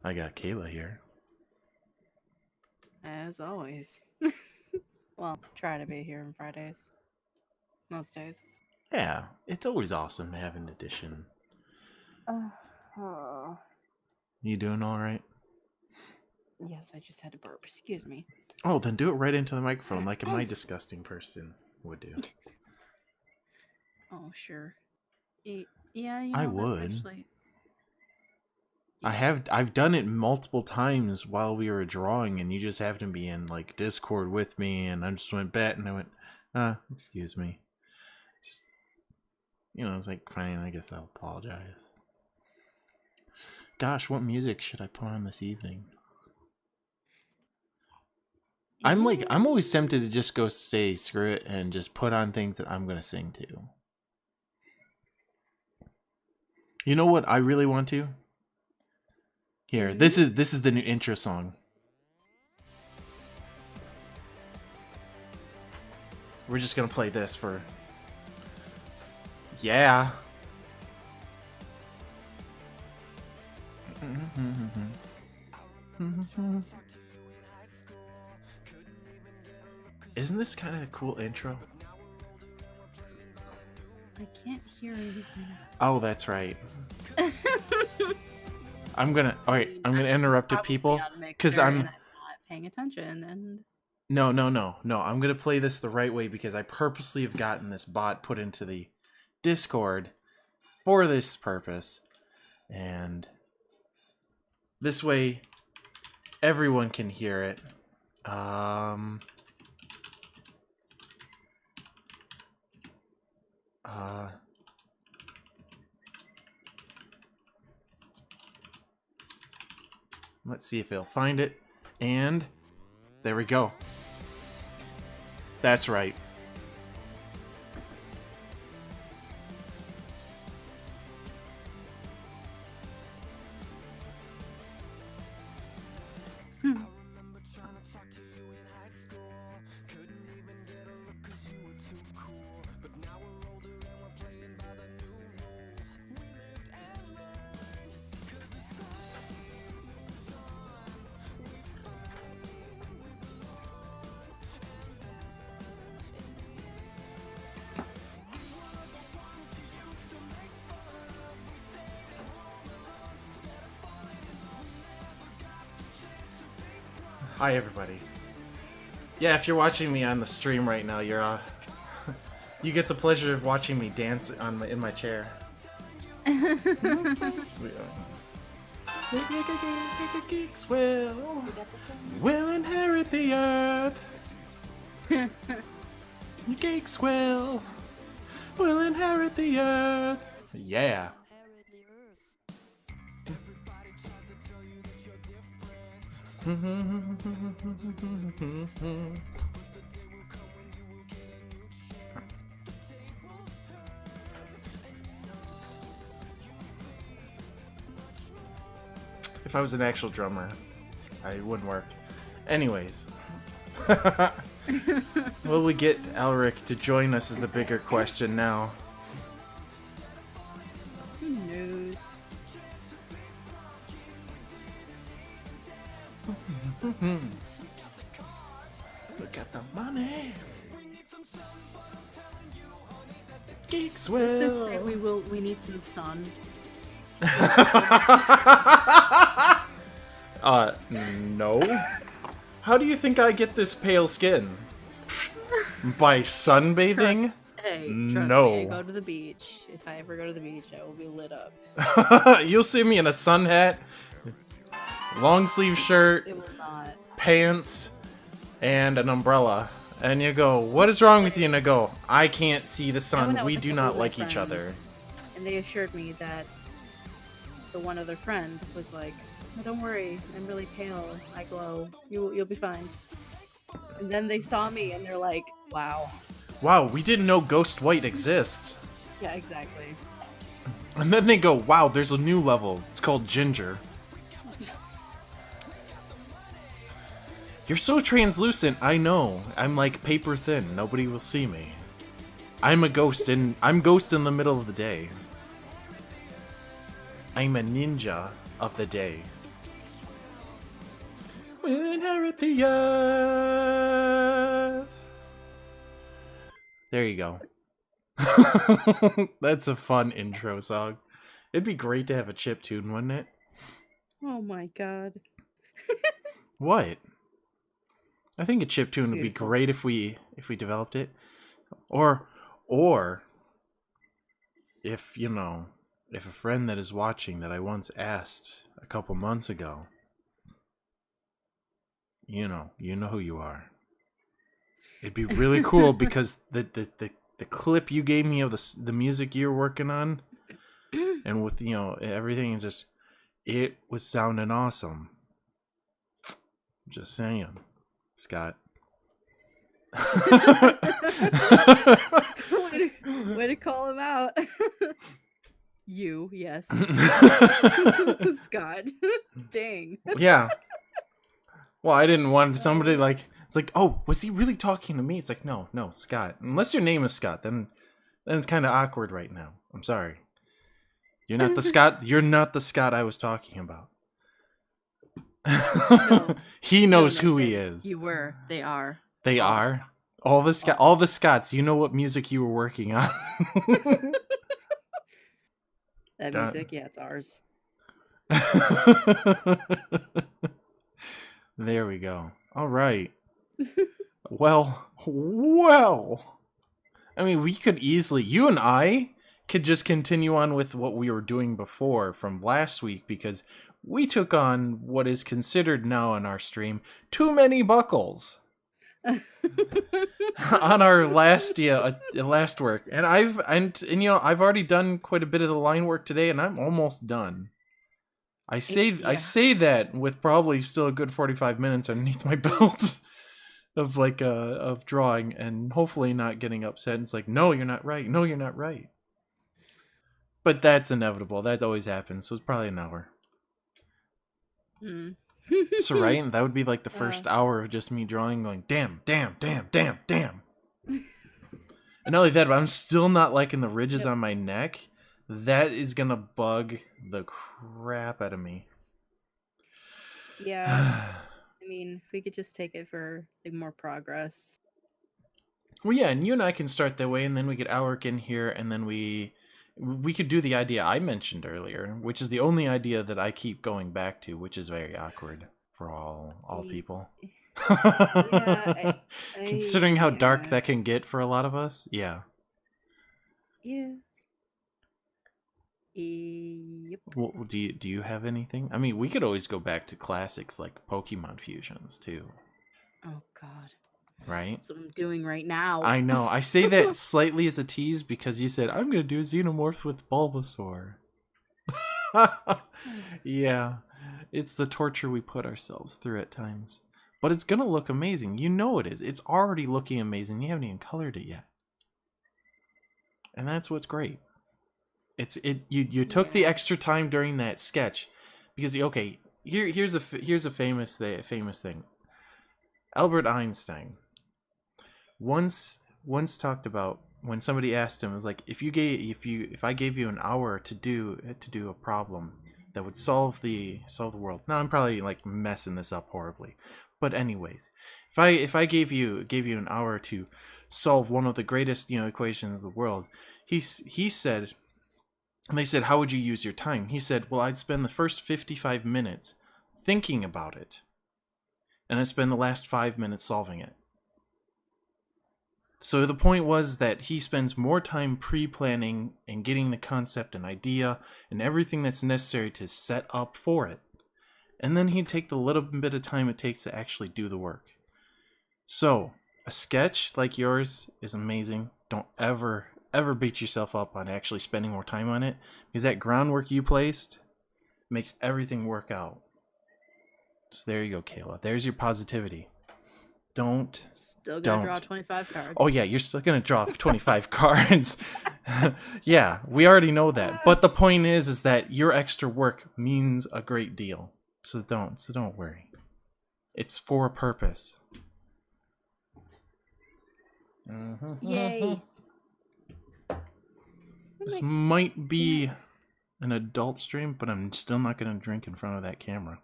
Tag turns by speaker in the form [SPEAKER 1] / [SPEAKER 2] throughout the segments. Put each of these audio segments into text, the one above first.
[SPEAKER 1] I got Kayla here.
[SPEAKER 2] As always. Well, try to be here on Fridays. Most days.
[SPEAKER 1] Yeah, it's always awesome to have an addition.
[SPEAKER 2] Oh.
[SPEAKER 1] You doing all right?
[SPEAKER 2] Yes, I just had to burp. Excuse me.
[SPEAKER 1] Oh, then do it right into the microphone like my disgusting person would do.
[SPEAKER 2] Oh, sure. Yeah, you know,
[SPEAKER 1] I
[SPEAKER 2] that's
[SPEAKER 1] would.
[SPEAKER 2] actually...
[SPEAKER 1] I've done it multiple times while we were drawing, and you just happened to be in like Discord with me, and I just went bet, and I went, excuse me. Just, I was like, fine, I guess I'll apologize. Gosh, what music should I put on this evening? I'm always tempted to just go say screw it and just put on things that I'm gonna sing to. You know what I really want to? Here, this is the new intro song. We're just gonna play this for... Yeah. Isn't this kind of a cool intro?
[SPEAKER 2] I can't hear anything.
[SPEAKER 1] Oh, that's right. I'm gonna interrupt the people because I'm
[SPEAKER 2] not paying attention. And
[SPEAKER 1] no. I'm gonna play this the right way because I purposely have gotten this bot put into the Discord for this purpose, and this way everyone can hear it. Let's see if it'll find it. And there we go. That's right. Hi everybody. Yeah, if you're watching me on the stream right now, you're you get the pleasure of watching me dance in my chair. Geeks will inherit the earth. Geeks will inherit the earth. Yeah. If I was an actual drummer, it wouldn't work. Anyways. Will we get Alerik to join us is the bigger question now.
[SPEAKER 2] Who knows?
[SPEAKER 1] Look at the money. Geeks will.
[SPEAKER 2] Let's just say we need some sun.
[SPEAKER 1] No. How do you think I get this pale skin? By sunbathing?
[SPEAKER 2] Trust
[SPEAKER 1] no.
[SPEAKER 2] me, I go to the beach. If I ever go to the beach, I will be lit up.
[SPEAKER 1] You'll see me in a sun hat, long sleeve shirt,
[SPEAKER 2] It will not.
[SPEAKER 1] pants, and an umbrella. And you go, what is wrong with you? And I go, I can't see the sun. We do not like each other.
[SPEAKER 2] And they assured me that the one other friend was like, oh, don't worry, I'm really pale. I glow. You'll be fine. And then they saw me and they're like, wow.
[SPEAKER 1] Wow, we didn't know Ghost White exists.
[SPEAKER 2] Yeah, exactly.
[SPEAKER 1] And then they go, wow, there's a new level. It's called Ginger. You're so translucent, I know. I'm like paper thin. Nobody will see me. I'm a ghost and I'm ghost in the middle of the day. I'm a ninja of the day. will inherit the earth. There you go. That's a fun intro song. It'd be great to have a chip tune, wouldn't it?
[SPEAKER 2] Oh my god.
[SPEAKER 1] What? I think a chip tune would be
[SPEAKER 2] Beautiful.
[SPEAKER 1] great if we developed it. Or if, you know, if a friend that is watching that I once asked a couple months ago, you know who you are. It'd be really cool because the clip you gave me of the music you were working on, and with, you know, everything is just, it was sounding awesome. Just saying, Scott.
[SPEAKER 2] Way to call him out. You, yes. Scott. Dang.
[SPEAKER 1] Yeah. Well, I didn't want somebody like, it's like, oh, was he really talking to me? It's like, no, Scott. Unless your name is Scott, then it's kind of awkward right now. I'm sorry. You're not the Scott. You're not the Scott I was talking about.
[SPEAKER 2] No.
[SPEAKER 1] He knows who he is.
[SPEAKER 2] You were. They are.
[SPEAKER 1] They
[SPEAKER 2] all
[SPEAKER 1] are. All the Scots. You know what music you were working on.
[SPEAKER 2] That music, yeah, it's ours.
[SPEAKER 1] There we go. All right. Well. I mean, we could easily, you and I could just continue on with what we were doing before from last week, because we took on what is considered now on our stream too many buckles on our last work, and you know, I've already done quite a bit of the line work today, and I'm almost done. I say that with probably still a good 45 minutes underneath my belt of of drawing, and hopefully not getting upset. And it's like, no, you're not right. No, you're not right. But that's inevitable. That always happens. So it's probably an hour. So right, that would be like the first hour of just me drawing, going damn. And not only that, but I'm still not liking the ridges on my neck. That is gonna bug the crap out of me.
[SPEAKER 2] Yeah. I mean, if we could just take it for like more progress.
[SPEAKER 1] Well, yeah, and you and I can start that way, and then we get Alerik in here, and then we could do the idea I mentioned earlier, which is the only idea that I keep going back to, which is very awkward for all people.
[SPEAKER 2] Yeah,
[SPEAKER 1] considering how dark that can get for a lot of us. Yeah.
[SPEAKER 2] Yeah. Yep.
[SPEAKER 1] Well, do you have anything? I mean, we could always go back to classics like Pokemon fusions too.
[SPEAKER 2] Oh God.
[SPEAKER 1] Right?
[SPEAKER 2] That's what I'm doing right now.
[SPEAKER 1] I know. I say that slightly as a tease because you said I'm going to do a Xenomorph with Bulbasaur. Yeah. It's the torture we put ourselves through at times. But it's going to look amazing. You know it is. It's already looking amazing. You haven't even colored it yet. And that's what's great. You took the extra time during that sketch because here's a famous thing. Albert Einstein once talked about, when somebody asked him, it was like, if I gave you an hour to do a problem that would solve the world. Now I'm probably like messing this up horribly, but anyways, if I gave you an hour to solve one of the greatest equations of the world, he said. And they said, how would you use your time? He said, well, I'd spend the first 55 minutes thinking about it. And I'd spend the last 5 minutes solving it. So the point was that he spends more time pre-planning and getting the concept and idea and everything that's necessary to set up for it. And then he'd take the little bit of time it takes to actually do the work. So, a sketch like yours is amazing. Don't ever beat yourself up on actually spending more time on it, because that groundwork you placed makes everything work out. So there you go, Kayla. There's your positivity. Still gonna
[SPEAKER 2] draw 25 cards.
[SPEAKER 1] Oh yeah, you're still gonna draw 25 cards. Yeah, we already know that. But the point is that your extra work means a great deal. So don't worry. It's for a purpose.
[SPEAKER 2] Yay.
[SPEAKER 1] This might be an adult stream, but I'm still not going to drink in front of that camera.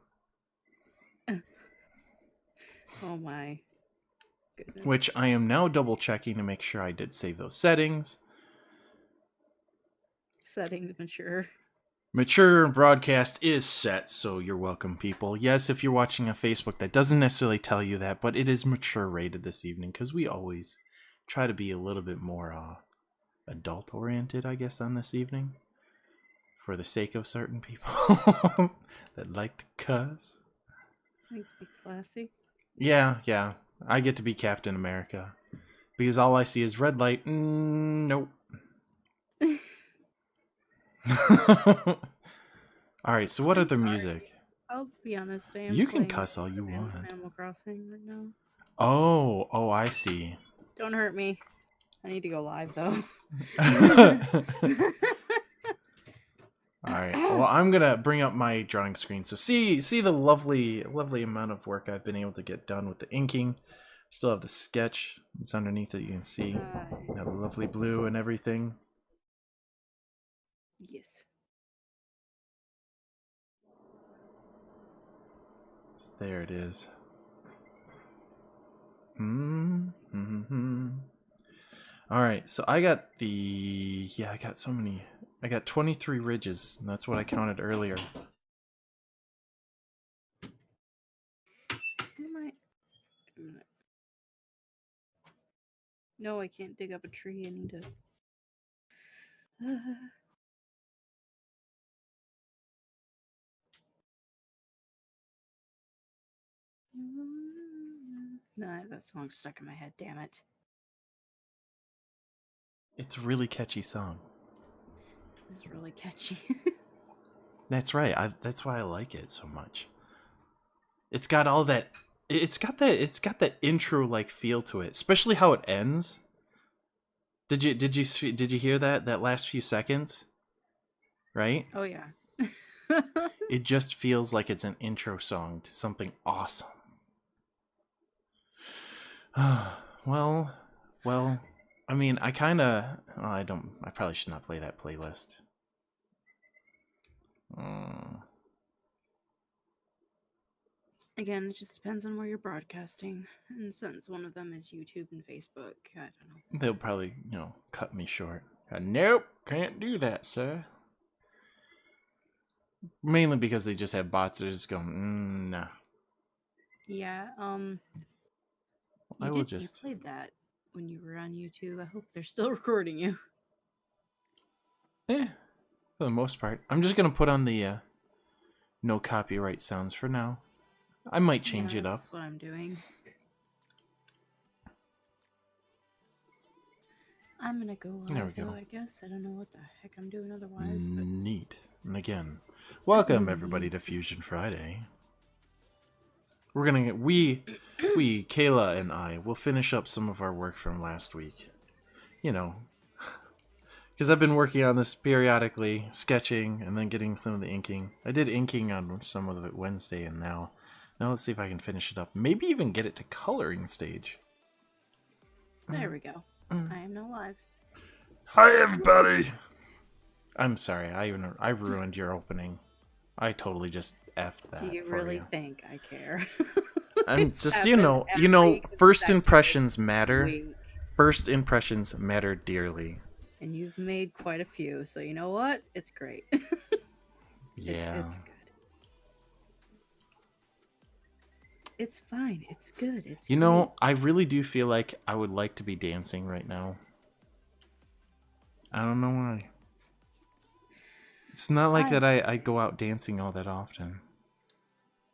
[SPEAKER 2] Oh my goodness.
[SPEAKER 1] Which I am now double checking to make sure I did save those settings.
[SPEAKER 2] Settings mature.
[SPEAKER 1] Mature broadcast is set, so you're welcome, people. Yes, if you're watching on Facebook, that doesn't necessarily tell you that, but it is mature rated this evening because we always try to be a little bit more adult oriented, I guess, on this evening. For the sake of certain people that like to cuss.
[SPEAKER 2] Like to be classy.
[SPEAKER 1] Yeah. I get to be Captain America. Because all I see is red light. Nope. Alright, so what other music?
[SPEAKER 2] I'll be honest, I am
[SPEAKER 1] You can
[SPEAKER 2] playing
[SPEAKER 1] cuss all you want.
[SPEAKER 2] Animal Crossing right now.
[SPEAKER 1] Oh, I see.
[SPEAKER 2] Don't hurt me. I need to go live though.
[SPEAKER 1] Alright, well I'm gonna bring up my drawing screen. So see the lovely amount of work I've been able to get done with the inking. Still have the sketch. It's underneath that you can see. Now the lovely blue and everything.
[SPEAKER 2] Yes.
[SPEAKER 1] There it is. Alright, so I got I got so many. I got 23 ridges, and that's what I counted earlier.
[SPEAKER 2] No, I can't dig up a tree. I need to. No, that song's stuck in my head. Damn it.
[SPEAKER 1] It's a really catchy song.
[SPEAKER 2] It's really catchy.
[SPEAKER 1] That's right. That's why I like it so much. It's got all that. It's got that intro like feel to it, especially how it ends. Did you hear that last few seconds? Right?
[SPEAKER 2] Oh yeah.
[SPEAKER 1] It just feels like it's an intro song to something awesome. well, I mean, I probably should not play that playlist.
[SPEAKER 2] Again, it just depends on where you're broadcasting. And since one of them is YouTube and Facebook, I don't know.
[SPEAKER 1] They'll probably, cut me short. Nope, can't do that, sir. Mainly because they just have bots that are just going, nah.
[SPEAKER 2] Yeah, you played that when you were on YouTube. I hope they're still recording you.
[SPEAKER 1] For the most part. I'm just gonna put on the no copyright sounds for now. I might change it up.
[SPEAKER 2] That's what I'm doing. I'm gonna go live,
[SPEAKER 1] there we go.
[SPEAKER 2] I guess. I don't know what the heck I'm doing otherwise. But...
[SPEAKER 1] Neat. And again, welcome everybody to Fusion Friday. We're gonna we Kayla and I will finish up some of our work from last week. Because I've been working on this periodically, sketching and then getting some of the inking. I did inking on some of it Wednesday, and now let's see if I can finish it up. Maybe even get it to coloring stage.
[SPEAKER 2] There we go. I am now live.
[SPEAKER 1] Hi everybody. I'm sorry, I ruined your opening. I totally just effed that.
[SPEAKER 2] Do you really think I care?
[SPEAKER 1] I'm just first impressions matter. First impressions matter dearly.
[SPEAKER 2] And you've made quite a few, so you know what? It's great.
[SPEAKER 1] Yeah.
[SPEAKER 2] It's good. It's fine. It's good. It's
[SPEAKER 1] I really do feel like I would like to be dancing right now. I don't know why. It's not like that I go out dancing all that often.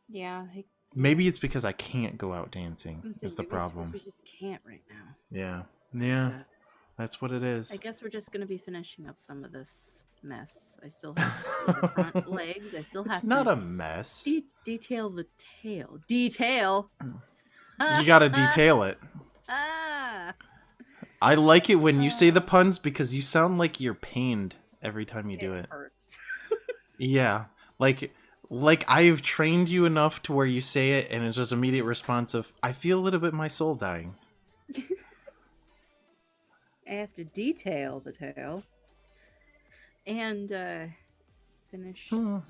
[SPEAKER 2] Yeah.
[SPEAKER 1] Maybe it's because I can't go out dancing is the problem.
[SPEAKER 2] We just can't right now.
[SPEAKER 1] Yeah. That's what it is.
[SPEAKER 2] I guess we're just going to be finishing up some of this mess. I still have to do the front legs. I still have to...
[SPEAKER 1] It's not a mess.
[SPEAKER 2] Detail the tail. Detail?
[SPEAKER 1] You gotta detail it. I like it when you say the puns because you sound like you're pained every time you do it. It
[SPEAKER 2] hurts.
[SPEAKER 1] Yeah. Like I've trained you enough to where you say it and it's just immediate response of, I feel a little bit my soul dying.
[SPEAKER 2] I have to detail the tail and finish. I don't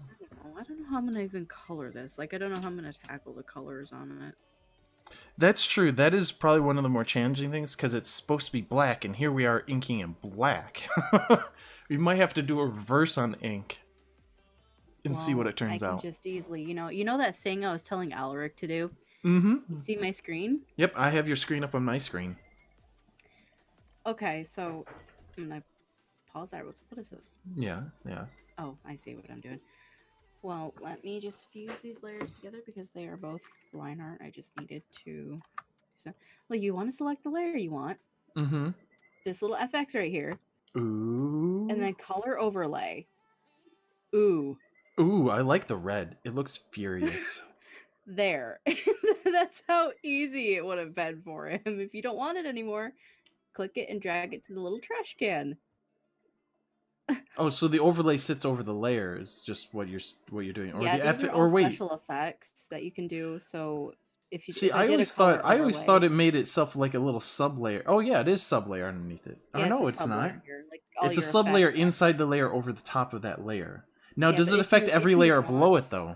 [SPEAKER 2] know how I'm gonna even color this. I don't know how I'm gonna tackle the colors on it.
[SPEAKER 1] That's true. That is probably one of the more challenging things because it's supposed to be black, and here we are inking in black. We might have to do a reverse on ink and see what it turns
[SPEAKER 2] I can
[SPEAKER 1] out.
[SPEAKER 2] just easily, you know that thing I was telling Alerik to do?
[SPEAKER 1] Mm-hmm.
[SPEAKER 2] You see my screen?
[SPEAKER 1] Yep, I have your screen up on my screen.
[SPEAKER 2] Okay, so I'm gonna pause that. What is this?
[SPEAKER 1] Yeah, yeah.
[SPEAKER 2] Oh, I see what I'm doing. Well, let me just fuse these layers together because they are both line art. I just needed to. So, well, you want to select the layer you want.
[SPEAKER 1] Mm-hmm.
[SPEAKER 2] This little FX right here.
[SPEAKER 1] Ooh.
[SPEAKER 2] And then color overlay. Ooh.
[SPEAKER 1] Ooh, I like the red. It looks furious.
[SPEAKER 2] There. That's how easy it would have been for him. If you don't want it anymore, click it and drag it to the little trash can.
[SPEAKER 1] Oh, so the overlay sits over the layer is just what you're doing, or
[SPEAKER 2] Yeah,
[SPEAKER 1] the
[SPEAKER 2] these are all
[SPEAKER 1] wait.
[SPEAKER 2] special effects that you can do. So if you
[SPEAKER 1] See,
[SPEAKER 2] if I did
[SPEAKER 1] I always thought
[SPEAKER 2] overlay,
[SPEAKER 1] it made itself like a little sub layer. Oh yeah, it is sub layer underneath it.
[SPEAKER 2] yeah,
[SPEAKER 1] Oh
[SPEAKER 2] it's
[SPEAKER 1] no,
[SPEAKER 2] a
[SPEAKER 1] it's
[SPEAKER 2] sub
[SPEAKER 1] not.
[SPEAKER 2] layer here. Like all
[SPEAKER 1] It's a
[SPEAKER 2] your
[SPEAKER 1] sub layer
[SPEAKER 2] effects are.
[SPEAKER 1] inside the layer over the top of that layer. Now,
[SPEAKER 2] Yeah,
[SPEAKER 1] does
[SPEAKER 2] but
[SPEAKER 1] it
[SPEAKER 2] if
[SPEAKER 1] affect
[SPEAKER 2] you-
[SPEAKER 1] every
[SPEAKER 2] if you
[SPEAKER 1] layer below
[SPEAKER 2] want-
[SPEAKER 1] it though?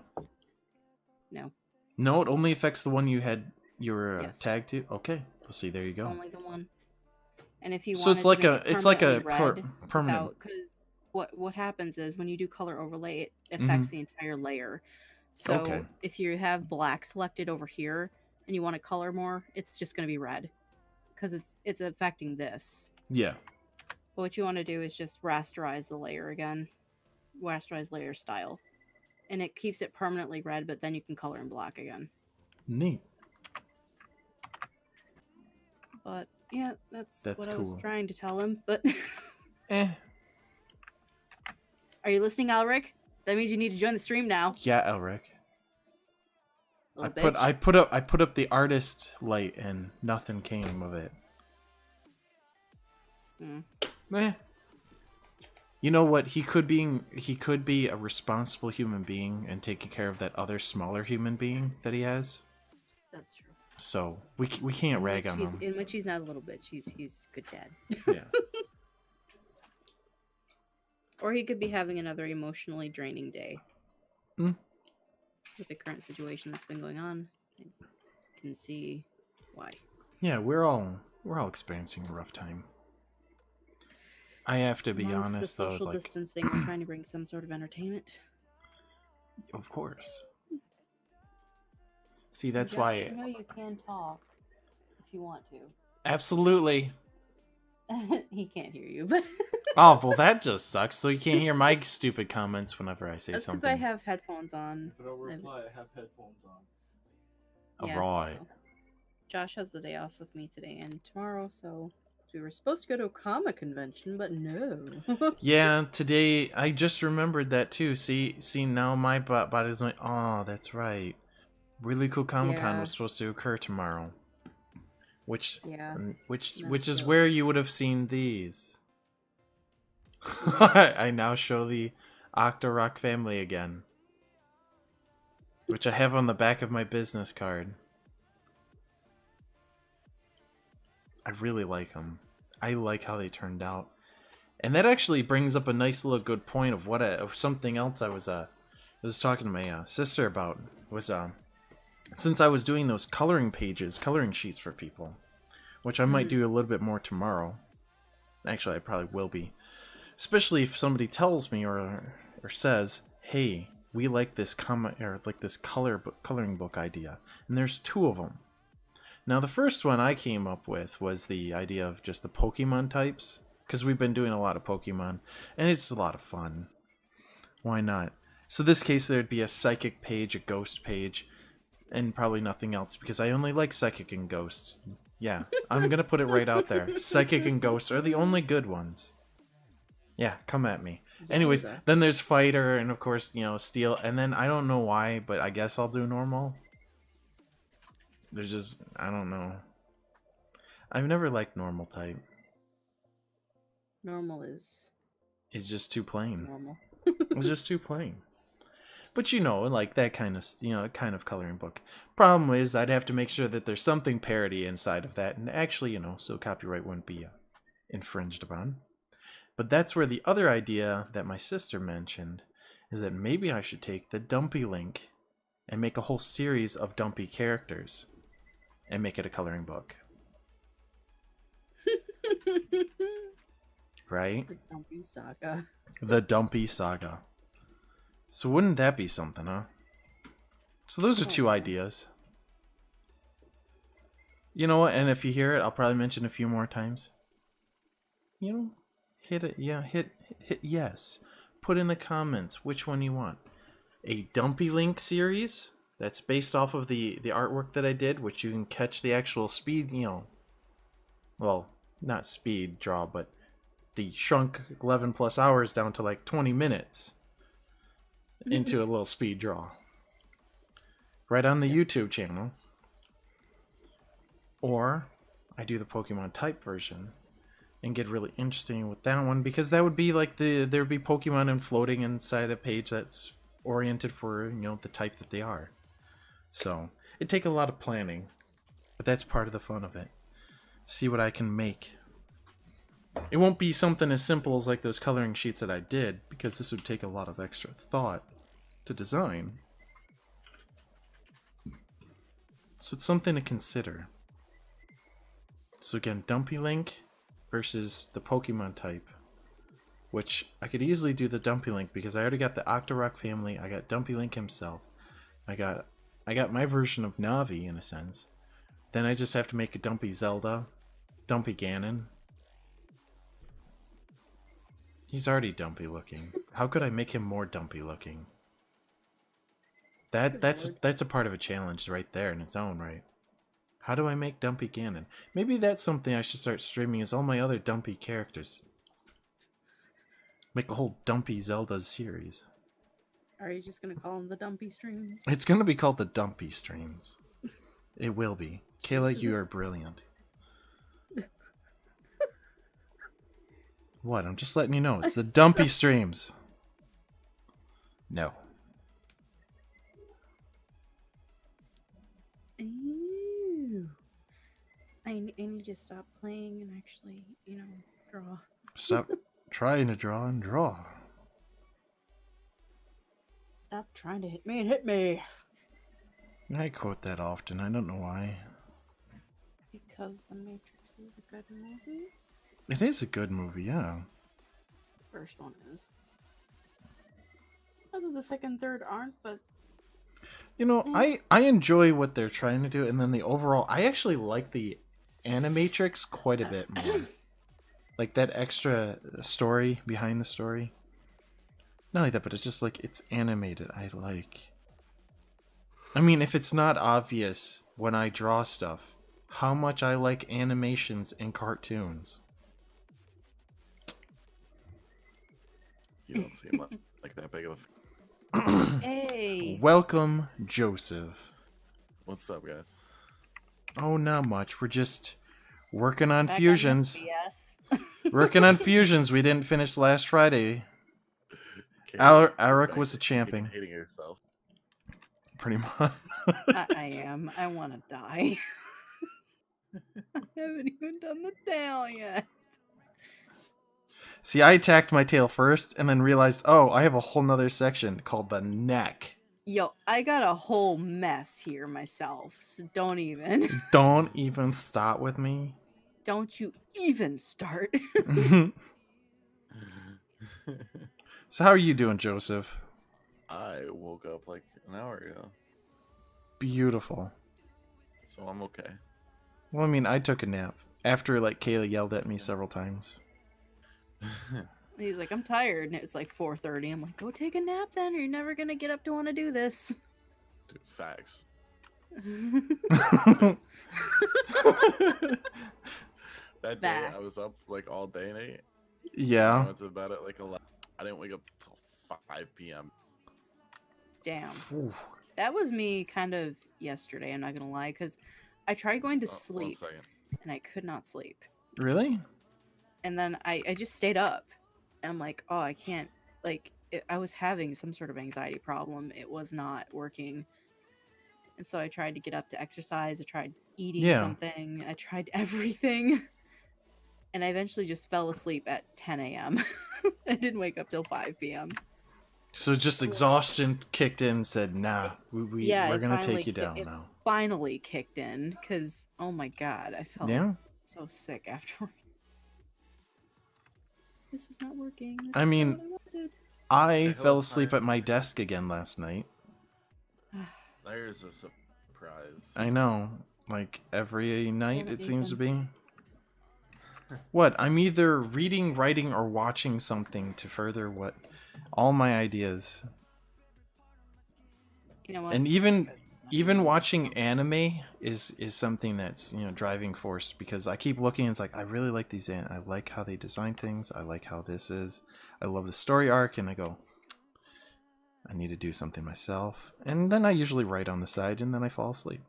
[SPEAKER 2] No,
[SPEAKER 1] No, it only affects the one you had your
[SPEAKER 2] Yes.
[SPEAKER 1] tagged to. Okay, we'll see. There you
[SPEAKER 2] it's
[SPEAKER 1] go.
[SPEAKER 2] only the one. And if you
[SPEAKER 1] So
[SPEAKER 2] wanted
[SPEAKER 1] it's like
[SPEAKER 2] to make
[SPEAKER 1] a it's like a
[SPEAKER 2] permanently red
[SPEAKER 1] permanent.
[SPEAKER 2] because what happens is when you do color overlay, it
[SPEAKER 1] Mm-hmm.
[SPEAKER 2] affects the entire layer. So
[SPEAKER 1] Okay.
[SPEAKER 2] if you have black selected over here and you want to color more, it's just going to be red because it's affecting this.
[SPEAKER 1] Yeah.
[SPEAKER 2] But what you want to do is just rasterize the layer again, rasterize layer style, and it keeps it permanently red. But then you can color in black again.
[SPEAKER 1] Neat.
[SPEAKER 2] But yeah, that's what I was
[SPEAKER 1] cool.
[SPEAKER 2] trying to tell him. But
[SPEAKER 1] Eh.
[SPEAKER 2] are you listening, Alerik? That means you need to join the stream now.
[SPEAKER 1] Yeah, Elric. I
[SPEAKER 2] Little
[SPEAKER 1] put up the artist light and nothing came of it. Eh. You know what? He could be a responsible human being and taking care of that other smaller human being that he has.
[SPEAKER 2] That's true.
[SPEAKER 1] So we can't rag on him.
[SPEAKER 2] In which he's not a little bitch. He's a good dad.
[SPEAKER 1] Yeah.
[SPEAKER 2] Or he could be having another emotionally draining day.
[SPEAKER 1] Mm.
[SPEAKER 2] With the current situation that's been going on, I can see why.
[SPEAKER 1] Yeah, we're all experiencing a rough time. I have to be
[SPEAKER 2] Amongst
[SPEAKER 1] honest
[SPEAKER 2] the
[SPEAKER 1] though,
[SPEAKER 2] social
[SPEAKER 1] like
[SPEAKER 2] distancing, we're trying to bring some sort of entertainment.
[SPEAKER 1] of course. See, that's
[SPEAKER 2] Josh,
[SPEAKER 1] why
[SPEAKER 2] you know you can talk if you want to.
[SPEAKER 1] absolutely.
[SPEAKER 2] He can't hear you, but
[SPEAKER 1] Oh, well, that just sucks. So you can't hear my stupid comments whenever I say
[SPEAKER 2] that's because
[SPEAKER 1] something.
[SPEAKER 2] I have headphones on.
[SPEAKER 3] If I don't reply, I have headphones on.
[SPEAKER 2] Yeah,
[SPEAKER 1] Alright.
[SPEAKER 2] so. Josh has the day off with me today and tomorrow, so we were supposed to go to a comic convention, but no.
[SPEAKER 1] Yeah, today I just remembered that too. See now my body's like, oh, that's right. Really cool Comic-Con
[SPEAKER 2] Yeah.
[SPEAKER 1] was supposed to occur tomorrow. Which
[SPEAKER 2] Yeah.
[SPEAKER 1] which
[SPEAKER 2] That's
[SPEAKER 1] is
[SPEAKER 2] so-
[SPEAKER 1] where you would have seen these. I now show the Octorok family again. Which I have on the back of my business card. I really like them. I like how they turned out. And that actually brings up a nice little good point of something else I was talking to my sister about. Was since I was doing those coloring sheets for people, which I might do a little bit more tomorrow. Actually, I probably will be. Especially if somebody tells me or says, "Hey, we like this this coloring book idea," and there's two of them. Now, the first one I came up with was the idea of just the Pokemon types, because we've been doing a lot of Pokemon, and it's a lot of fun. Why not? So this case, there'd be a Psychic page, a Ghost page, and probably nothing else, because I only like Psychic and Ghosts. Yeah, I'm gonna put it right out there. Psychic and Ghosts are the only good ones. Yeah, come at me. Anyways,
[SPEAKER 2] Yowza.
[SPEAKER 1] then there's Fighter, and of course, Steel, and then I don't know why, but I guess I'll do Normal. There's just, I don't know. I've never liked Normal type.
[SPEAKER 2] Normal is
[SPEAKER 1] It's just too plain.
[SPEAKER 2] normal.
[SPEAKER 1] It's just too plain. But like that kind of coloring book. Problem is, I'd have to make sure that there's something parody inside of that, and actually, so copyright wouldn't be infringed upon. But that's where the other idea that my sister mentioned is that maybe I should take the Dumpy link and make a whole series of Dumpy characters. and make it a coloring book. Right?
[SPEAKER 2] The Dumpy Saga.
[SPEAKER 1] The Dumpy Saga. So wouldn't that be something, huh? So those are two ideas. You know what? And if you hear it, I'll probably mention a few more times. You know, hit it. Yeah, hit yes. Put in the comments which one you want. A Dumpy Link series that's based off of the artwork that I did, which you can catch the actual speed, you know, well, not speed draw, but the shrunk 11 plus hours down to like 20 minutes into a little speed draw. Right on the YouTube channel. Or I do the Pokemon type version and get really interesting with that one, because that would be like there'd be Pokemon and floating inside a page that's oriented for, you know, the type that they are. So it'd take a lot of planning, but that's part of the fun of it. See what I can make. It won't be something as simple as like those coloring sheets that I did, because this would take a lot of extra thought to design. So it's something to consider. So again, Dumpy Link versus the Pokemon type, which I could easily do the Dumpy Link because I already got the Octorok family. I got Dumpy Link himself. I got my version of Navi in a sense. Then I just have to make a Dumpy Zelda, Dumpy Ganon. He's already dumpy looking. How could I make him more dumpy looking? That's a part of a challenge right there in its own right. How do I make Dumpy Ganon? Maybe that's something I should start streaming, is all my other dumpy characters. Make a whole Dumpy Zelda series.
[SPEAKER 2] Are you just gonna call them the Dumpy Streams?
[SPEAKER 1] It's gonna be called the Dumpy Streams. It will be. Kayla, you are brilliant. What? I'm just letting you know. It's the Dumpy Streams. No.
[SPEAKER 2] Ew. I need to stop playing and actually, you know, draw.
[SPEAKER 1] Stop trying to draw and draw.
[SPEAKER 2] Stop trying to hit me and hit me.
[SPEAKER 1] I quote that often. I don't know why.
[SPEAKER 2] Because The Matrix is a good movie?
[SPEAKER 1] It is a good movie, yeah.
[SPEAKER 2] First one is. Although the second and third aren't, but...
[SPEAKER 1] You know, I enjoy what they're trying to do, and then the overall... I actually like the Animatrix quite a bit more. Like that extra story behind the story. Not like that, but it's just like, it's animated. I like... I mean, if it's not obvious when I draw stuff, how much I like animations and cartoons.
[SPEAKER 4] You don't seem like that big of
[SPEAKER 2] Hey!
[SPEAKER 1] Welcome, Joseph.
[SPEAKER 4] What's up, guys?
[SPEAKER 1] Oh, not much. We're just working on
[SPEAKER 2] Back
[SPEAKER 1] fusions.
[SPEAKER 2] On this
[SPEAKER 1] Working on fusions. We didn't finish last Friday. Alerik was a champion.
[SPEAKER 4] Hating yourself.
[SPEAKER 1] Pretty much.
[SPEAKER 2] I am. I want to die. I haven't even done the tail yet.
[SPEAKER 1] See, I attacked my tail first and then realized, oh, I have a whole nother section called the neck.
[SPEAKER 2] Yo, I got a whole mess here myself, so don't even.
[SPEAKER 1] Don't even start with me.
[SPEAKER 2] Don't you even start.
[SPEAKER 1] So how are you doing, Joseph?
[SPEAKER 4] I woke up like an hour ago,
[SPEAKER 1] Beautiful.
[SPEAKER 4] so I'm okay.
[SPEAKER 1] Well, I mean, I took a nap after, like, Kayla yelled at me several times.
[SPEAKER 2] He's like, I'm tired, and it's like 4:30. I'm like, go take a nap then, or you're never gonna get up to want to do this.
[SPEAKER 4] Dude, facts. That day I
[SPEAKER 2] Facts.
[SPEAKER 4] was up like all day, Nate. I
[SPEAKER 1] Yeah.
[SPEAKER 4] went to bed at like 11. I didn't wake up till 5 p.m.
[SPEAKER 2] Damn.
[SPEAKER 1] Ooh.
[SPEAKER 2] That was me kind of yesterday, I'm not gonna lie, because I tried going to
[SPEAKER 4] Oh, 1
[SPEAKER 2] sleep,
[SPEAKER 4] second.
[SPEAKER 2] and I could not sleep.
[SPEAKER 1] Really?
[SPEAKER 2] And then I just stayed up. And I'm like, oh, I can't, like, I was having some sort of anxiety problem. It was not working. And so I tried to get up to exercise. I tried eating something. I tried everything. And I eventually just fell asleep at 10 a.m. I didn't wake up till 5 p.m.
[SPEAKER 1] So just exhaustion kicked in and said, nah, we're
[SPEAKER 2] Yeah,
[SPEAKER 1] going
[SPEAKER 2] it
[SPEAKER 1] to
[SPEAKER 2] finally
[SPEAKER 1] take you down
[SPEAKER 2] it
[SPEAKER 1] now.
[SPEAKER 2] finally kicked in because, oh my god, I felt
[SPEAKER 1] Yeah.
[SPEAKER 2] so sick after. This is not working. This
[SPEAKER 1] I
[SPEAKER 2] is
[SPEAKER 1] mean,
[SPEAKER 2] not what I wanted.
[SPEAKER 1] I
[SPEAKER 4] hell
[SPEAKER 1] fell
[SPEAKER 4] is
[SPEAKER 1] asleep
[SPEAKER 4] tired?
[SPEAKER 1] at my desk again last night.
[SPEAKER 4] There's a surprise.
[SPEAKER 1] I know. Like every night,
[SPEAKER 2] Damn
[SPEAKER 1] it
[SPEAKER 2] it,
[SPEAKER 1] seems to
[SPEAKER 2] Ethan.
[SPEAKER 1] be. What? I'm either reading, writing, or watching something to further what all my ideas.
[SPEAKER 2] You know what?
[SPEAKER 1] And
[SPEAKER 2] That's
[SPEAKER 1] even
[SPEAKER 2] good.
[SPEAKER 1] even watching anime is something that's, driving force, because I keep looking and it's like I really like these I like how they design things. I like how this is. I love the story arc, and I go, I need to do something myself. And then I usually write on the side and then I fall asleep.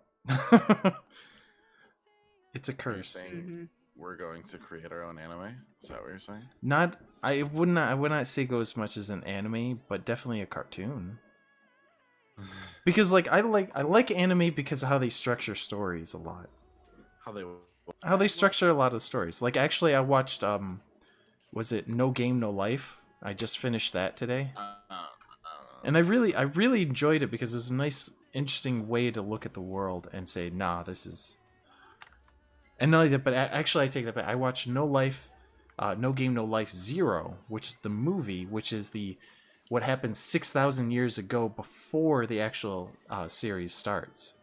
[SPEAKER 1] It's a
[SPEAKER 4] You're
[SPEAKER 1] curse.
[SPEAKER 4] saying we're going to create our own anime? Is that what you're saying?
[SPEAKER 1] Not I would not say go as much as an anime, but definitely a cartoon. Because like I like anime because of how they structure stories a lot. How they structure a lot of stories. Like actually I watched was it No Game No Life? I just finished that today. And I really enjoyed it because it was a nice interesting way to look at the world and say, nah, this is. And not only that, but actually I take that back. I watched No Game No Life 0, which is the movie, which is what happened 6,000 years ago before the actual series starts.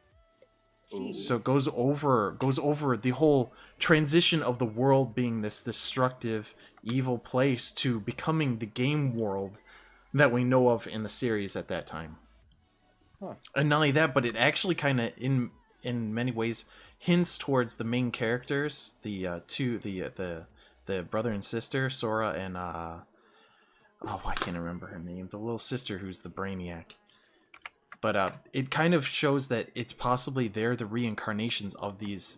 [SPEAKER 2] Jeez.
[SPEAKER 1] So it goes over the whole transition of the world being this destructive, evil place to becoming the game world that we know of in the series at that time.
[SPEAKER 4] Huh.
[SPEAKER 1] And not only that, but it actually kind of in many ways hints towards the main characters, the brother and sister, Sora and I can't remember her name, the little sister who's the brainiac. But it kind of shows that it's possibly they're the reincarnations of these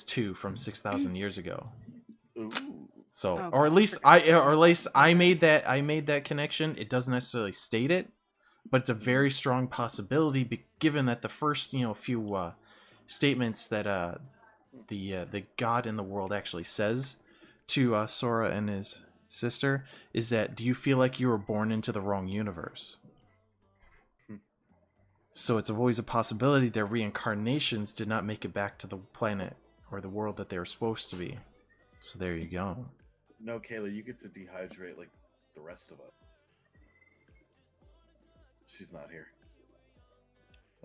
[SPEAKER 1] two from 6,000 years ago.
[SPEAKER 4] Ooh.
[SPEAKER 1] So,
[SPEAKER 2] Oh,
[SPEAKER 1] or at least I made that connection. It doesn't necessarily state it, but it's a very strong possibility, given that the first few statements that the god in the world actually says to Sora and his sister is that, do you feel like you were born into the wrong universe? So it's always a possibility their reincarnations did not make it back to the planet or the world that they were supposed to be. So there you go.
[SPEAKER 4] No, Kayla, you get to dehydrate like the rest of us. She's not here.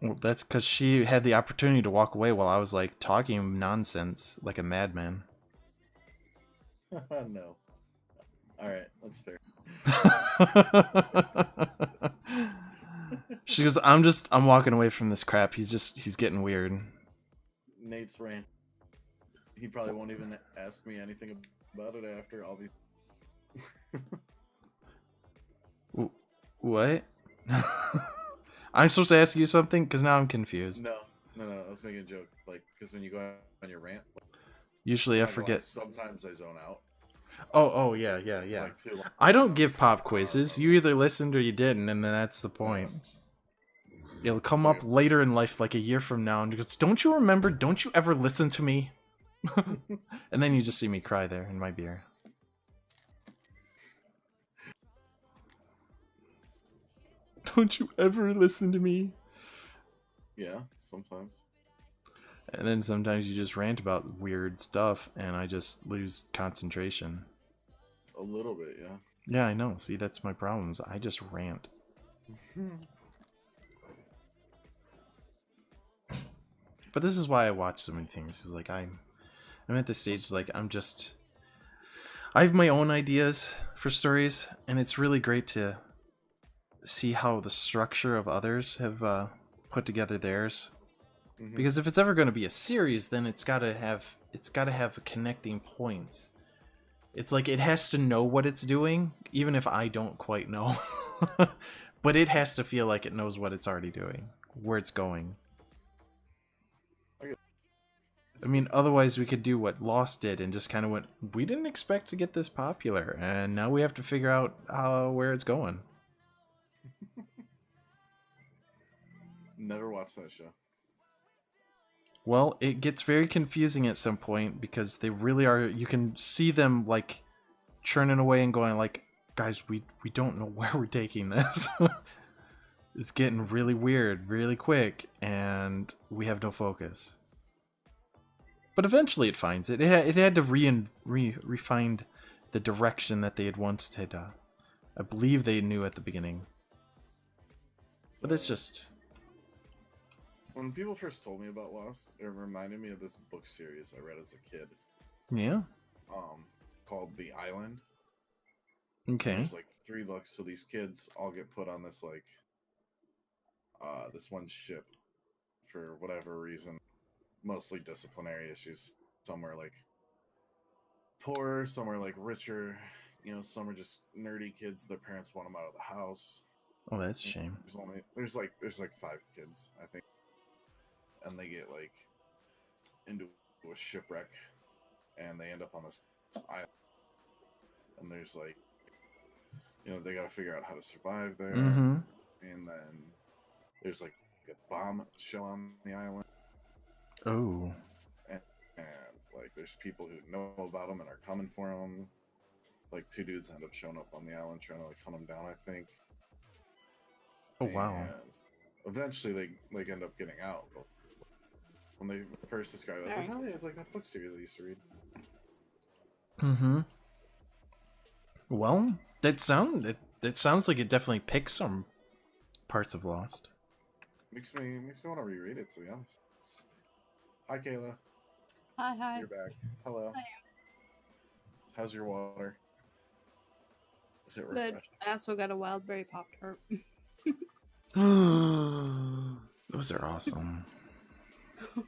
[SPEAKER 1] Well, that's because she had the opportunity to walk away while I was like talking nonsense like a madman.
[SPEAKER 4] No. Alright, that's fair.
[SPEAKER 1] She goes, I'm walking away from this crap. He's getting weird.
[SPEAKER 4] Nate's rant. He probably won't even ask me anything about it after. I'll be.
[SPEAKER 1] What? I'm supposed to ask you something? Because now I'm confused.
[SPEAKER 4] No. I was making a joke. Like, because when you go on your rant,
[SPEAKER 1] Usually I forget.
[SPEAKER 4] Sometimes I zone out.
[SPEAKER 1] Oh, yeah.
[SPEAKER 4] It's like too long.
[SPEAKER 1] I don't give pop quizzes. You either listened or you didn't, and then that's the point. It'll come up later in life, like a year from now, and it goes, don't you remember? Don't you ever listen to me? And then you just see me cry there in my beer. Don't you ever listen to me?
[SPEAKER 4] Yeah, sometimes.
[SPEAKER 1] And then sometimes you just rant about weird stuff, and I just lose concentration.
[SPEAKER 4] A little bit, yeah.
[SPEAKER 1] Yeah, I know. See, that's my problems. I just rant. But this is why I watch so many things. Is like I'm at this stage like I have my own ideas for stories, and it's really great to see how the structure of others have put together theirs.
[SPEAKER 4] Mm-hmm.
[SPEAKER 1] Because if it's ever going to be a series, then it's got to have connecting points. It's like it has to know what it's doing, even if I don't quite know. But it has to feel like it knows what it's already doing, where it's going. I mean, otherwise we could do what Lost did and just kind of went, we didn't expect to get this popular, and now we have to figure out where it's going.
[SPEAKER 4] Never watched that show.
[SPEAKER 1] Well, it gets very confusing at some point because they really are. You can see them like churning away and going like, guys, we don't know where we're taking this. It's getting really weird really quick, and we have no focus. But eventually it finds it. It had to refine the direction that they had once had. I believe they knew at the beginning. But it's just...
[SPEAKER 4] When people first told me about Lost, it reminded me of this book series I read as a kid.
[SPEAKER 1] Yeah.
[SPEAKER 4] Called The Island.
[SPEAKER 1] Okay.
[SPEAKER 4] There's like 3 books, so these kids all get put on this like this one ship for whatever reason, mostly disciplinary issues. Some are like poorer, some are like richer. You know, some are just nerdy kids. Their parents want them out of the house.
[SPEAKER 1] Oh, that's a shame.
[SPEAKER 4] There's like 5 kids, I think, and they get like into a shipwreck, and they end up on this island. And there's like, you know, they got to figure out how to survive there.
[SPEAKER 1] Mm-hmm.
[SPEAKER 4] And then there's like a bomb shell on the island.
[SPEAKER 1] Oh.
[SPEAKER 4] And like there's people who know about them and are coming for them. Like 2 dudes end up showing up on the island trying to like hunt them down, I think.
[SPEAKER 1] Oh, wow.
[SPEAKER 4] And eventually they like end up getting out. But when they first described it, I was like, oh yeah, it's like that book series I used to read.
[SPEAKER 1] Mm-hmm. Well, it sounds like it definitely picks some parts of Lost.
[SPEAKER 4] Makes me want to reread it, to be honest. Hi, Kayla.
[SPEAKER 2] Hi.
[SPEAKER 4] You're back. Hello.
[SPEAKER 2] Hi.
[SPEAKER 4] How's your water? Is it
[SPEAKER 2] Good.
[SPEAKER 4] refreshing?
[SPEAKER 2] I also got a wild berry Pop-Tart.
[SPEAKER 1] Those are awesome.
[SPEAKER 4] Oh,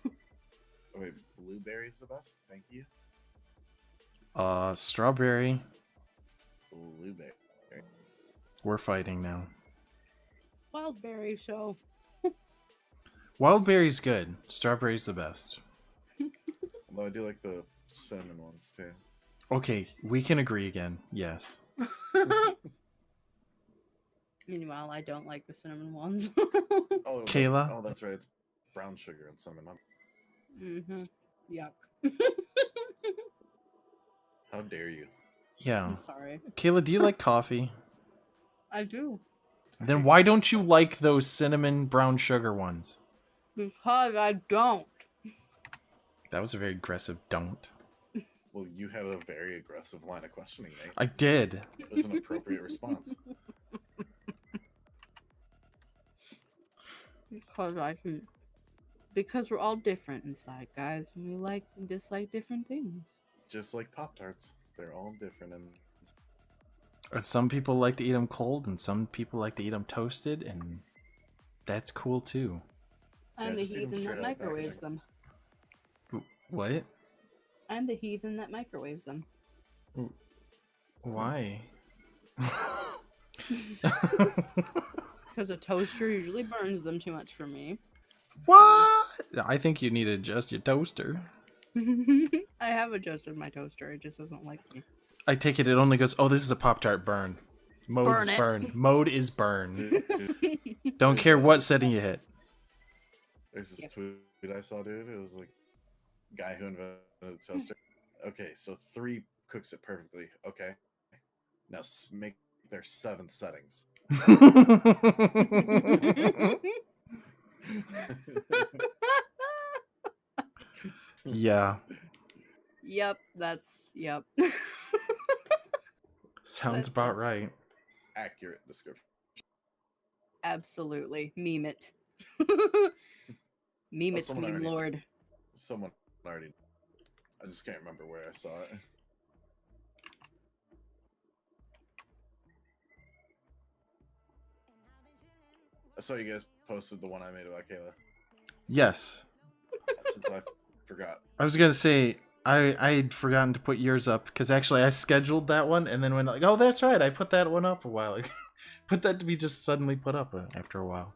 [SPEAKER 4] wait, blueberry's the best? Thank you.
[SPEAKER 1] Strawberry.
[SPEAKER 4] Blueberry.
[SPEAKER 1] We're fighting now.
[SPEAKER 2] Wild berry, so
[SPEAKER 1] Wild berry's good. Strawberry's the best.
[SPEAKER 4] Although I do like the cinnamon ones too.
[SPEAKER 1] Okay, we can agree again. Yes.
[SPEAKER 2] Meanwhile, I don't like the cinnamon ones.
[SPEAKER 4] Oh,
[SPEAKER 1] Kayla?
[SPEAKER 4] Oh, that's right. It's brown sugar and cinnamon.
[SPEAKER 2] Mm-hmm. Yuck.
[SPEAKER 4] How dare you?
[SPEAKER 1] Yeah.
[SPEAKER 2] I'm sorry.
[SPEAKER 1] Kayla, do you like coffee?
[SPEAKER 2] I do.
[SPEAKER 1] Then why don't you like those cinnamon brown sugar ones?
[SPEAKER 2] Because I don't.
[SPEAKER 1] That was a very aggressive don't.
[SPEAKER 4] Well, you had a very aggressive line of questioning, Nate.
[SPEAKER 1] I did.
[SPEAKER 4] It was an appropriate response.
[SPEAKER 2] Because I can. Because we're all different inside, guys. And we like and dislike different things.
[SPEAKER 4] Just like Pop-Tarts. They're all different. And
[SPEAKER 1] Some people like to eat them cold, and some people like to eat them toasted, and that's cool too.
[SPEAKER 2] I'm the
[SPEAKER 4] just eat 'em
[SPEAKER 2] heathen
[SPEAKER 4] straight
[SPEAKER 2] that
[SPEAKER 4] out of the
[SPEAKER 2] microwaves
[SPEAKER 4] packaging.
[SPEAKER 2] them.
[SPEAKER 1] What?
[SPEAKER 2] I'm the heathen that microwaves them.
[SPEAKER 1] Why?
[SPEAKER 2] Because a toaster usually burns them too much for me.
[SPEAKER 1] What? I think you need to adjust your toaster.
[SPEAKER 2] I have adjusted my toaster. It just doesn't like me.
[SPEAKER 1] I take it only goes, oh, this is a Pop-Tart burn. Mode's
[SPEAKER 2] Burn it.
[SPEAKER 1] burn. Mode is burn.
[SPEAKER 4] dude,
[SPEAKER 1] Don't care what setting you hit.
[SPEAKER 4] there's this tweet I saw, dude. It was like guy who invented the toaster. Okay, so 3 cooks it perfectly. Okay, now make their 7 settings.
[SPEAKER 1] Yeah.
[SPEAKER 2] Yep, that's yep.
[SPEAKER 1] Sounds about right.
[SPEAKER 4] Accurate description.
[SPEAKER 2] Absolutely. Meme it. Meme it,
[SPEAKER 4] someone
[SPEAKER 2] meme
[SPEAKER 4] already-
[SPEAKER 2] lord.
[SPEAKER 4] Someone already. I just can't remember where I saw it. I saw you guys posted the one I made about Kayla.
[SPEAKER 1] Yes.
[SPEAKER 4] Since I forgot.
[SPEAKER 1] I was gonna say I'd forgotten to put yours up because actually I scheduled that one and then went like, oh, that's right, I put that one up a while ago. Put that to be just suddenly put up after a while.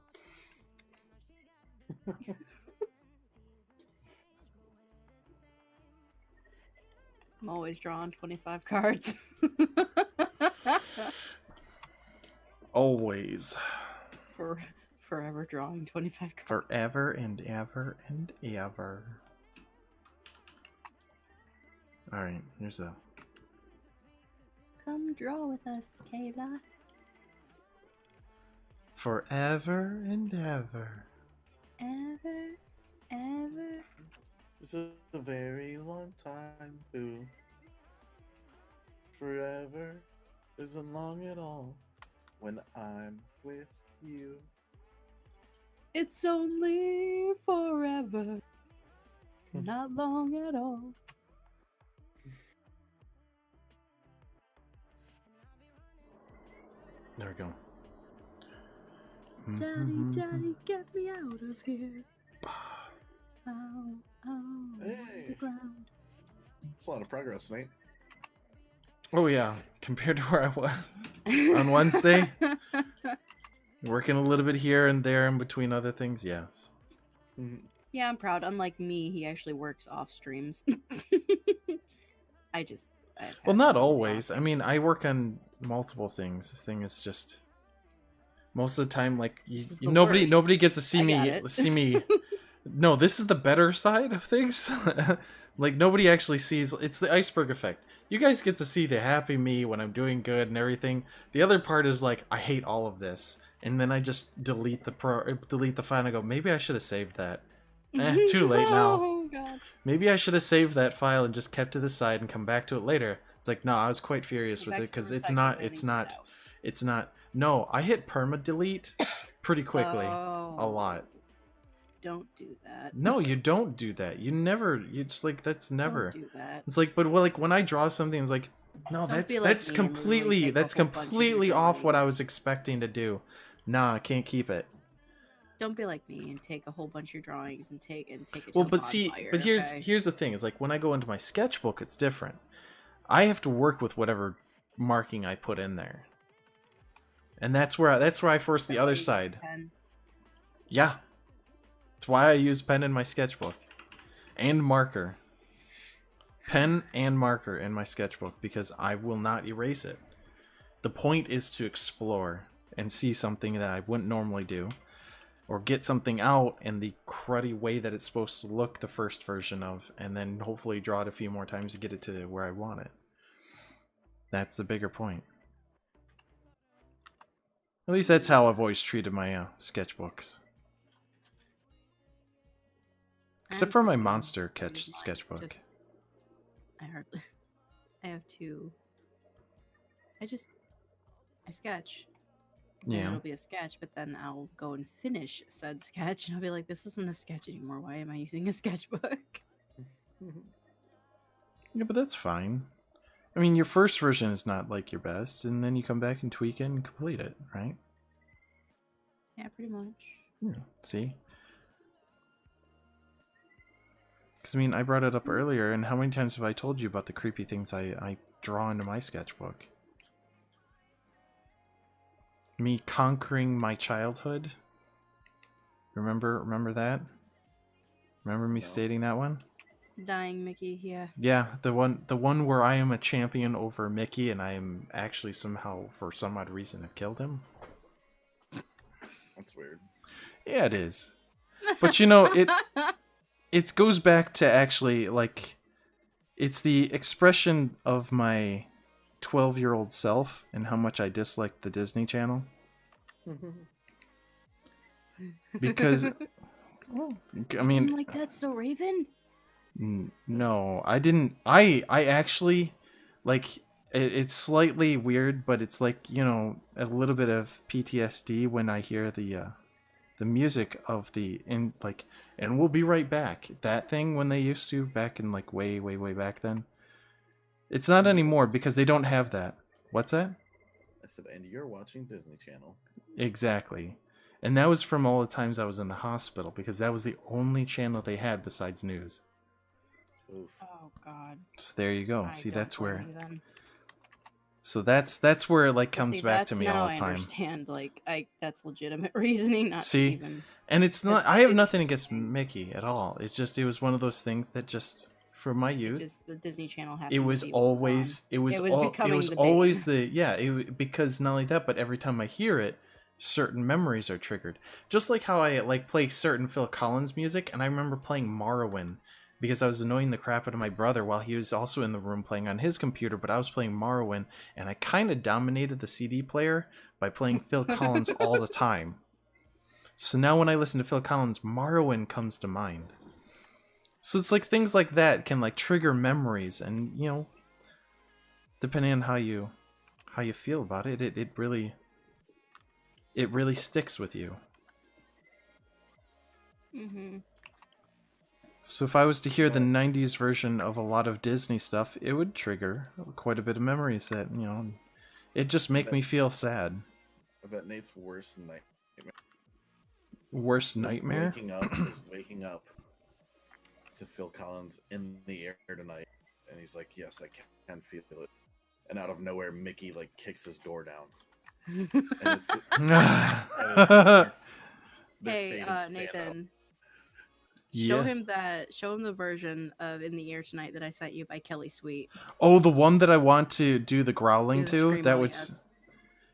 [SPEAKER 2] I'm always drawing 25 cards.
[SPEAKER 1] Always.
[SPEAKER 2] Forever drawing 25 cards.
[SPEAKER 1] Forever and ever and ever. Alright, here's a...
[SPEAKER 2] Come draw with us, Kayla.
[SPEAKER 1] Forever and ever.
[SPEAKER 2] Ever, ever.
[SPEAKER 4] This is a very long time, boo. Forever isn't long at all when I'm with you.
[SPEAKER 2] It's only forever. Not long at all.
[SPEAKER 1] There we go.
[SPEAKER 2] Daddy, daddy, get me out of here. Ow, ow,
[SPEAKER 4] Hey.
[SPEAKER 2] the ground.
[SPEAKER 4] It's a lot of progress, Nate.
[SPEAKER 1] Oh yeah, compared to where I was on Wednesday, working a little bit here and there in between other things. Yes.
[SPEAKER 2] Yeah, I'm proud. Unlike me, he actually works off streams. I
[SPEAKER 1] Well, not always. I mean, I work on multiple things. This thing is just most of the time, like nobody gets to see me. No, this is the better side of things. Like nobody actually sees. It's the iceberg effect. You guys get to see the happy me when I'm doing good and everything. The other part is like I hate all of this, and then I just delete the file and I go, maybe I should have saved that. Too late now.
[SPEAKER 2] Oh god.
[SPEAKER 1] Maybe I should have saved that file and just kept to the side and come back to it later. It's like, no, I was quite furious with it because it's not. No, I hit perma delete pretty quickly. A lot.
[SPEAKER 2] Don't do that.
[SPEAKER 1] No, you don't do that. You just like, that's never.
[SPEAKER 2] Don't do that.
[SPEAKER 1] It's like, but like when I draw something, it's like, no, that's completely off what I was expecting to do. Nah, I can't keep it.
[SPEAKER 2] Don't be like me and take a whole bunch of your drawings and take it to
[SPEAKER 1] Well,
[SPEAKER 2] a
[SPEAKER 1] but see,
[SPEAKER 2] bonfire,
[SPEAKER 1] but
[SPEAKER 2] okay?
[SPEAKER 1] here's the thing: is like when I go into my sketchbook, it's different. I have to work with whatever marking I put in there, and that's where I force the other side.
[SPEAKER 2] Pen.
[SPEAKER 1] Yeah, that's why I use pen in my sketchbook, and marker. Pen and marker in my sketchbook because I will not erase it. The point is to explore and see something that I wouldn't normally do. Or get something out in the cruddy way that it's supposed to look the first version of, and then hopefully draw it a few more times to get it to where I want it. That's the bigger point. At least that's how I've always treated my sketchbooks. Except for my monster sketchbook.
[SPEAKER 2] I have to. I sketch.
[SPEAKER 1] Yeah.
[SPEAKER 2] It'll be a sketch, but then I'll go and finish said sketch, and I'll be like, this isn't a sketch anymore. Why am I using a sketchbook?
[SPEAKER 1] Yeah, but that's fine. I mean, your first version is not like your best, and then you come back and tweak it and complete it, right?
[SPEAKER 2] Yeah, pretty much.
[SPEAKER 1] Yeah, see? Because, I mean, I brought it up earlier, and how many times have I told you about the creepy things I draw into my sketchbook? Me conquering my childhood. Remember that? Remember me stating that one?
[SPEAKER 2] Dying Mickey, yeah.
[SPEAKER 1] Yeah, the one where I am a champion over Mickey, and I am actually somehow, for some odd reason, have killed him.
[SPEAKER 4] That's weird.
[SPEAKER 1] Yeah, it is. But you know, it goes back to actually, like, it's the expression of my 12-year-old self and how much I disliked the Disney Channel. Because, well, I mean,
[SPEAKER 2] like that, so Raven?
[SPEAKER 1] No, I didn't. I actually, like, it's slightly weird, but it's like, you know, a little bit of PTSD when I hear the music of and we'll be right back. That thing when they used to back in like way back then. It's not anymore because they don't have that. What's that?
[SPEAKER 4] I said, and you're watching Disney Channel.
[SPEAKER 1] Exactly. And that was from all the times I was in the hospital because that was the only channel they had besides news.
[SPEAKER 4] Oof.
[SPEAKER 2] Oh god.
[SPEAKER 1] So there you go. See,
[SPEAKER 2] don't
[SPEAKER 1] that's where.
[SPEAKER 2] blame you then.
[SPEAKER 1] So that's where it like comes
[SPEAKER 2] See,
[SPEAKER 1] back to me
[SPEAKER 2] now
[SPEAKER 1] all the
[SPEAKER 2] I
[SPEAKER 1] time.
[SPEAKER 2] understand. Like, that's legitimate reasoning. Not
[SPEAKER 1] See?
[SPEAKER 2] even.
[SPEAKER 1] And it's not. I have nothing against Mickey at all. It's just it was one of those things that just from my youth.
[SPEAKER 2] Just the Disney Channel happened.
[SPEAKER 1] It was always. It was always the because not only that, but every time I hear it, certain memories are triggered. Just like how I like play certain Phil Collins music, and I remember playing Morrowind because I was annoying the crap out of my brother while he was also in the room playing on his computer, but I was playing Morrowind, and I kind of dominated the CD player by playing Phil Collins all the time. So now when I listen to Phil Collins, Morrowind comes to mind. So it's like things like that can like trigger memories, and you know, depending on how you feel about it, it really sticks with you.
[SPEAKER 2] Mm-hmm.
[SPEAKER 1] So if I was to hear the 90s version of a lot of Disney stuff, it would trigger quite a bit of memories that, you know, it just make me feel sad.
[SPEAKER 4] I bet Nate's worst nightmare.
[SPEAKER 1] Worst nightmare?
[SPEAKER 4] Is waking up to Phil Collins in the air tonight, and he's like, "Yes, I can feel it." And out of nowhere, Mickey like kicks his door down. And it's
[SPEAKER 2] hey, Nathan.
[SPEAKER 1] Yes.
[SPEAKER 2] Show him the version of "In the Air Tonight" that I sent you by Kelly Sweet.
[SPEAKER 1] Oh, the one that I want to do the growling to? That was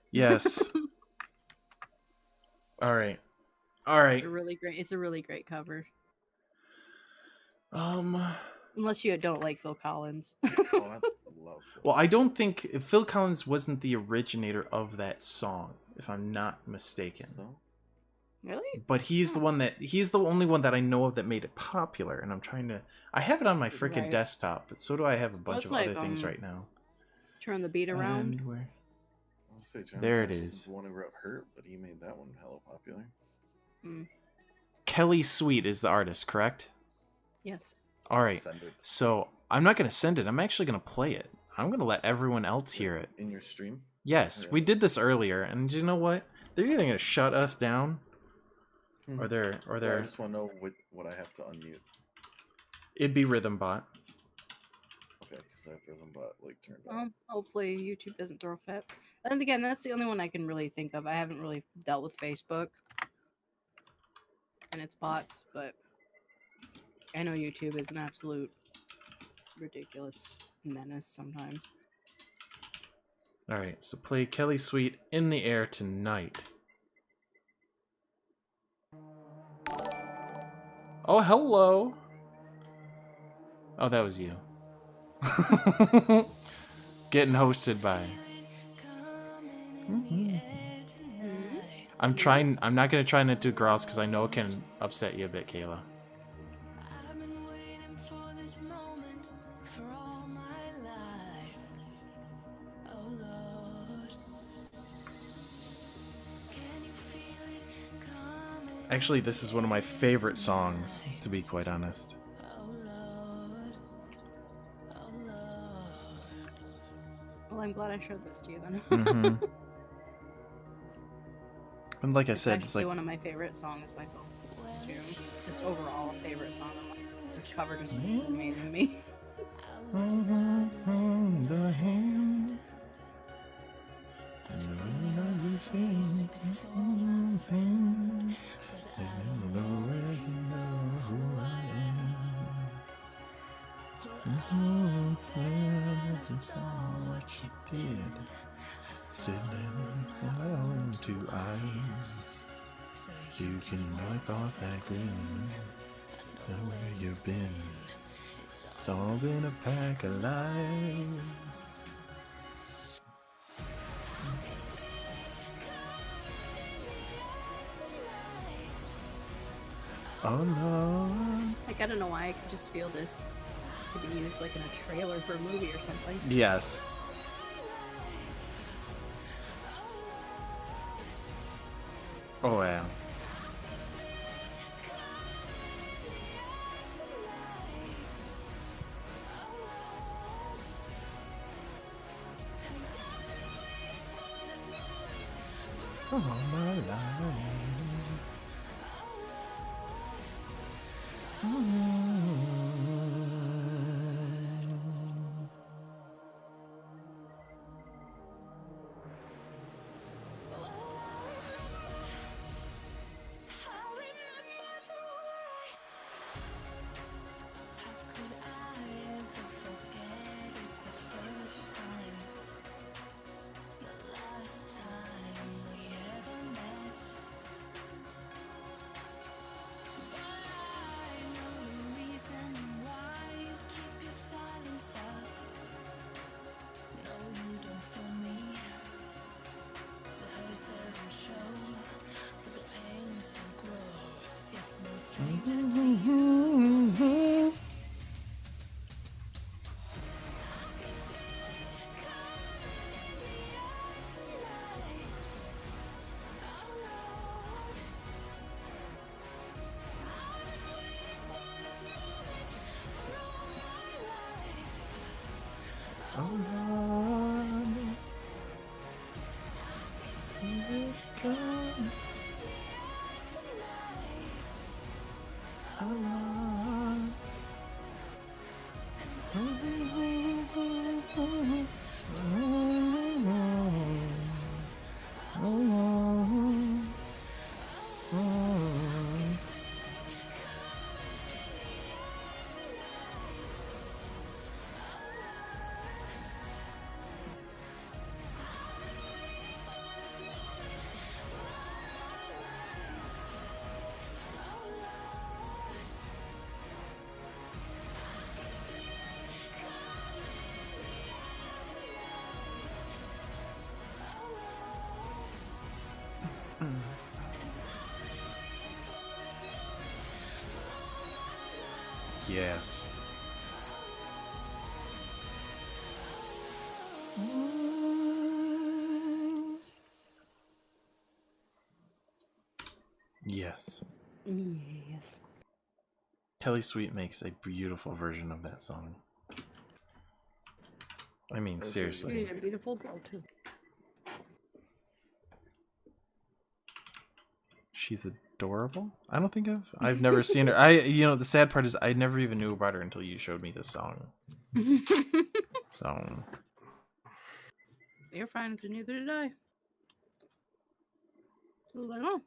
[SPEAKER 1] yes. All right.
[SPEAKER 2] It's a really great cover. Unless you don't like Phil Collins.
[SPEAKER 4] Oh, I love Phil.
[SPEAKER 1] Well, I don't think Phil Collins wasn't the originator of that song, if I'm not mistaken.
[SPEAKER 4] So?
[SPEAKER 2] Really?
[SPEAKER 1] But he's the only one that I know of that made it popular, and I have it on my freaking desktop, but so do I have a bunch of other things right now.
[SPEAKER 2] Turn the beat around.
[SPEAKER 1] And where?
[SPEAKER 4] John
[SPEAKER 1] there it
[SPEAKER 4] Cash
[SPEAKER 1] is.
[SPEAKER 4] The one who wrote Hurt, but he made that one hella popular.
[SPEAKER 1] Kelly Sweet is the artist, correct?
[SPEAKER 2] Yes.
[SPEAKER 1] All right. So I'm not going to send it. I'm actually going to play it. I'm going to let everyone else hear it.
[SPEAKER 4] In your stream?
[SPEAKER 1] Yes, we did this earlier, and you know what? They're either going to shut us down, or they're.
[SPEAKER 4] I just want to know what I have to unmute.
[SPEAKER 1] It'd be Rhythm Bot.
[SPEAKER 4] Okay, because I have Rhythm Bot like turned on.
[SPEAKER 2] Hopefully YouTube doesn't throw a fit. And again, that's the only one I can really think of. I haven't really dealt with Facebook and its bots, but I know YouTube is an absolute ridiculous menace sometimes.
[SPEAKER 1] All right, so play Kelly Sweet "In the Air Tonight." Oh, hello. Oh, that was you. Getting hosted by. I'm not going to try not to do growls because I know it can upset you a bit, Kayla. Actually, this is one of my favorite songs, to be quite honest.
[SPEAKER 2] Well, I'm glad I showed this to you then.
[SPEAKER 1] And like I said,
[SPEAKER 2] it's like one of my favorite songs by Phil Collins too. Just overall a favorite song. This cover just is amazing to me.
[SPEAKER 1] What you did, sitting down to eyes, you can wipe off that grin. Know where you've been. It's all been a pack of lies. Oh no!
[SPEAKER 2] Like I don't know why I could just feel this to be used like in a trailer for a movie or something.
[SPEAKER 1] Yes. Oh yeah. Oh my life. Yes. Yes.
[SPEAKER 2] Yes.
[SPEAKER 1] Kelly Sweet makes a beautiful version of that song. I mean,
[SPEAKER 4] That's
[SPEAKER 1] seriously.
[SPEAKER 2] She's a beautiful girl too.
[SPEAKER 1] She's adorable. I don't think I've never seen her. The sad part is I never even knew about her until you showed me this song. So
[SPEAKER 2] You're fine, but neither did I. I was like, oh.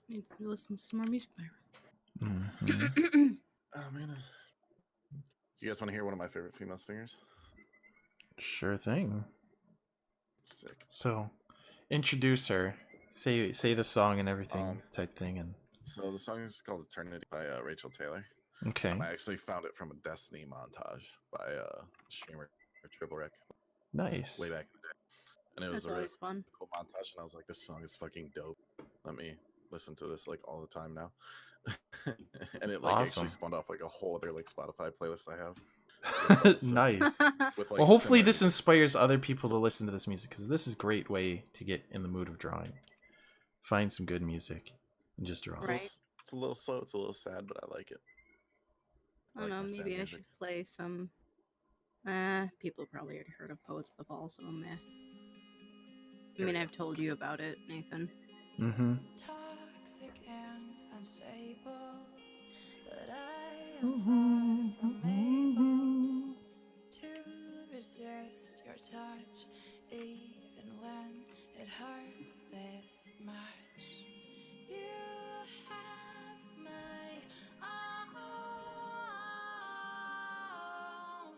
[SPEAKER 2] Need to listen to some more music by her.
[SPEAKER 1] mhm.
[SPEAKER 4] Oh man. You guys want to hear one of my favorite female singers?
[SPEAKER 1] Sure thing.
[SPEAKER 4] Sick.
[SPEAKER 1] So introduce her. Say the song and everything type thing. And
[SPEAKER 4] So the song is called Eternity by Rachel Taylor.
[SPEAKER 1] okay.
[SPEAKER 4] I actually found it from a Destiny montage by streamer Triple Wreck
[SPEAKER 1] Nice.
[SPEAKER 4] way back in the day. And it was
[SPEAKER 2] That's
[SPEAKER 4] a really
[SPEAKER 2] always fun.
[SPEAKER 4] cool montage, and I was like, this song is fucking dope. Let me listen to this like all the time now. And it like actually
[SPEAKER 1] Awesome.
[SPEAKER 4] spawned off like a whole other like Spotify playlist I have.
[SPEAKER 1] Nice.
[SPEAKER 4] With, like,
[SPEAKER 1] Well, hopefully
[SPEAKER 4] similar
[SPEAKER 1] this
[SPEAKER 4] music.
[SPEAKER 1] inspires other people to listen to this music, because this is a great way to get in the mood of drawing. Find some good music and just draw.
[SPEAKER 2] Right.
[SPEAKER 4] It's a little slow, it's a little sad, but I like it.
[SPEAKER 2] I don't
[SPEAKER 4] like
[SPEAKER 2] know,
[SPEAKER 4] my sad
[SPEAKER 2] maybe I
[SPEAKER 4] music.
[SPEAKER 2] should play some. People probably already heard of Poets of the Fall, so meh. I mean, I've told you about it, Nathan.
[SPEAKER 1] Mm-hmm.
[SPEAKER 5] Toxic and unstable, but I am far from able to resist your touch, even when it hurts this much. You have my all.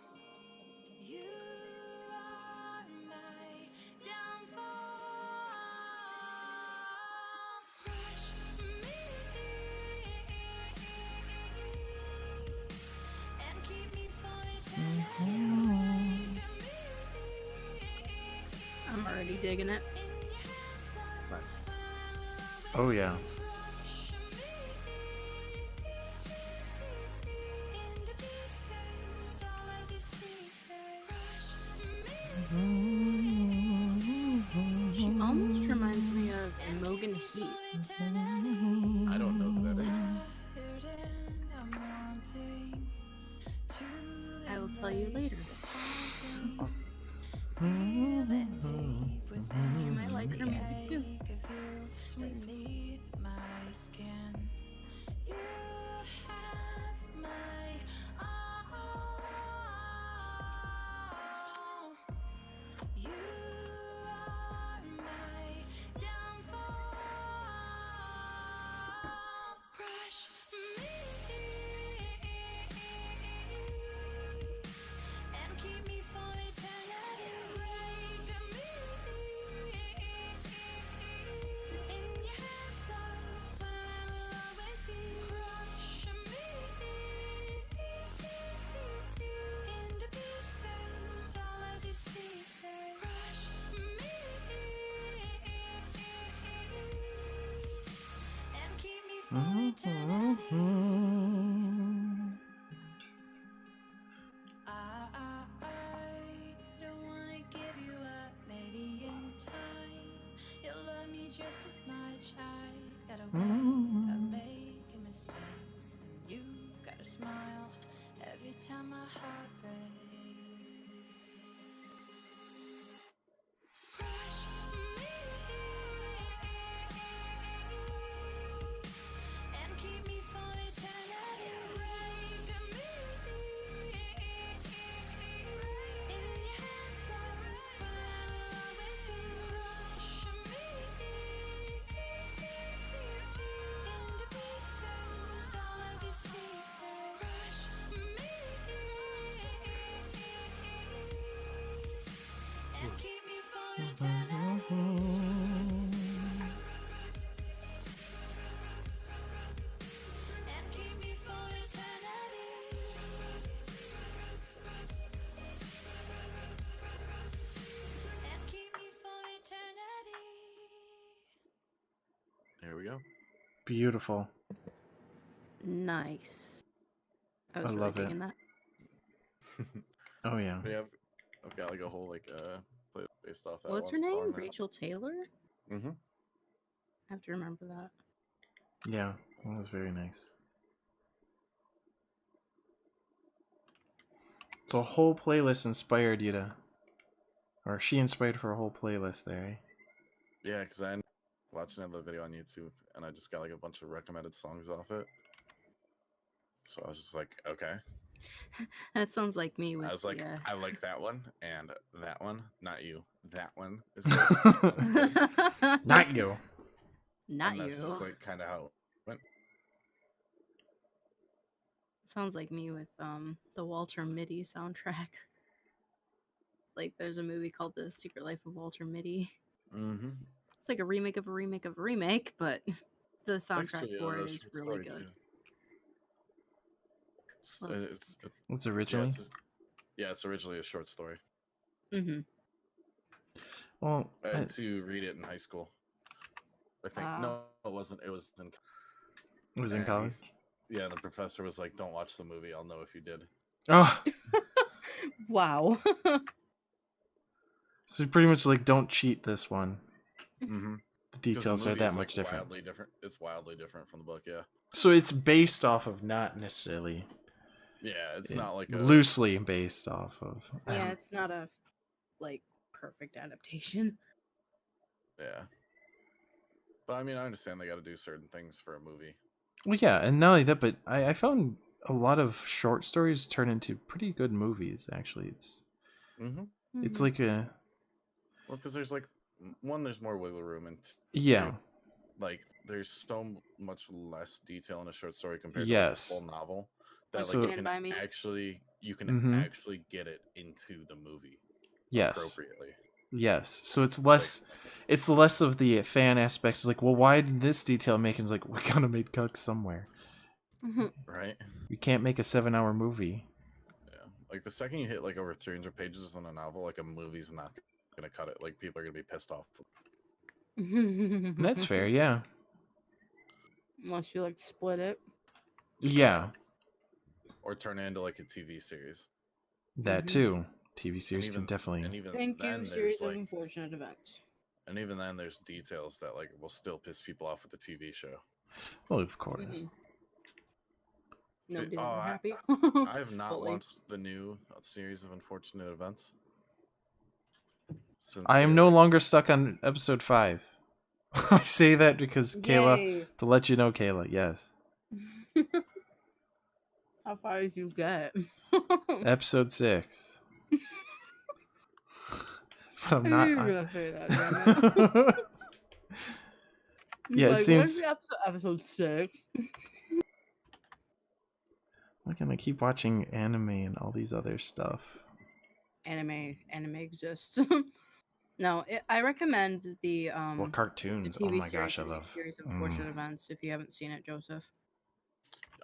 [SPEAKER 5] You are my downfall. Crush me and keep me for eternity.
[SPEAKER 2] I'm already digging it.
[SPEAKER 4] Nice.
[SPEAKER 1] Oh yeah.
[SPEAKER 2] She almost reminds me of Mogan Heat.
[SPEAKER 4] I don't know who that is.
[SPEAKER 2] I will tell you later. You might like her music too.
[SPEAKER 5] Beneath my skin, you have my all. You are my downfall. Crush me and keep I don't wanna give you up. Maybe in time you'll love me just as much. I got a way of making mistakes, and you gotta smile every time my heart breaks. Crush me and keep me for eternity. Break me in your hands, but I will always be. Crush me into pieces, all of these pieces. Crush me and keep me for eternity. And keep me for eternity. And keep me for eternity.
[SPEAKER 4] There we go.
[SPEAKER 1] Beautiful.
[SPEAKER 2] Nice. I was
[SPEAKER 1] I
[SPEAKER 2] really
[SPEAKER 1] love it.
[SPEAKER 2] digging that.
[SPEAKER 1] Oh yeah.
[SPEAKER 4] Yeah, I've got like a whole play based off that.
[SPEAKER 2] What's her name? Rachel Taylor?
[SPEAKER 4] Mm-hmm.
[SPEAKER 2] I have to remember that.
[SPEAKER 1] Yeah, that was very nice. So a whole playlist inspired you to, or she inspired for a whole playlist there, eh?
[SPEAKER 4] Yeah, because I watched another video on YouTube and I just got like a bunch of recommended songs off it. So I was just like, okay.
[SPEAKER 2] That sounds like me with
[SPEAKER 4] I was like,
[SPEAKER 2] the,
[SPEAKER 4] I like that one and that one. Not you. That one is good.
[SPEAKER 1] Not you.
[SPEAKER 2] Not
[SPEAKER 4] and that's
[SPEAKER 2] you.
[SPEAKER 4] just like kind of how it went.
[SPEAKER 2] Sounds like me with the Walter Mitty soundtrack. Like there's a movie called The Secret Life of Walter Mitty.
[SPEAKER 4] Mm-hmm.
[SPEAKER 2] It's like a remake of a remake of a remake, but the
[SPEAKER 4] It's
[SPEAKER 2] soundtrack
[SPEAKER 4] actually
[SPEAKER 2] for
[SPEAKER 4] a
[SPEAKER 2] it is
[SPEAKER 4] short
[SPEAKER 2] really
[SPEAKER 4] story,
[SPEAKER 2] good.
[SPEAKER 4] too.
[SPEAKER 2] Well,
[SPEAKER 1] What's originally?
[SPEAKER 4] It's originally a short story.
[SPEAKER 2] Mm-hmm.
[SPEAKER 1] Well,
[SPEAKER 4] I had to read it in high school. I think
[SPEAKER 2] Wow.
[SPEAKER 4] no, it wasn't. It was in.
[SPEAKER 1] it was in
[SPEAKER 4] and
[SPEAKER 1] college.
[SPEAKER 4] Yeah, the professor was like, "Don't watch the movie. I'll know if you did."
[SPEAKER 1] Oh,
[SPEAKER 2] Wow.
[SPEAKER 1] so pretty much like don't cheat this one.
[SPEAKER 4] Mm-hmm.
[SPEAKER 1] The details are that much different.
[SPEAKER 4] Wildly different. It's wildly different from the book. Yeah.
[SPEAKER 1] So it's based off of not necessarily.
[SPEAKER 4] Yeah, it's not like a
[SPEAKER 1] loosely based off of.
[SPEAKER 2] Yeah, it's not a like perfect adaptation.
[SPEAKER 4] Yeah. But I mean, I understand they got to do certain things for a movie.
[SPEAKER 1] Well, yeah, and not only that, but I found a lot of short stories turn into pretty good movies. Actually, it's
[SPEAKER 4] Mm-hmm.
[SPEAKER 1] like a
[SPEAKER 4] Well, because there's like one, there's more wiggle room, and
[SPEAKER 1] yeah,
[SPEAKER 4] two, like there's so much less detail in a short story compared
[SPEAKER 1] yes.
[SPEAKER 4] to like a full novel that
[SPEAKER 1] So-
[SPEAKER 4] like
[SPEAKER 2] Stand by Me.
[SPEAKER 4] you can
[SPEAKER 1] Mhm.
[SPEAKER 4] actually get it into the movie
[SPEAKER 1] yes,
[SPEAKER 4] appropriately.
[SPEAKER 1] yes. So it's less. It's less of the fan aspect. It's like, well, why did this detail make it? It's like, we gotta make cuts somewhere.
[SPEAKER 4] Right?
[SPEAKER 1] You can't make a 7-hour movie.
[SPEAKER 4] Yeah. Like the second you hit like over 300 pages on a novel, like a movie's not gonna cut it. Like people are gonna be pissed off.
[SPEAKER 1] That's fair, yeah.
[SPEAKER 2] Unless you like split it.
[SPEAKER 1] Yeah,
[SPEAKER 4] Or turn it into like a TV series.
[SPEAKER 1] that
[SPEAKER 2] Mhm.
[SPEAKER 1] too. TV series
[SPEAKER 4] even,
[SPEAKER 1] can definitely.
[SPEAKER 4] And even
[SPEAKER 2] Thank
[SPEAKER 4] then,
[SPEAKER 2] you,
[SPEAKER 4] there's
[SPEAKER 2] series of
[SPEAKER 4] like,
[SPEAKER 2] unfortunate events.
[SPEAKER 4] and even then, there's details that like will still piss people off with the TV show.
[SPEAKER 1] Well, of course.
[SPEAKER 2] Mhm. Nobody's
[SPEAKER 4] Oh,
[SPEAKER 2] ever happy.
[SPEAKER 4] I have not
[SPEAKER 2] Fully.
[SPEAKER 4] watched the new series of unfortunate events. Since
[SPEAKER 1] I am
[SPEAKER 4] they,
[SPEAKER 1] no
[SPEAKER 4] like-
[SPEAKER 1] longer stuck on episode 5. I say that because Kayla,
[SPEAKER 2] Yay.
[SPEAKER 1] to let you know, Kayla, yes.
[SPEAKER 2] How far did you get?
[SPEAKER 1] Episode 6. But I'm
[SPEAKER 2] I
[SPEAKER 1] not.
[SPEAKER 2] knew you were gonna say that. Damn it.
[SPEAKER 1] Yeah, it
[SPEAKER 2] Like,
[SPEAKER 1] seems-
[SPEAKER 2] where's the episode 6?
[SPEAKER 1] I'm gonna keep watching anime and all these other stuff.
[SPEAKER 2] Anime exists. No, I recommend the
[SPEAKER 1] Well,
[SPEAKER 2] the
[SPEAKER 1] cartoons.
[SPEAKER 2] TV
[SPEAKER 1] Oh my gosh, I
[SPEAKER 2] series,
[SPEAKER 1] love.
[SPEAKER 2] series of unfortunate events. If you haven't seen it, Joseph.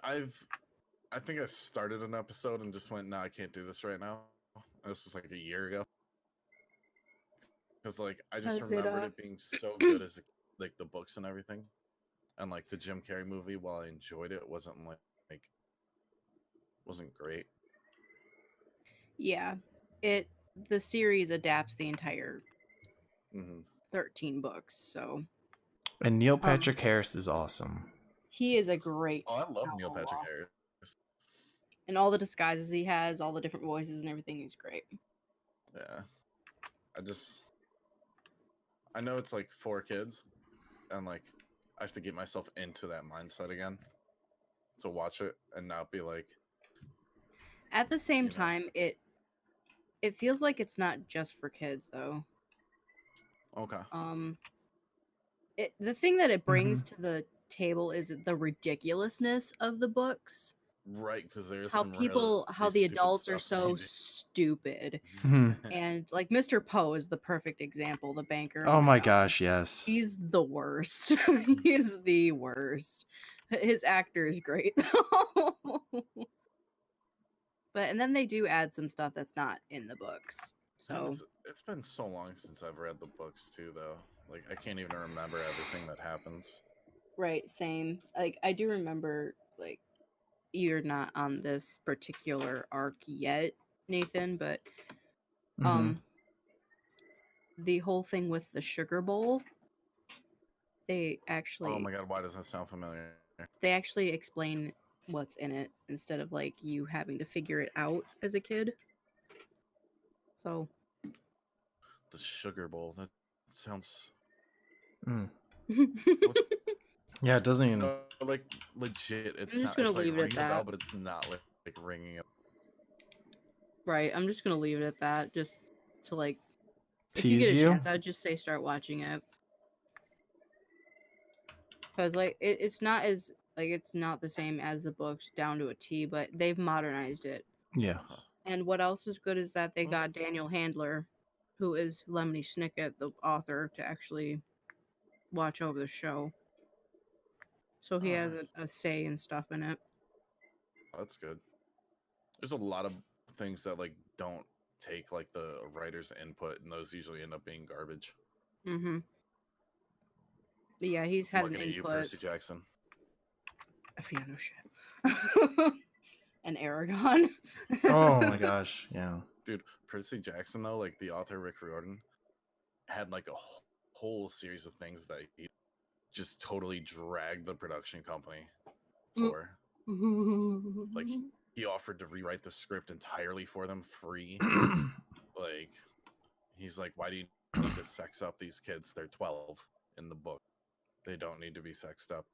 [SPEAKER 4] I think I started an episode and just went, "No, I can't do this right now." This was like a year ago. Because like I just
[SPEAKER 2] I'd say
[SPEAKER 4] remembered
[SPEAKER 2] that.
[SPEAKER 4] it being so good as like the books and everything. And like the Jim Carrey movie, while I enjoyed it, wasn't wasn't great.
[SPEAKER 2] Yeah, the series adapts the entire
[SPEAKER 4] Mm-hmm.
[SPEAKER 2] 13 books, so
[SPEAKER 1] And Neil Patrick Harris is awesome.
[SPEAKER 2] he is a great.
[SPEAKER 4] Oh, I love
[SPEAKER 2] Count
[SPEAKER 4] Neil Patrick
[SPEAKER 2] Olaf.
[SPEAKER 4] Harris.
[SPEAKER 2] And all the disguises he has, all the different voices and everything, he's great.
[SPEAKER 4] Yeah, I know it's like for kids, and like I have to get myself into that mindset again to watch it and not be like.
[SPEAKER 2] At the same
[SPEAKER 4] You know.
[SPEAKER 2] time, it feels like it's not just for kids though.
[SPEAKER 4] Okay.
[SPEAKER 2] The thing that it brings to the table is the ridiculousness of the books.
[SPEAKER 4] Right, because there's
[SPEAKER 2] How
[SPEAKER 4] some
[SPEAKER 2] how the adults are so stupid.
[SPEAKER 1] Mhm.
[SPEAKER 2] And like Mr. Poe is the perfect example, the banker.
[SPEAKER 1] Oh my gosh, yes.
[SPEAKER 2] He's the worst. He is the worst. His actor is great though. And then they do add some stuff that's not in the books. So
[SPEAKER 4] it's been so long since I've read the books too, though. Like I can't even remember everything that happens.
[SPEAKER 2] right, same. Like I do remember, like, you're not on this particular arc yet, Nathan, but the whole thing with the sugar bowl, they actually
[SPEAKER 4] Oh my god, why does that sound familiar?
[SPEAKER 2] they actually explain what's in it instead of like you having to figure it out as a kid. So
[SPEAKER 4] The sugar bowl. That sounds.
[SPEAKER 1] Yeah, it doesn't even.
[SPEAKER 4] No, like legit. It's
[SPEAKER 2] I'm just gonna
[SPEAKER 4] it's like
[SPEAKER 2] leave it at
[SPEAKER 4] ringing a bell,
[SPEAKER 2] that.
[SPEAKER 4] but it's not like ringing it.
[SPEAKER 2] Right, I'm just gonna leave it at that, just to like, if
[SPEAKER 1] Tease
[SPEAKER 2] you get a
[SPEAKER 1] you?
[SPEAKER 2] chance, I'd just say start watching it. Because like it's not as like it's not the same as the books down to a T, but they've modernized it.
[SPEAKER 1] Yeah.
[SPEAKER 2] And what else is good is that they got Daniel Handler, who is Lemony Snicket, the author, to actually watch over the show. So he has a say and stuff in it.
[SPEAKER 4] That's good. There's a lot of things that like don't take like the writer's input, and those usually end up being garbage.
[SPEAKER 2] Mm-hmm. But yeah, he's had
[SPEAKER 4] Looking
[SPEAKER 2] an
[SPEAKER 4] at you,
[SPEAKER 2] input.
[SPEAKER 4] Percy Jackson.
[SPEAKER 2] Yeah, no shit. And Aragon.
[SPEAKER 1] Oh my gosh, yeah.
[SPEAKER 4] Dude, Percy Jackson though, like the author Rick Riordan, had like a whole series of things that he just totally dragged the production company for. Like he offered to rewrite the script entirely for them free. Like he's like, why do you need to sex up these kids? They're 12 in the book. They don't need to be sexed up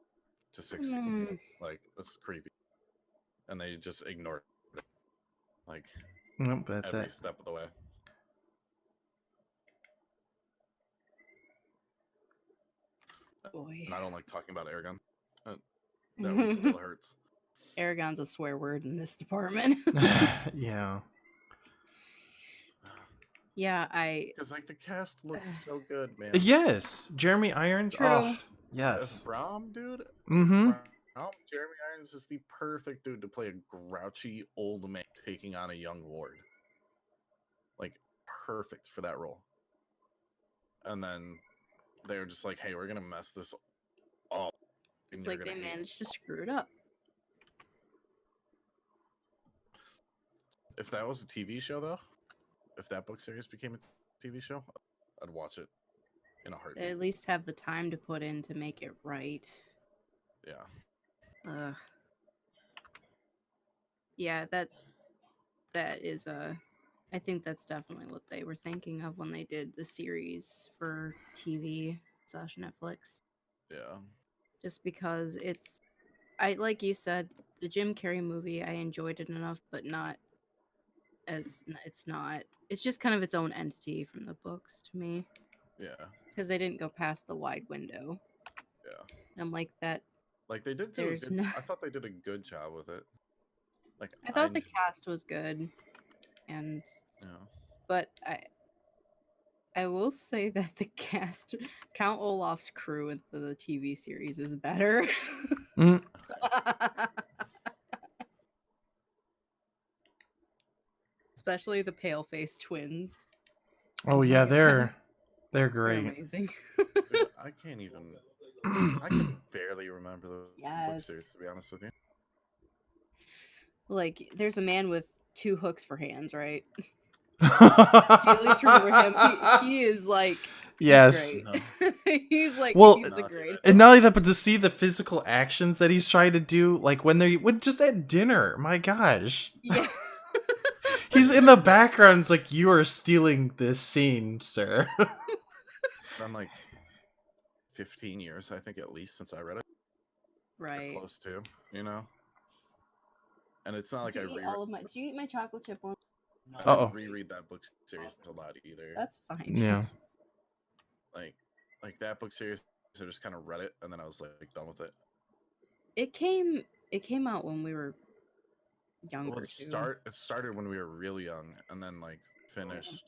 [SPEAKER 4] to 16. Like that's creepy. And they just ignored it. Like
[SPEAKER 1] Nope, that's
[SPEAKER 4] every
[SPEAKER 1] it.
[SPEAKER 4] step of the way.
[SPEAKER 2] Boy.
[SPEAKER 4] And I don't like talking about Aragon. That one still hurts.
[SPEAKER 2] Aragon's a swear word in this department.
[SPEAKER 1] Yeah.
[SPEAKER 2] Yeah,
[SPEAKER 4] Because like the cast looks so good, man.
[SPEAKER 1] Yes, Jeremy Irons.
[SPEAKER 2] True.
[SPEAKER 1] Oh,
[SPEAKER 4] As
[SPEAKER 1] yes.
[SPEAKER 4] Braum, dude.
[SPEAKER 1] Mm-hmm.
[SPEAKER 4] Jeremy Irons is the perfect dude to play a grouchy old man taking on a young ward. Like perfect for that role. And then they were just like, "Hey, we're gonna mess this up."
[SPEAKER 2] It's like they managed to screw it up.
[SPEAKER 4] If that was a TV show, though, if that book series became a TV show, I'd watch it in a heartbeat.
[SPEAKER 2] They at least have the time to put in to make it right.
[SPEAKER 4] Yeah.
[SPEAKER 2] Yeah, that is I think that's definitely what they were thinking of when they did the series for TV / Netflix.
[SPEAKER 4] Yeah.
[SPEAKER 2] Just because I like you said, the Jim Carrey movie, I enjoyed it enough, but not as it's just kind of its own entity from the books to me.
[SPEAKER 4] Yeah.
[SPEAKER 2] Because they didn't go past the wide window.
[SPEAKER 4] Yeah.
[SPEAKER 2] And I'm like that.
[SPEAKER 4] Like they did do a good. I thought they did a good job with it. Like
[SPEAKER 2] I thought the cast was good, and but I will say that the cast, Count Olaf's crew in the TV series is better. Especially the pale-faced twins.
[SPEAKER 1] Oh yeah, they're great.
[SPEAKER 2] They're amazing.
[SPEAKER 4] Dude, I can't even. I can barely remember the book
[SPEAKER 2] Yes.
[SPEAKER 4] series, to be honest with you.
[SPEAKER 2] Like, there's a man with 2 hooks for hands, right? Do you at least remember him? He is like,
[SPEAKER 1] Yes.
[SPEAKER 2] he's
[SPEAKER 4] No.
[SPEAKER 2] great. he's like,
[SPEAKER 1] Well,
[SPEAKER 2] he's the
[SPEAKER 4] Not
[SPEAKER 2] greatest.
[SPEAKER 1] And not only that, but to see the physical actions that he's trying to do, like when just at dinner, my gosh.
[SPEAKER 2] Yeah.
[SPEAKER 1] He's in the background, it's like, you are stealing this scene, sir.
[SPEAKER 4] It's been like 15 years, I think, at least, since I read it. Or
[SPEAKER 2] Right.
[SPEAKER 4] close to, you know? And it's not like
[SPEAKER 2] Did
[SPEAKER 4] I
[SPEAKER 2] you eat
[SPEAKER 4] reread.
[SPEAKER 2] all of my? Did you eat my chocolate chip one?
[SPEAKER 4] I
[SPEAKER 1] Uh-oh.
[SPEAKER 4] didn't reread that book series a lot either.
[SPEAKER 2] That's fine.
[SPEAKER 1] Yeah.
[SPEAKER 4] Like that book series, I just kind of read it and then I was like done with it.
[SPEAKER 2] It came out when we were younger
[SPEAKER 4] Well,
[SPEAKER 2] too.
[SPEAKER 4] it started when we were really young and then like finished.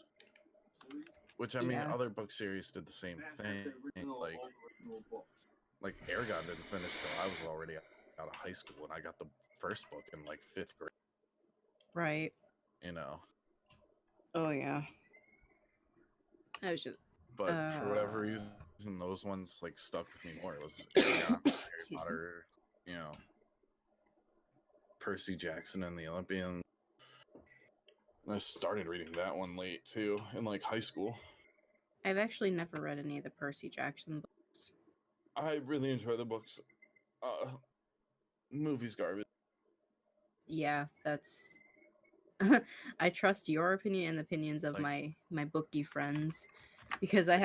[SPEAKER 4] Which I mean,
[SPEAKER 2] Yeah.
[SPEAKER 4] other book series did the same thing. Like Aragon didn't finish till I was already out of high school, and I got the first book in like 5th grade.
[SPEAKER 2] Right.
[SPEAKER 4] You know.
[SPEAKER 2] Oh yeah. I was just.
[SPEAKER 4] But for whatever reason, those ones like stuck with me more. It was Aragon, Harry Potter, you know, Percy Jackson and the Olympians. I started reading that one late too, in like high school.
[SPEAKER 2] I've actually never read any of the Percy Jackson books.
[SPEAKER 4] I really enjoy the books. Movies garbage.
[SPEAKER 2] Yeah, that's. I trust your opinion and the opinions of
[SPEAKER 4] Like-
[SPEAKER 2] my bookie friends, because I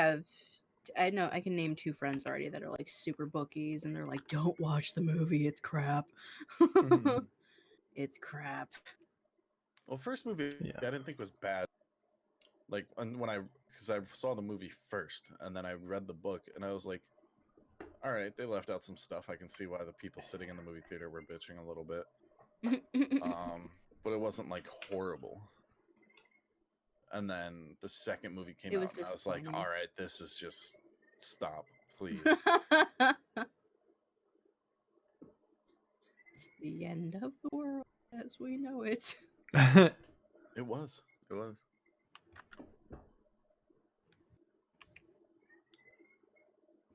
[SPEAKER 2] know I can name 2 friends already that are like super bookies, and they're like, "Don't watch the movie, it's crap." It's crap.
[SPEAKER 4] Well, first movie
[SPEAKER 1] Yeah.
[SPEAKER 4] I didn't think was bad. Like because I saw the movie first, and then I read the book, and I was like, all right, they left out some stuff. I can see why the people sitting in the movie theater were bitching a little bit. But it wasn't like horrible. And then the second movie came
[SPEAKER 2] It
[SPEAKER 4] out,
[SPEAKER 2] was
[SPEAKER 4] and I was like,
[SPEAKER 2] disappointing.
[SPEAKER 4] all right, this is just stop, please.
[SPEAKER 2] It's the end of the world as we know it.
[SPEAKER 4] It was.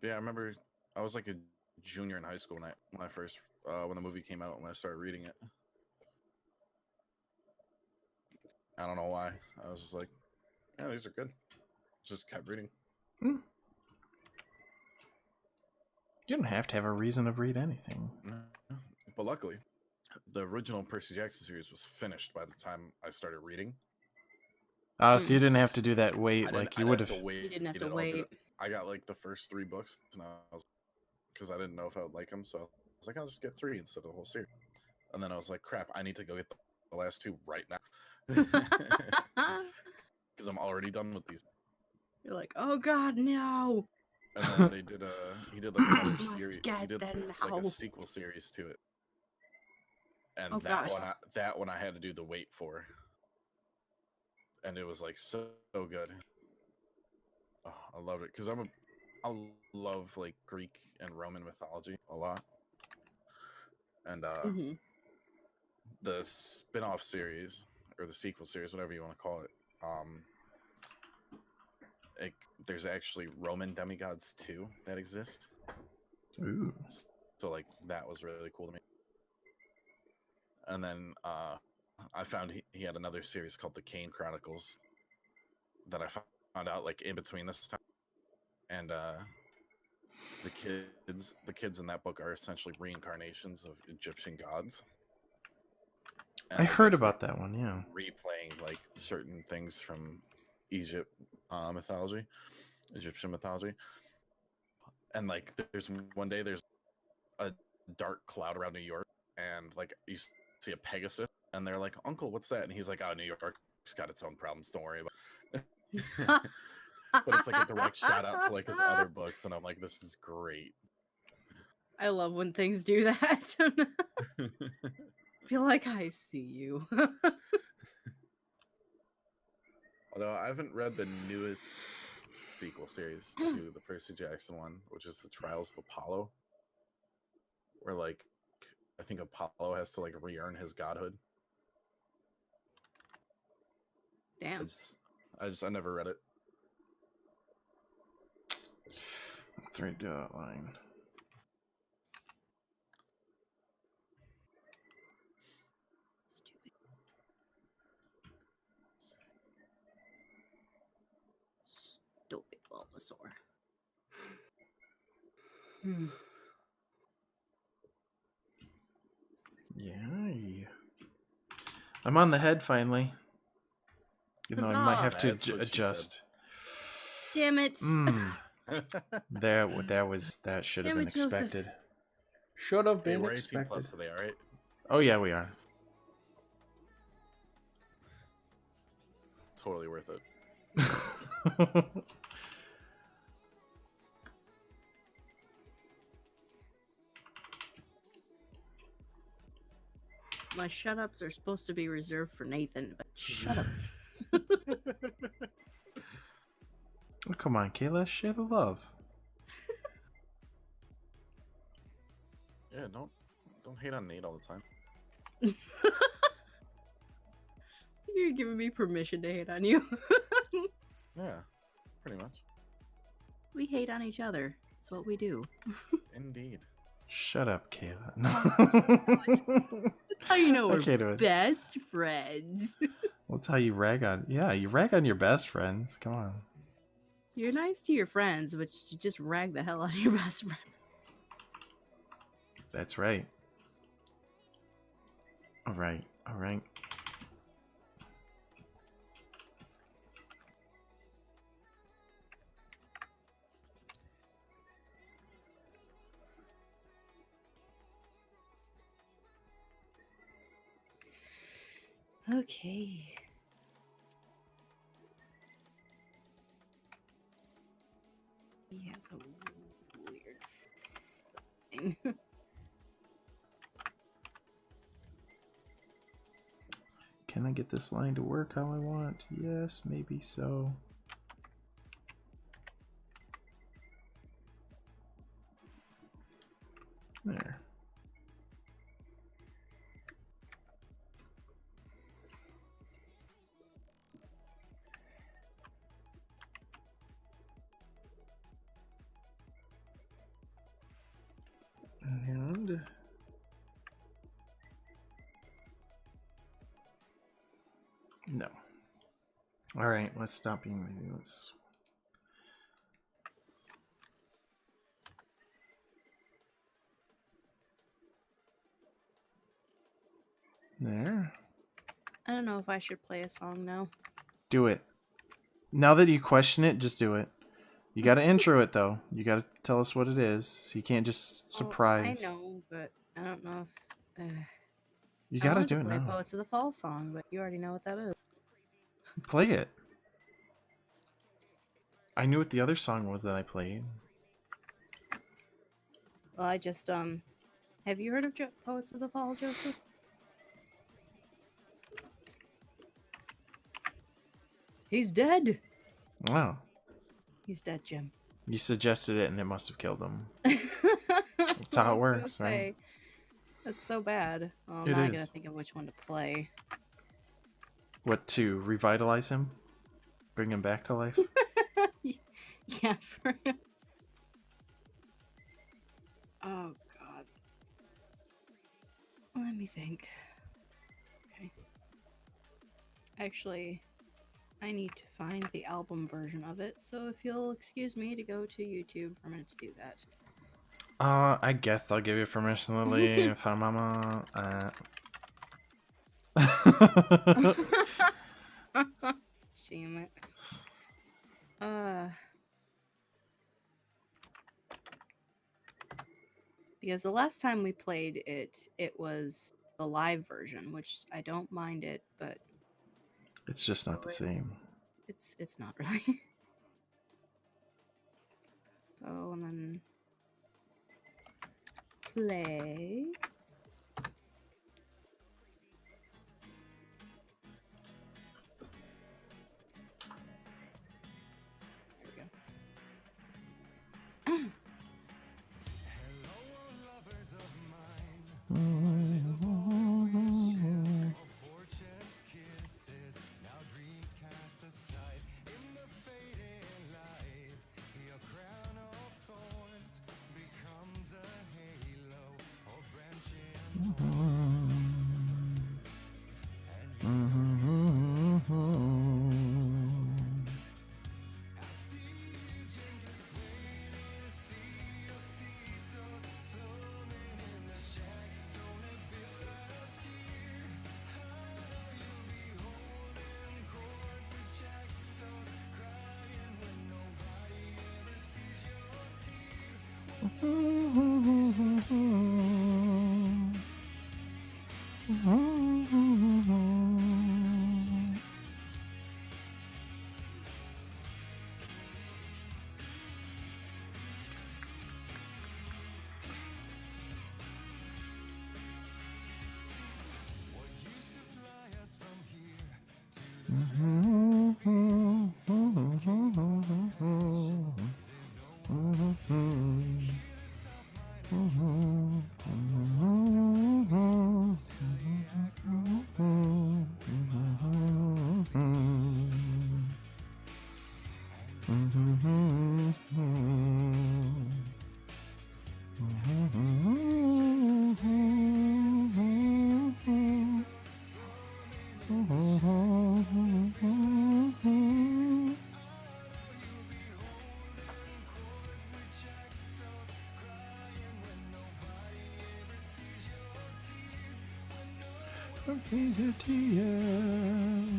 [SPEAKER 4] Yeah, I remember I was like a junior in high school when I first when the movie came out, when I started reading it. I don't know why. I was just like, yeah, these are good. Just kept reading.
[SPEAKER 1] You don't have to have a reason to read anything.
[SPEAKER 4] But luckily, the original Percy Jackson series was finished by the time I started reading.
[SPEAKER 1] Oh, so you didn't have to do that wait like you would have.
[SPEAKER 2] You didn't have to
[SPEAKER 4] I'll do
[SPEAKER 2] wait.
[SPEAKER 4] it. I got like the first 3 books, and because I didn't know if I would like them, so I was like, I'll just get 3 instead of the whole series. And then I was like, crap, I need to go get the last 2 right now. Because I'm already done with these.
[SPEAKER 2] You're like, oh god, no.
[SPEAKER 4] And then he did like another
[SPEAKER 2] Must
[SPEAKER 4] series. He
[SPEAKER 2] get
[SPEAKER 4] did
[SPEAKER 2] them
[SPEAKER 4] like a
[SPEAKER 2] now.
[SPEAKER 4] sequel series to it. And
[SPEAKER 2] Oh,
[SPEAKER 4] that
[SPEAKER 2] gosh.
[SPEAKER 4] one I had to do the wait for. And it was like so good. Oh, I loved it because I love like Greek and Roman mythology a lot. And the spin-off series or the sequel series, whatever you want to call it, there's actually Roman demigods too that exist.
[SPEAKER 1] Ooh.
[SPEAKER 4] So like that was really cool to me. And then I found he had another series called the Kane Chronicles that I found out like in between this time. And the kids in that book are essentially reincarnations of Egyptian gods. And
[SPEAKER 1] I heard about that one, yeah.
[SPEAKER 4] Replaying like certain things from Egyptian mythology. And like there's a dark cloud around New York, and like you see a Pegasus, and they're like, "Uncle, what's that?" And he's like, "Oh, New York's got its own problems. Don't worry about it." But it's like a direct shout out to like his other books, and I'm like, this is great.
[SPEAKER 2] I love when things do that. I feel like I see you.
[SPEAKER 4] Although I haven't read the newest sequel series to the Percy Jackson one, which is the Trials of Apollo, where like I think Apollo has to like re-earn his godhood.
[SPEAKER 2] Damn.
[SPEAKER 4] I never read it.
[SPEAKER 1] Let's read the outline.
[SPEAKER 2] sore. Hmm.
[SPEAKER 1] Yeah. I'm on the head finally. Even though I might have to
[SPEAKER 4] That's what she
[SPEAKER 1] adjust.
[SPEAKER 2] Damn it.
[SPEAKER 1] That should have
[SPEAKER 2] Damn
[SPEAKER 1] been
[SPEAKER 2] it, Joseph.
[SPEAKER 1] expected. Should have
[SPEAKER 4] Hey,
[SPEAKER 1] been
[SPEAKER 4] we're 18
[SPEAKER 1] expected.
[SPEAKER 4] plus today, all right?
[SPEAKER 1] Oh yeah, we are.
[SPEAKER 4] Totally worth it.
[SPEAKER 2] My shut-ups are supposed to be reserved for Nathan, but shut up.
[SPEAKER 1] Oh, come on, Kayla, share the love.
[SPEAKER 4] Yeah, don't hate on Nate all the time.
[SPEAKER 2] You're giving me permission to hate on you.
[SPEAKER 4] Yeah, pretty much.
[SPEAKER 2] We hate on each other. That's what we do.
[SPEAKER 4] Indeed.
[SPEAKER 1] Shut up, Kayla.
[SPEAKER 2] That's how you know we're
[SPEAKER 1] Okay, do it.
[SPEAKER 2] best friends.
[SPEAKER 1] That's how you rag on. Yeah, you rag on your best friends. Come on.
[SPEAKER 2] You're nice to your friends, but you just rag the hell out of your best friend.
[SPEAKER 1] That's right. All right. All right.
[SPEAKER 2] Okay. He has a weird thing.
[SPEAKER 1] Can I get this line to work how I want? Yes, maybe so. There. And no. All right, let's stop being lazy. Let's. There.
[SPEAKER 2] I don't know if I should play a song now.
[SPEAKER 1] Do it. Now that you question it, just do it. You got to intro it though. You got to tell us what it is. So you can't just surprise.
[SPEAKER 2] Oh, I know, but I don't know if.
[SPEAKER 1] You
[SPEAKER 2] I
[SPEAKER 1] got to
[SPEAKER 2] wanted
[SPEAKER 1] do
[SPEAKER 2] to
[SPEAKER 1] it
[SPEAKER 2] play
[SPEAKER 1] now.
[SPEAKER 2] Poets of the Fall song, but you already know what that is.
[SPEAKER 1] Play it. I knew what the other song was that I played.
[SPEAKER 2] Well, I just have you heard of Poets of the Fall, Joseph? He's dead.
[SPEAKER 1] Wow.
[SPEAKER 2] He's dead, Jim.
[SPEAKER 1] You suggested it and it must have killed him.
[SPEAKER 2] That's
[SPEAKER 1] how it works, right?
[SPEAKER 2] That's so bad. Well,
[SPEAKER 1] It
[SPEAKER 2] now I
[SPEAKER 1] is.
[SPEAKER 2] gotta think of which one to play.
[SPEAKER 1] What, to revitalize him? Bring him back to life?
[SPEAKER 2] Yeah, for him. Oh, God. Let me think. Okay. Actually, I need to find the album version of it, so if you'll excuse me to go to YouTube for a minute to do that.
[SPEAKER 1] I guess I'll give you permission to leave. Hi, Mama.
[SPEAKER 2] Shame it. Because the last time we played it, it was the live version, which I don't mind it, but
[SPEAKER 1] It's just not the same.
[SPEAKER 2] it's not really. So, and then play. There we go.
[SPEAKER 1] Sees your tears.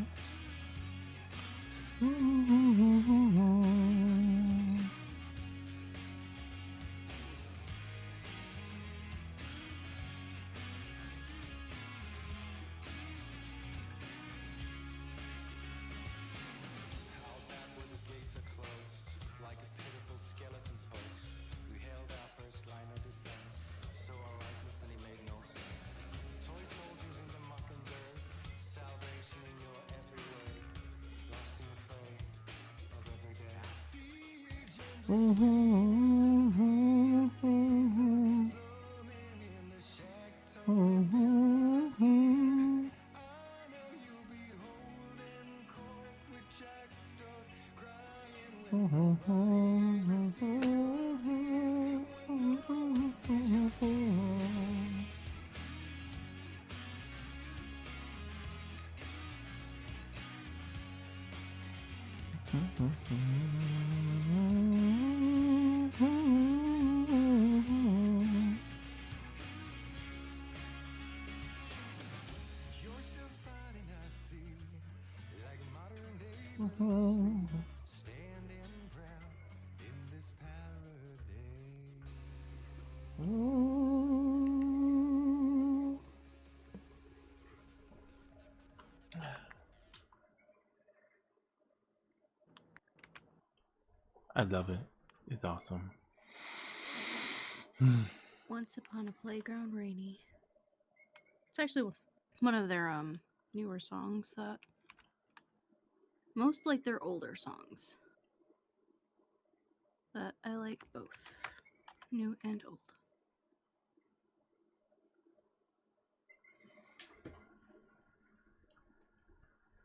[SPEAKER 1] I love it. It's awesome.
[SPEAKER 2] Once Upon a Playground Rainy. It's actually one of their newer songs that most like their older songs. But I like both, new and old.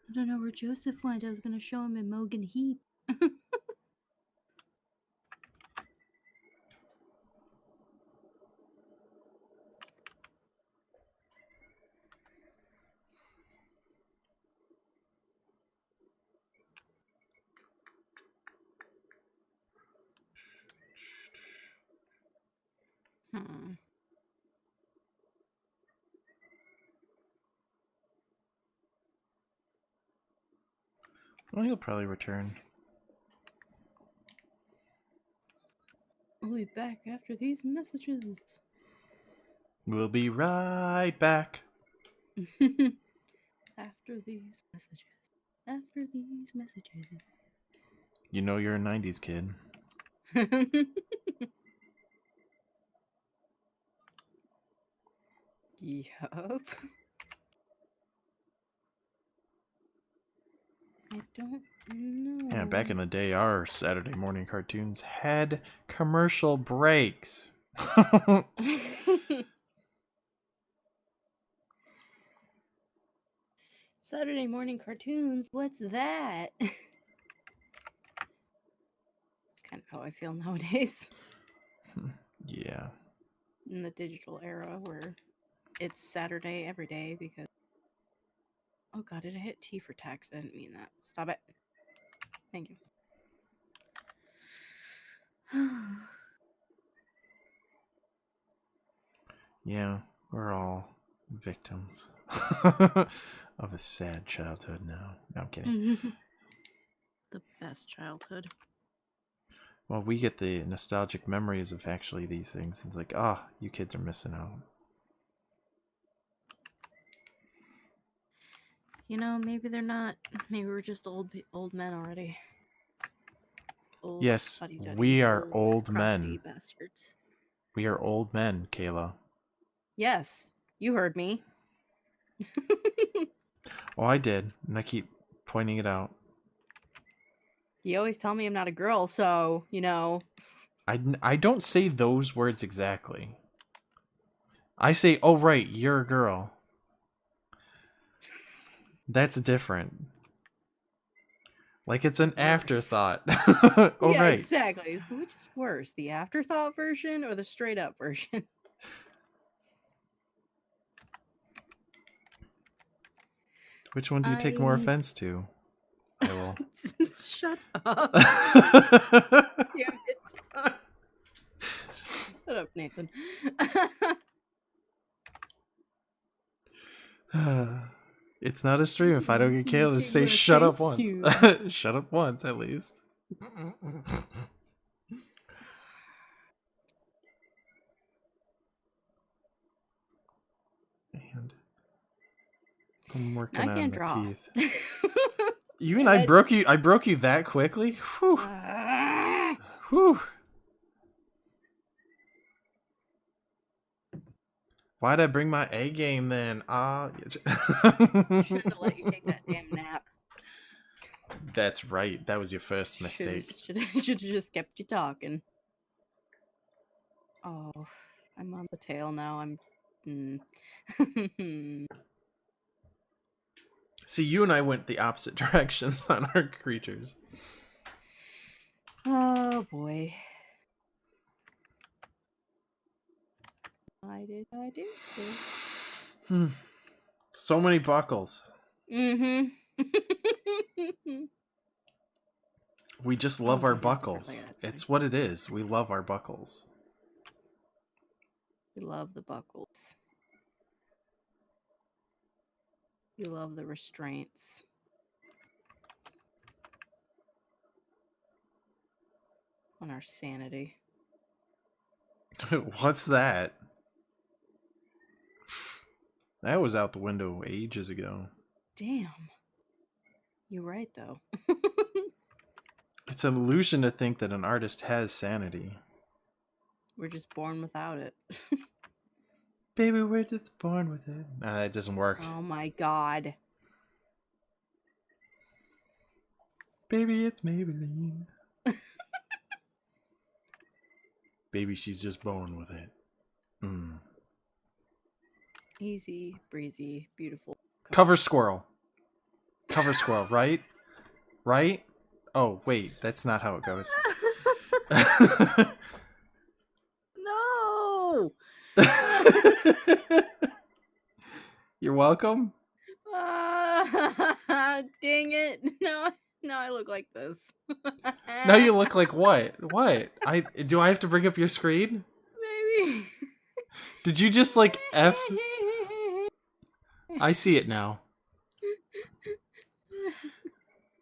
[SPEAKER 2] I don't know where Joseph went. I was gonna show him in Mogan Heap.
[SPEAKER 1] Well, he'll probably return.
[SPEAKER 2] I'll be back after these messages.
[SPEAKER 1] We'll be right back.
[SPEAKER 2] After these messages. After these messages.
[SPEAKER 1] You know you're a 90s kid.
[SPEAKER 2] Yup. I don't know.
[SPEAKER 1] Yeah, back in the day, our Saturday morning cartoons had commercial breaks.
[SPEAKER 2] Saturday morning cartoons, what's that? It's kind of how I feel nowadays.
[SPEAKER 1] Yeah.
[SPEAKER 2] In the digital era where it's Saturday every day because... Oh god, did I hit T for text? I didn't mean that. Stop it. Thank you.
[SPEAKER 1] Yeah, we're all victims of a sad childhood now. No, I'm kidding.
[SPEAKER 2] The best childhood.
[SPEAKER 1] Well, we get the nostalgic memories of actually these things. It's like, you kids are missing out.
[SPEAKER 2] You know, maybe they're not. Maybe we're just old men already. Old
[SPEAKER 1] Yes,
[SPEAKER 2] fuddy-duddies,
[SPEAKER 1] we are old
[SPEAKER 2] crotchety
[SPEAKER 1] men.
[SPEAKER 2] bastards.
[SPEAKER 1] We are old men, Kayla.
[SPEAKER 2] Yes, you heard me.
[SPEAKER 1] Oh, I did, and I keep pointing it out.
[SPEAKER 2] You always tell me I'm not a girl, so, you know.
[SPEAKER 1] I don't say those words exactly. I say, oh, right, you're a girl. That's different. Like it's an
[SPEAKER 2] Worse.
[SPEAKER 1] afterthought. Oh,
[SPEAKER 2] Yeah,
[SPEAKER 1] right.
[SPEAKER 2] exactly. So which is worse, the afterthought version or the straight up version?
[SPEAKER 1] Which one do you take more offense to? I will.
[SPEAKER 2] Shut up. Damn it. Shut up, Nathan.
[SPEAKER 1] It's not a stream if I don't get Kayla to
[SPEAKER 2] Take
[SPEAKER 1] say
[SPEAKER 2] more
[SPEAKER 1] shut up
[SPEAKER 2] offense
[SPEAKER 1] once.
[SPEAKER 2] to-
[SPEAKER 1] Shut up once, at least. And I'm working
[SPEAKER 2] I
[SPEAKER 1] on
[SPEAKER 2] can't
[SPEAKER 1] my
[SPEAKER 2] draw.
[SPEAKER 1] teeth. You mean I broke you that quickly? Whew. Whew. Why'd I bring my A game then?
[SPEAKER 2] Shouldn't have let you take that damn nap.
[SPEAKER 1] That's right. That was your first mistake.
[SPEAKER 2] Should have just kept you talking. Oh, I'm on the tail now.
[SPEAKER 1] See, you and I went the opposite directions on our creatures.
[SPEAKER 2] Oh boy. Why did I do this?
[SPEAKER 1] So many buckles.
[SPEAKER 2] Mm-hmm.
[SPEAKER 1] We just love
[SPEAKER 2] Oh,
[SPEAKER 1] our
[SPEAKER 2] I did it
[SPEAKER 1] buckles.
[SPEAKER 2] differently, that's
[SPEAKER 1] It's
[SPEAKER 2] fine.
[SPEAKER 1] what it is. We love our buckles.
[SPEAKER 2] We love the buckles. We love the restraints. On our sanity.
[SPEAKER 1] What's that? That was out the window ages ago.
[SPEAKER 2] Damn. You're right, though.
[SPEAKER 1] It's an illusion to think that an artist has sanity.
[SPEAKER 2] We're just born without it.
[SPEAKER 1] Baby, we're just born with it. Nah, that doesn't work.
[SPEAKER 2] Oh my god.
[SPEAKER 1] Baby, it's Maybelline. Baby, she's just born with it.
[SPEAKER 2] Easy, breezy, beautiful.
[SPEAKER 1] Cover squirrel. Cover squirrel, right? Right? Oh, wait, that's not how it goes.
[SPEAKER 2] No!
[SPEAKER 1] You're welcome.
[SPEAKER 2] Dang it. No, I look like this.
[SPEAKER 1] Now you look like what? What? Do I have to bring up your screen?
[SPEAKER 2] Maybe.
[SPEAKER 1] Did you just like F? I see it now.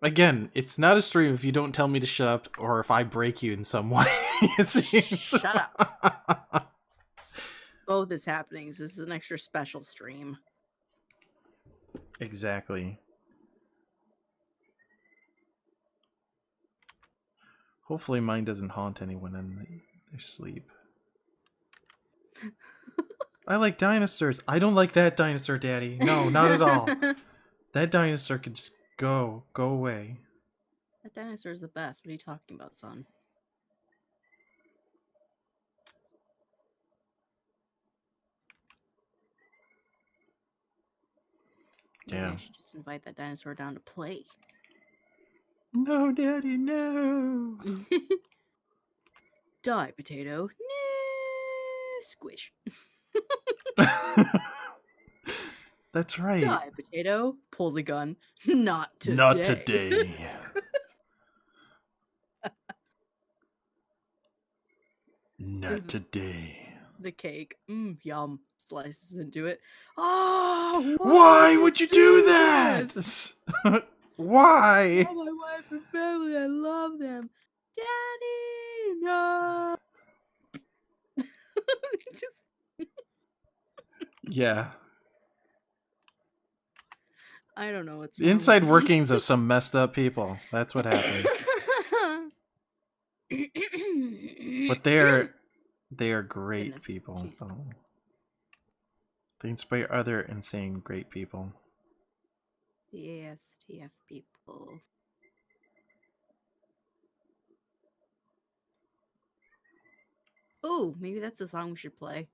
[SPEAKER 1] Again, it's not a stream if you don't tell me to shut up or if I break you in some way. It seems.
[SPEAKER 2] Shut up. Both is happening. So this is an extra special stream.
[SPEAKER 1] Exactly. Hopefully mine doesn't haunt anyone in their sleep. I like dinosaurs. I don't like that dinosaur, Daddy. No, not at all. That dinosaur could just go away.
[SPEAKER 2] That dinosaur is the best. What are you talking about, son? Maybe I
[SPEAKER 1] Damn.
[SPEAKER 2] should just invite that dinosaur down to play.
[SPEAKER 1] No, Daddy, no.
[SPEAKER 2] Die, potato. No, squish.
[SPEAKER 1] That's right.
[SPEAKER 2] Die, potato. Pulls a gun. Not today.
[SPEAKER 1] Not today. Not today.
[SPEAKER 2] The cake. Yum. Slices into it. Oh,
[SPEAKER 1] Why would you do that? Why?
[SPEAKER 2] Tell my wife and family I love them. Daddy, no. Just
[SPEAKER 1] Yeah.
[SPEAKER 2] I don't know what's
[SPEAKER 1] The
[SPEAKER 2] wrong
[SPEAKER 1] inside
[SPEAKER 2] with
[SPEAKER 1] workings of some messed up people. That's what happens.
[SPEAKER 2] me.
[SPEAKER 1] But they are great
[SPEAKER 2] Goodness,
[SPEAKER 1] people.
[SPEAKER 2] jeez.
[SPEAKER 1] Oh. They inspire other insane great people.
[SPEAKER 2] The ASTF people. Oh, maybe that's the song we should play.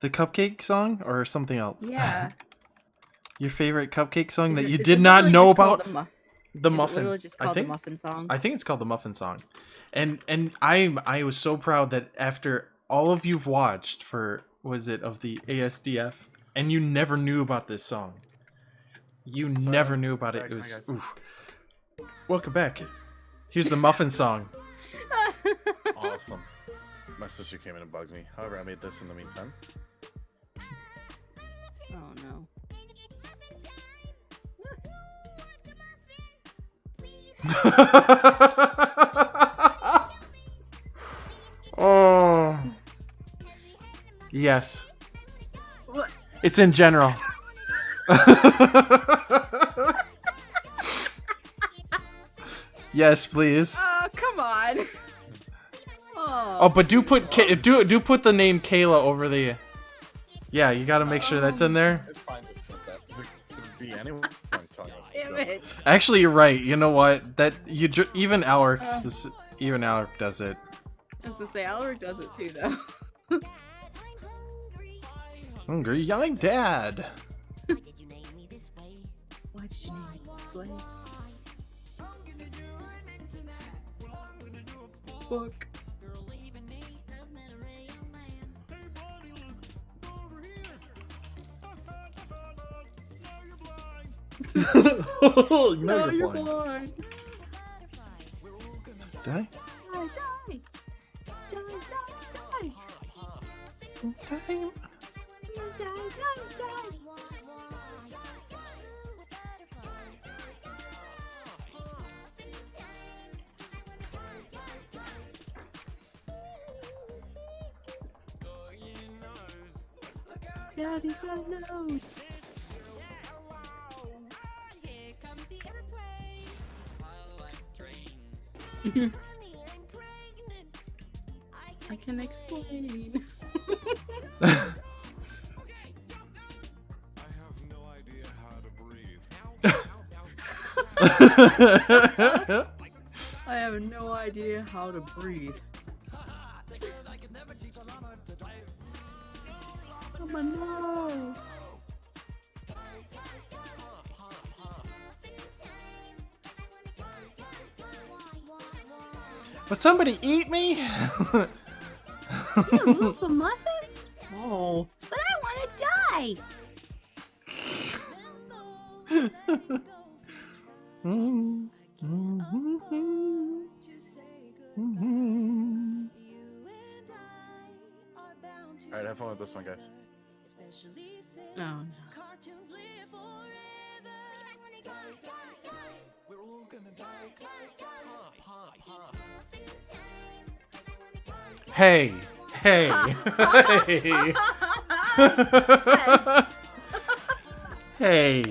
[SPEAKER 1] The cupcake song or something else?
[SPEAKER 2] Yeah.
[SPEAKER 1] Your favorite cupcake song that you
[SPEAKER 2] Is
[SPEAKER 1] did
[SPEAKER 2] it
[SPEAKER 1] not
[SPEAKER 2] literally
[SPEAKER 1] know
[SPEAKER 2] just called
[SPEAKER 1] about?
[SPEAKER 2] the
[SPEAKER 1] The
[SPEAKER 2] Is it literally
[SPEAKER 1] muffins.
[SPEAKER 2] just called the muffin song?
[SPEAKER 1] I think it's called the muffin song. And I was so proud that after all of you've watched for of the ASDF and you never knew about this song. You never knew about it. It was oof. Welcome back. Here's the muffin song.
[SPEAKER 4] Awesome. My sister came in and bugs me. However, I made this in the meantime.
[SPEAKER 2] Oh no.
[SPEAKER 1] Oh. Yes.
[SPEAKER 2] What?
[SPEAKER 1] It's in general. Yes, please.
[SPEAKER 2] Oh, come on.
[SPEAKER 1] Oh, but do put do put the name Kayla over the. Yeah, you got to make sure that's in there.
[SPEAKER 4] It's fine to put that. It could be anyone telling us to
[SPEAKER 2] Damn
[SPEAKER 4] go.
[SPEAKER 2] it.
[SPEAKER 1] Actually, you're right. You know what? That even Alerik does it.
[SPEAKER 2] I was gonna say, Alerik does it too, though.
[SPEAKER 1] Hungry young dad.
[SPEAKER 2] Why did you name me this way? Book.
[SPEAKER 1] Oh,
[SPEAKER 2] No,
[SPEAKER 1] you're
[SPEAKER 2] you're
[SPEAKER 1] blind.
[SPEAKER 2] blind.
[SPEAKER 1] Die?
[SPEAKER 2] Die, die. Die, die, die.
[SPEAKER 1] Die.
[SPEAKER 2] Die. Daddy's got a nose. I can explain. I have no idea how to breathe. Oh no!
[SPEAKER 1] Will somebody eat me?
[SPEAKER 2] You look for muffins?
[SPEAKER 1] Oh.
[SPEAKER 2] But I want to die!
[SPEAKER 4] Alright, have fun with this one, guys.
[SPEAKER 2] Oh no.
[SPEAKER 1] Hey. Hey. Hey. Hey.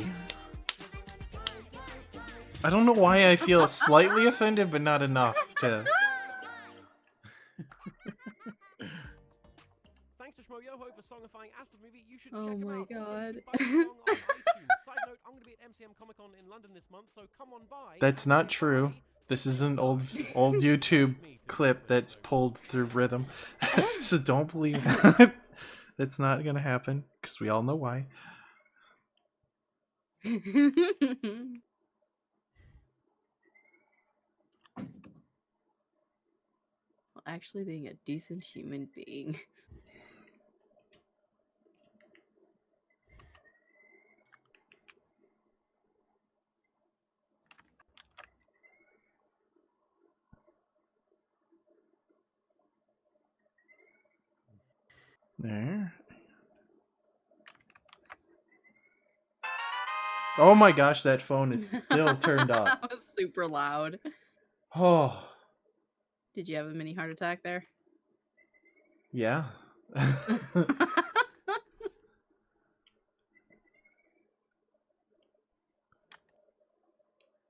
[SPEAKER 1] I don't know why I feel slightly offended, but not enough to.
[SPEAKER 6] Thanks to Schmoyoho for songifying Aston movie. You should
[SPEAKER 2] Oh
[SPEAKER 6] check him
[SPEAKER 2] my
[SPEAKER 6] out.
[SPEAKER 2] God.
[SPEAKER 6] Side note, I'm going to be at MCM Comic Con in London this month, so come on by.
[SPEAKER 1] That's not true. This is an old YouTube clip that's pulled through rhythm. So don't believe that. That's not gonna happen, because we all know why.
[SPEAKER 2] Well, actually being a decent human being.
[SPEAKER 1] There. Oh my gosh, that phone is still turned up.
[SPEAKER 2] That was super loud.
[SPEAKER 1] Oh,
[SPEAKER 2] Did you have a mini heart attack there?
[SPEAKER 1] yeah.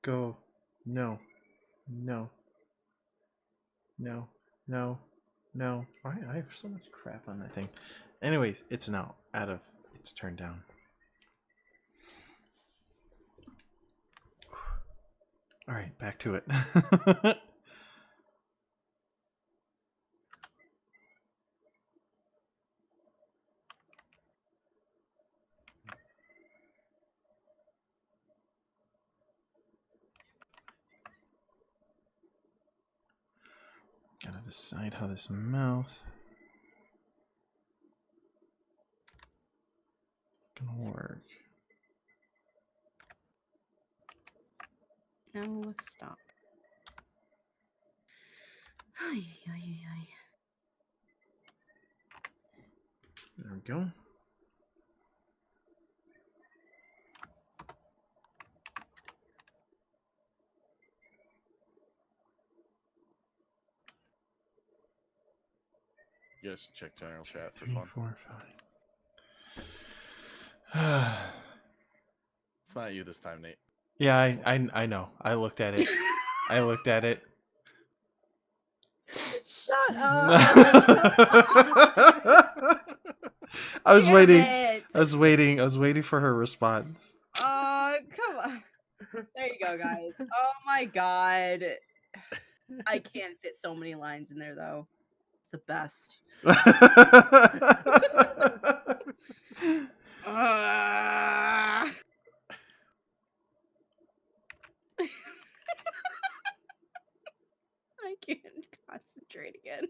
[SPEAKER 1] Go. No. No. No. No. No. I have so much crap on that thing. Anyways, it's now out of its turn down. All right, back to it. Gotta decide how this mouth is gonna work.
[SPEAKER 2] No, stop. Ay, ay, ay, ay.
[SPEAKER 1] There we go.
[SPEAKER 4] You guys should check general chat for
[SPEAKER 1] 3,
[SPEAKER 4] fun.
[SPEAKER 1] 4, 5.
[SPEAKER 4] It's not you this time, Nate.
[SPEAKER 1] Yeah, I know. I looked at it. I looked at it.
[SPEAKER 2] Shut
[SPEAKER 1] I was
[SPEAKER 2] Damn
[SPEAKER 1] waiting.
[SPEAKER 2] it.
[SPEAKER 1] I was waiting. I was waiting for her response.
[SPEAKER 2] Come on. There you go, guys. Oh my god. I can't fit so many lines in there, though. The best. I can't concentrate again.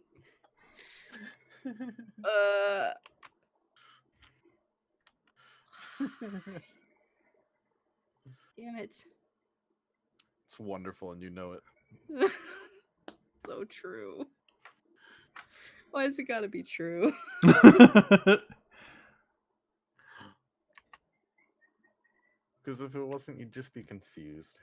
[SPEAKER 2] Damn it.
[SPEAKER 4] It's wonderful, and you know it.
[SPEAKER 2] So true. Why has it gotta be true?
[SPEAKER 4] Because if it wasn't, you'd just be confused.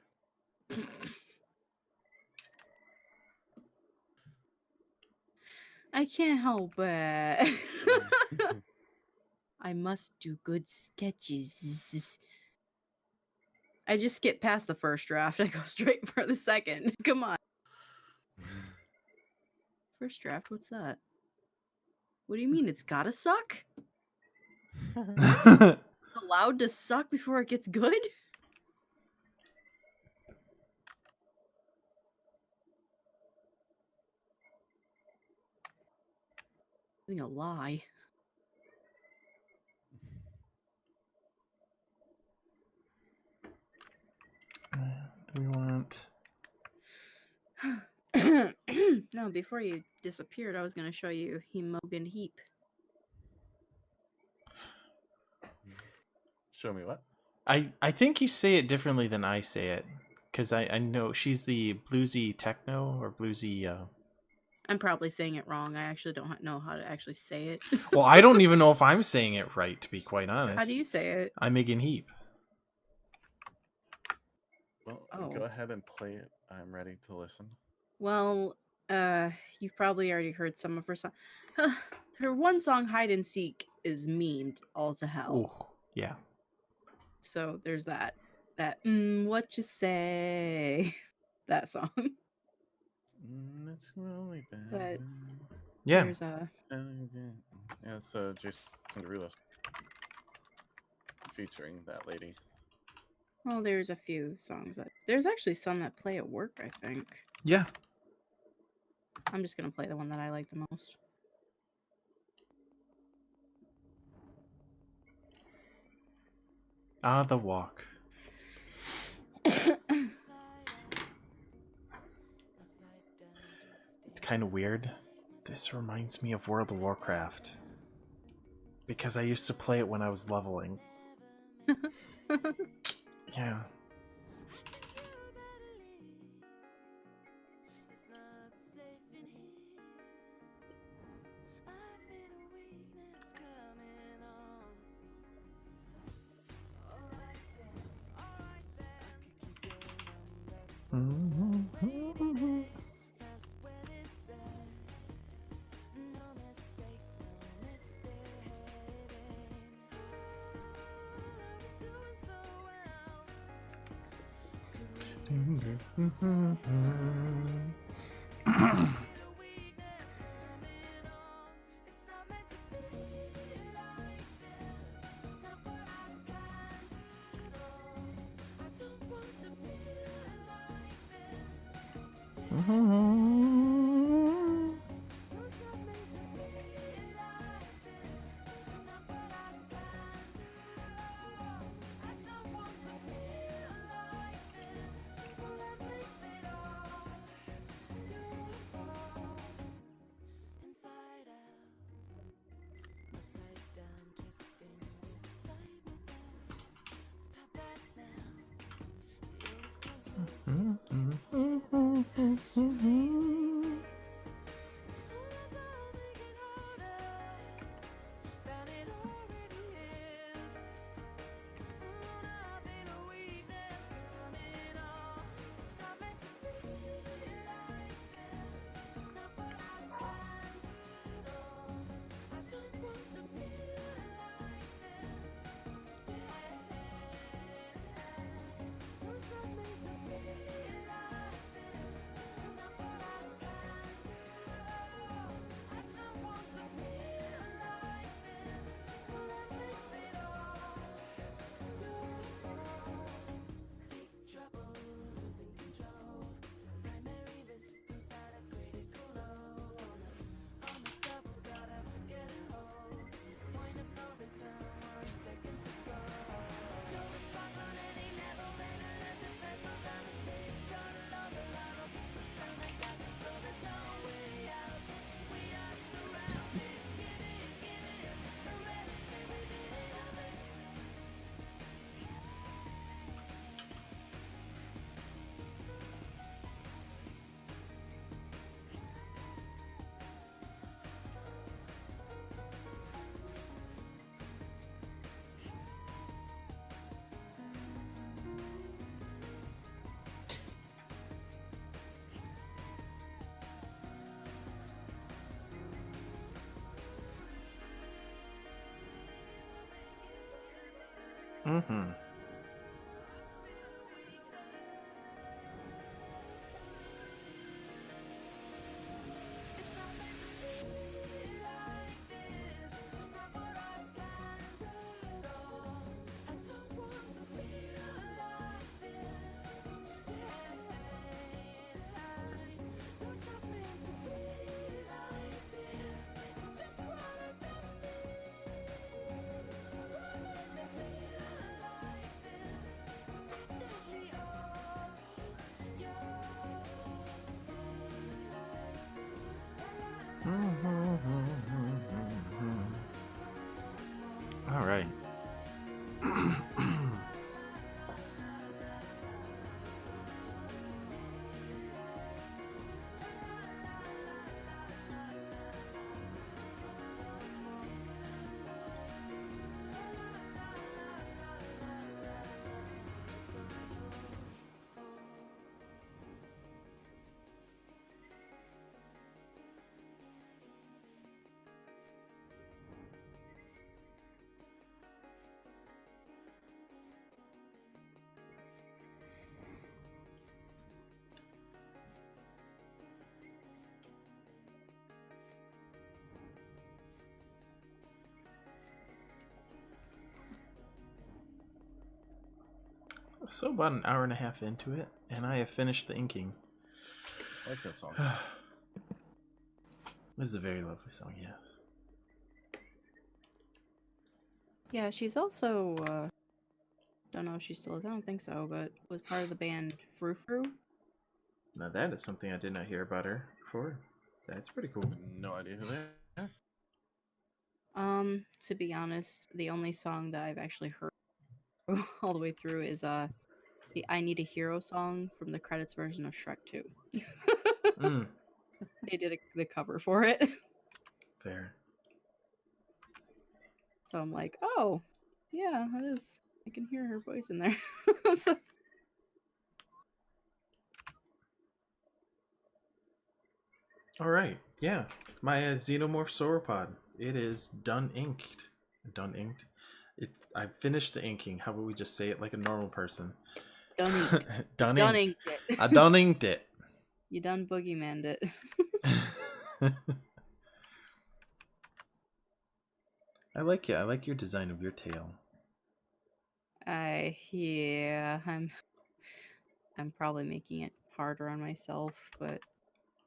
[SPEAKER 2] I can't help it. I must do good sketches. I just skip past the first draft. I go straight for the second. Come on. First draft? What's that? What do you mean? It's gotta suck? It's allowed to suck before it gets good? Being a lie.
[SPEAKER 1] Do we want?
[SPEAKER 2] No, before you disappeared, I was going to show you Hemogan Heap.
[SPEAKER 4] Show me what?
[SPEAKER 1] I think you say it differently than I say it, because I know she's the bluesy techno or bluesy.
[SPEAKER 2] I'm probably saying it wrong. I actually don't know how to actually say it.
[SPEAKER 1] Well, I don't even know if I'm saying it right, to be quite honest.
[SPEAKER 2] How do you say it?
[SPEAKER 1] I'm Megan Heap.
[SPEAKER 4] Well,
[SPEAKER 2] Oh.
[SPEAKER 4] go ahead and play it. I'm ready to listen.
[SPEAKER 2] Well, you've probably already heard some of her songs. Her one song, Hide and Seek, is memed all to hell.
[SPEAKER 1] Ooh, yeah.
[SPEAKER 2] So there's that. What you say? That song.
[SPEAKER 4] That's really bad.
[SPEAKER 2] But
[SPEAKER 1] Yeah.
[SPEAKER 2] there's a...
[SPEAKER 4] Yeah, it's Jason Derulo featuring that lady.
[SPEAKER 2] Well, there's a few songs that... There's actually some that play at work, I think.
[SPEAKER 1] Yeah.
[SPEAKER 2] I'm just going to play the one that I like the most.
[SPEAKER 1] Ah, the walk. It's kind of weird. This reminds me of World of Warcraft. Because I used to play it when I was leveling. Yeah. Mm-hmm. All right. So about an hour and a half into it, and I have finished the inking.
[SPEAKER 4] I like that song.
[SPEAKER 1] This is a very lovely song, yes.
[SPEAKER 2] Yeah, she's also, don't know if she still is, I don't think so, but was part of the band Frou Frou.
[SPEAKER 1] Now that is something I did not hear about her before. That's pretty cool.
[SPEAKER 4] No idea who they are.
[SPEAKER 2] To be honest, the only song that I've actually heard all the way through is the I Need a Hero song from the credits version of Shrek 2.
[SPEAKER 1] Mm,
[SPEAKER 2] They did the cover for it.
[SPEAKER 1] fair.
[SPEAKER 2] So I'm like, oh, yeah, that is. I can hear her voice in there. So,
[SPEAKER 1] All right, yeah. My Xenomorph Sauropod. It is done inked. Done inked. I finished the inking. How about we just say it like a normal person?
[SPEAKER 2] Done inked.
[SPEAKER 1] Done
[SPEAKER 2] Done
[SPEAKER 1] inked.
[SPEAKER 2] inked it.
[SPEAKER 1] I done inked it.
[SPEAKER 2] You done boogeymaned it.
[SPEAKER 1] I like you. I like your design of your tail.
[SPEAKER 2] Yeah, I'm probably making it harder on myself, but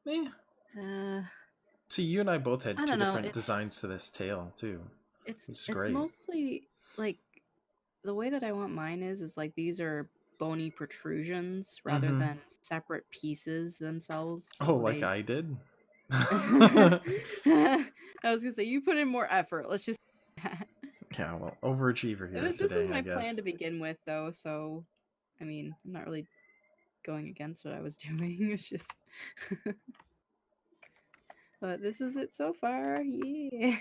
[SPEAKER 1] Eh. See, you and I both had
[SPEAKER 2] I
[SPEAKER 1] two
[SPEAKER 2] don't know,
[SPEAKER 1] different designs to this tail too.
[SPEAKER 2] it's
[SPEAKER 1] great.
[SPEAKER 2] mostly like the way that I want mine is like these are bony protrusions rather
[SPEAKER 1] Mhm.
[SPEAKER 2] than separate pieces themselves.
[SPEAKER 1] Oh,
[SPEAKER 2] So
[SPEAKER 1] like
[SPEAKER 2] they...
[SPEAKER 1] I did.
[SPEAKER 2] I was gonna say you put in more effort. Let's just.
[SPEAKER 1] Yeah, well, overachiever here
[SPEAKER 2] This was
[SPEAKER 1] today,
[SPEAKER 2] my
[SPEAKER 1] I guess.
[SPEAKER 2] plan to begin with, though. So, I mean, I'm not really going against what I was doing. It's just. But this is it so far. Yeah.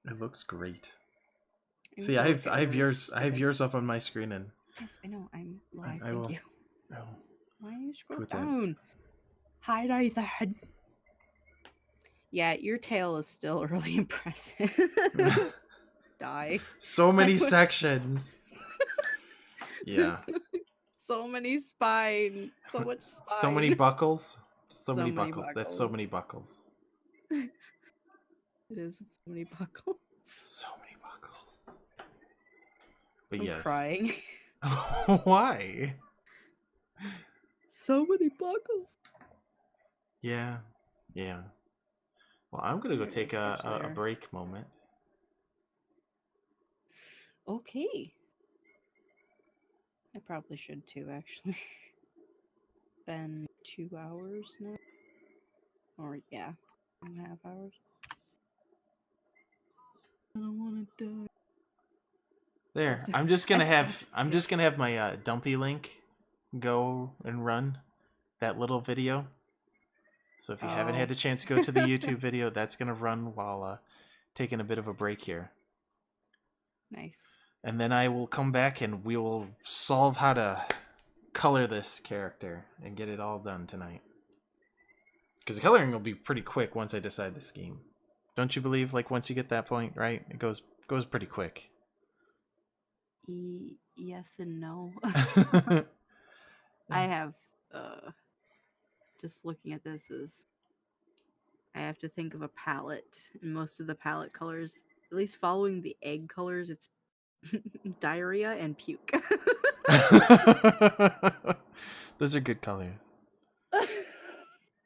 [SPEAKER 1] It looks great.
[SPEAKER 2] I
[SPEAKER 1] See,
[SPEAKER 2] need to
[SPEAKER 1] I
[SPEAKER 2] look
[SPEAKER 1] have
[SPEAKER 2] at
[SPEAKER 1] I have
[SPEAKER 2] yours
[SPEAKER 1] yours
[SPEAKER 2] because-
[SPEAKER 1] up on my screen, and
[SPEAKER 2] Yes, I know. I'm live.
[SPEAKER 1] I
[SPEAKER 2] Thank
[SPEAKER 1] will.
[SPEAKER 2] you.
[SPEAKER 1] I will
[SPEAKER 2] Why do you scroll
[SPEAKER 1] put that.
[SPEAKER 2] down? Highlight that. Yeah, your tail is still really impressive. Die.
[SPEAKER 1] So many
[SPEAKER 2] I was-
[SPEAKER 1] sections. Yeah.
[SPEAKER 2] So many spine. So much spine.
[SPEAKER 1] So many buckles. So many
[SPEAKER 2] many
[SPEAKER 1] buckles. That's so
[SPEAKER 2] buckles.
[SPEAKER 1] many buckles.
[SPEAKER 2] It is so many buckles.
[SPEAKER 1] So many buckles. But
[SPEAKER 2] I'm
[SPEAKER 1] yes.
[SPEAKER 2] crying.
[SPEAKER 1] Why?
[SPEAKER 2] So many buckles.
[SPEAKER 1] Yeah. Yeah. Well, I'm gonna go
[SPEAKER 2] There it
[SPEAKER 1] take
[SPEAKER 2] is,
[SPEAKER 1] a
[SPEAKER 2] there.
[SPEAKER 1] break moment.
[SPEAKER 2] Okay. I probably should too, actually. Been 2 hours now. Or yeah, 1.5 hours. I don't want to die.
[SPEAKER 1] There.
[SPEAKER 2] to-
[SPEAKER 1] I'm just gonna
[SPEAKER 2] I
[SPEAKER 1] have
[SPEAKER 2] stopped
[SPEAKER 1] I'm
[SPEAKER 2] it.
[SPEAKER 1] just gonna have my Dumpy link go and run that little video. So if you haven't had
[SPEAKER 2] Oh.
[SPEAKER 1] a chance to go to the YouTube video, that's gonna run while taking a bit of a break here.
[SPEAKER 2] Nice.
[SPEAKER 1] And then I will come back and we will solve how to color this character and get it all done tonight. Because the coloring will be pretty quick once I decide the scheme. Don't you believe? Like once you get that point, right? It goes pretty quick.
[SPEAKER 2] Yes and no. I have just looking at this is I have to think of a palette, and most of the palette colors, at least following the egg colors, it's diarrhea and puke.
[SPEAKER 1] Those are good colors.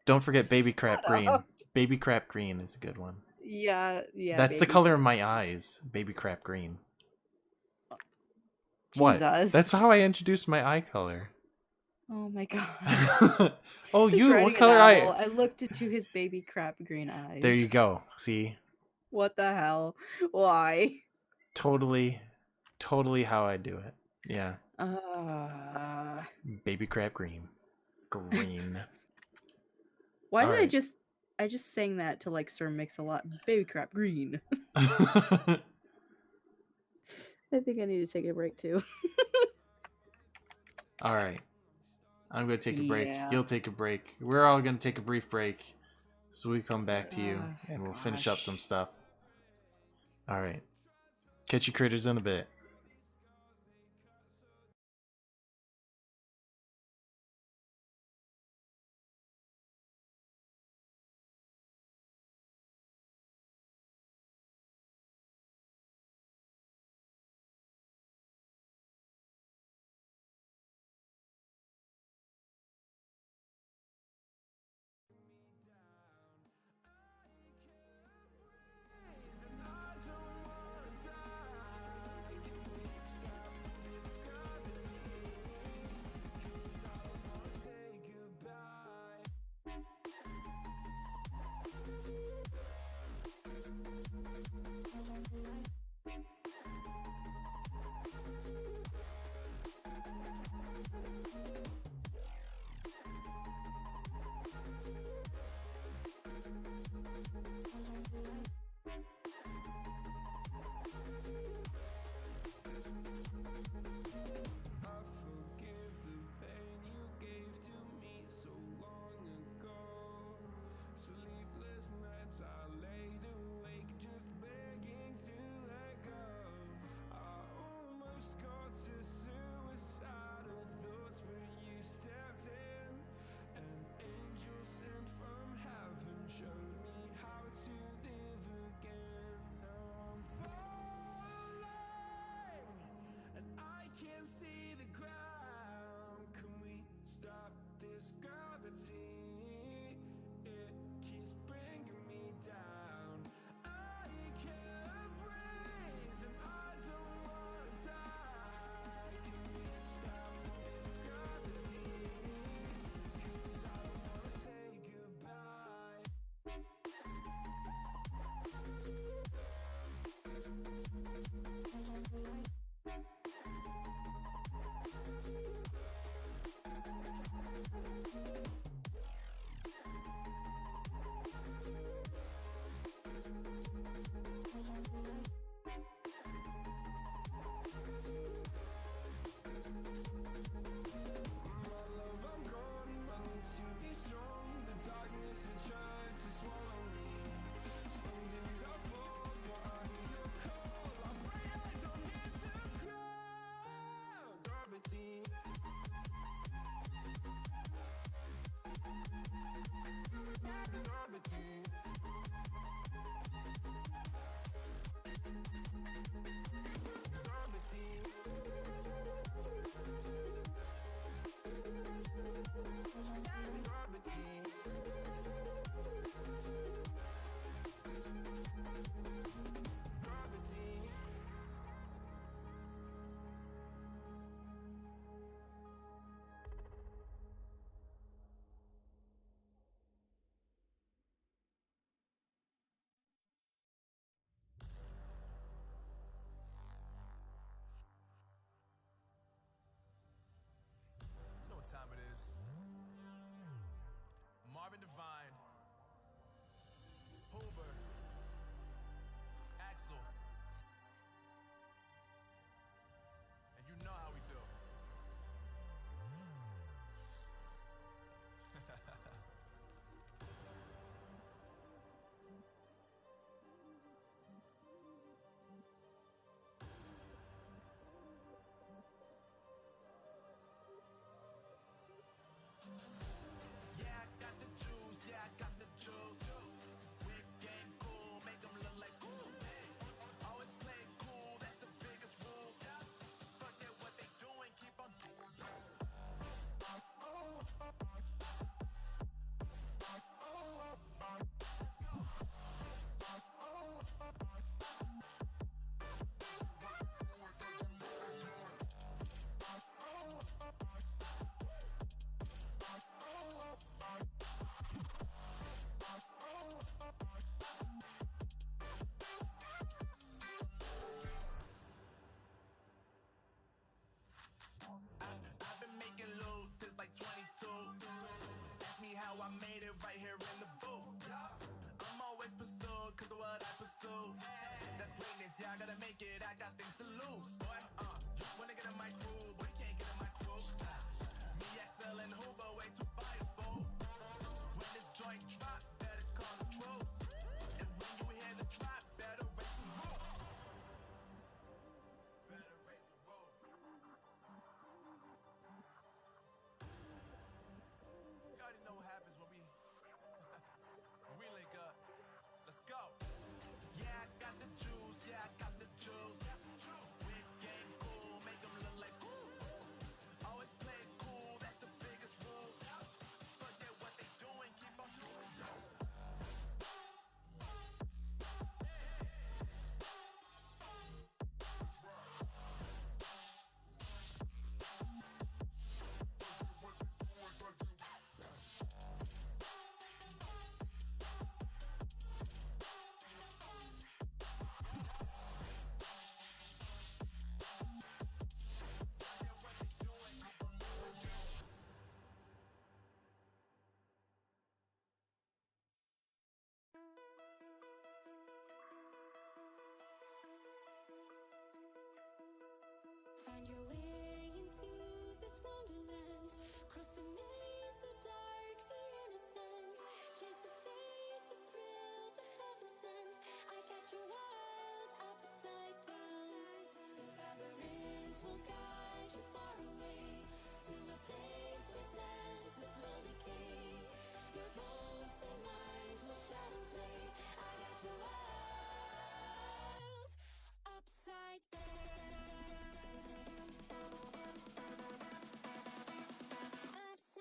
[SPEAKER 1] Don't forget baby crap green. Baby crap green is a good one.
[SPEAKER 2] Yeah.
[SPEAKER 1] That's the color of my eyes. Baby crap green.
[SPEAKER 2] Jesus.
[SPEAKER 1] What? That's how I introduced my eye color.
[SPEAKER 2] Oh my god.
[SPEAKER 1] Oh,
[SPEAKER 2] He's
[SPEAKER 1] you?
[SPEAKER 2] writing
[SPEAKER 1] What
[SPEAKER 2] a
[SPEAKER 1] color
[SPEAKER 2] novel.
[SPEAKER 1] eye?
[SPEAKER 2] I looked into his baby crap green eyes.
[SPEAKER 1] There you go. See?
[SPEAKER 2] What the hell? Why?
[SPEAKER 1] Totally how I do it. Yeah. Baby crap green. Green.
[SPEAKER 2] Why did
[SPEAKER 1] Alright.
[SPEAKER 2] I just sang that to like Sir Mix-a-Lot. Baby crap green. I think I need to take a break too.
[SPEAKER 1] Alright. I'm going to take a break.
[SPEAKER 2] Yeah.
[SPEAKER 1] You'll take a break. We're all going to take a brief break. So we come back to you and we'll finish up some stuff. Alright. Catch you critters in a bit.
[SPEAKER 7] You know what time it is. Marvin Devine, Huber, Axel, and you know how we do. Yeah, I got the juice, yeah, I got the juice. Big game cool, make them look like cool. Always play cool, that's the biggest rule. Forget what they doing, keep on doing. I've been making loot since like 22. Ask me how I made it right here in the booth. I'm always pursued cause of what I pursue. That's greatness, yeah, I gotta make it, I got things to lose. Boy, you wanna get in my crew, boy, you can't get in my crew. Me, XL, and Huber, way too fireable. When this joint drop, better call the troops. And when you hear the drop, better raise the roof. Better raise the roof. You already know what happens when we link up. Let's go. Yeah, I got the juice. Yeah, I got the juice. Big game cool, make them look like cool. Always play it cool, that's the biggest rule. Forget what they doing, keep on doing.
[SPEAKER 5] Find your way into this wonderland. Cross the maze, the dark, the innocent. Chase the faith, the thrill, the heaven sent. I got you wild, upside down. The labyrinth will guide you far away to a place where senses will decay. Your ghost and mind will shadow play. I got you wild, upside down. Upside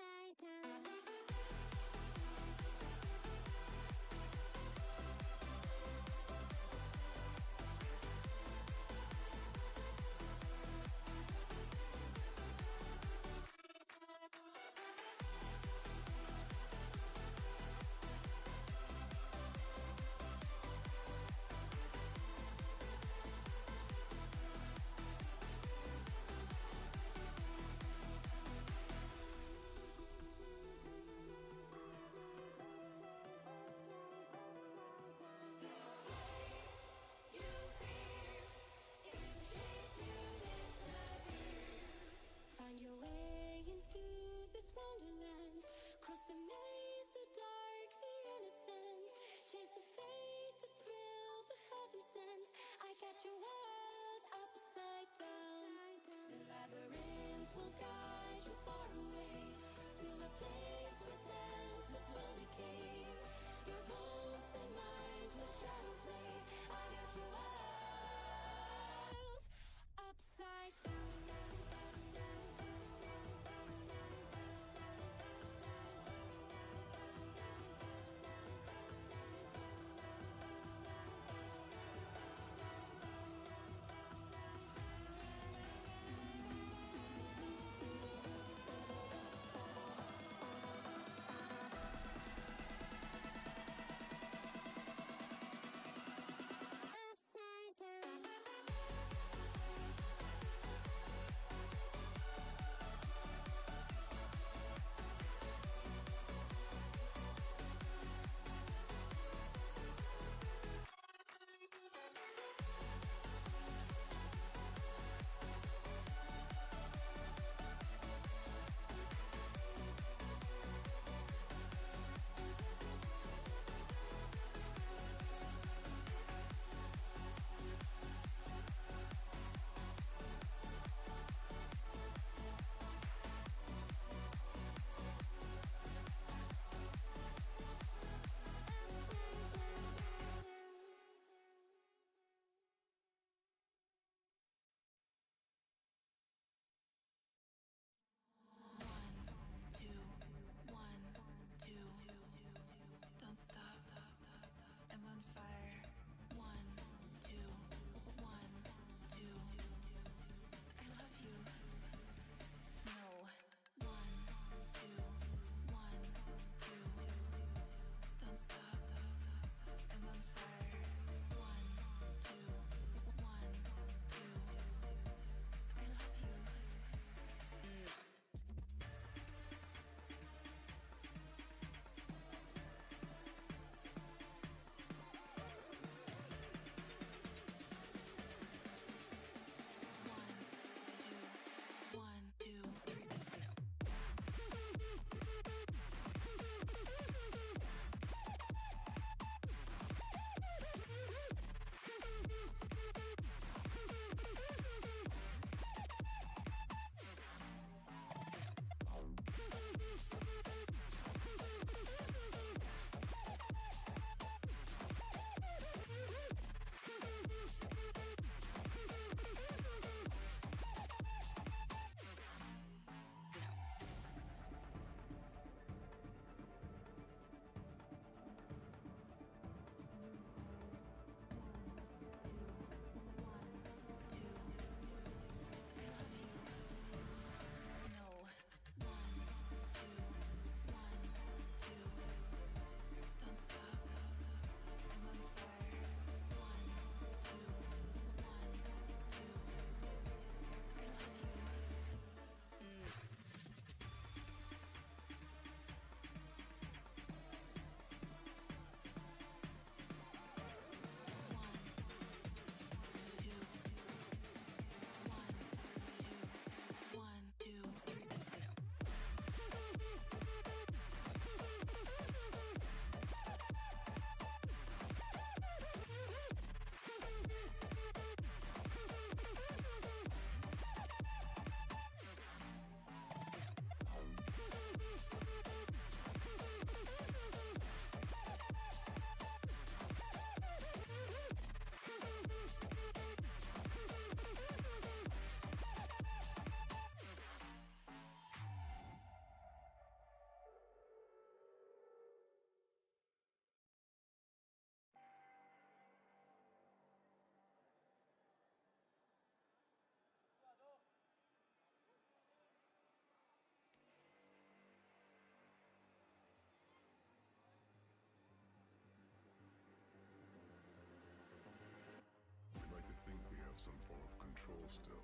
[SPEAKER 8] still,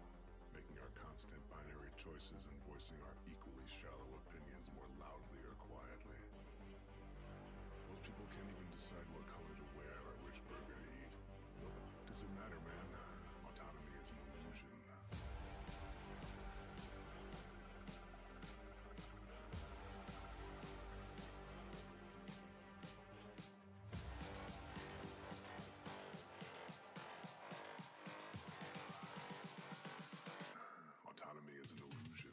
[SPEAKER 8] making our constant binary choices and voicing our equally shallow opinions more loudly or quietly. Most people can't even decide what color to wear or which burger to eat. What does it matter, man? Autonomy is an illusion. Autonomy is an illusion.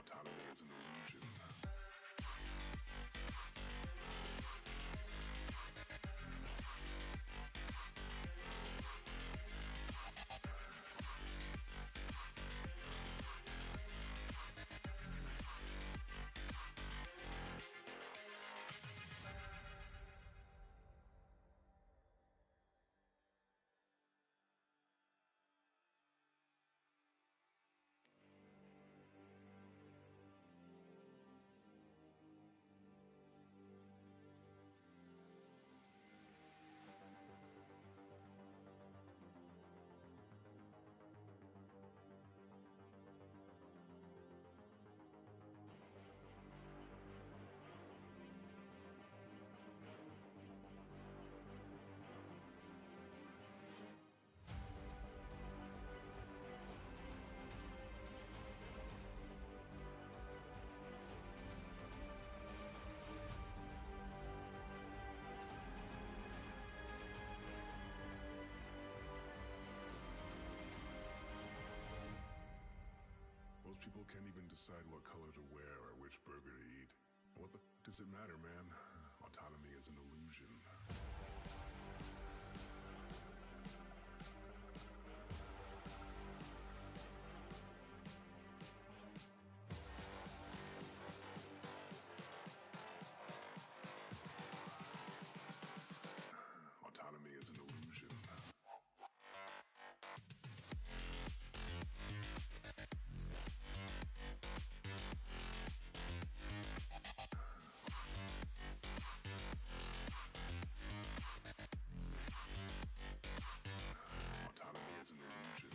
[SPEAKER 8] Autonomy is an illusion. Most people can't even decide what color to wear or which burger to eat. What the does it matter, man? Autonomy is an illusion. Autonomy is an illusion. Autonomy is an illusion.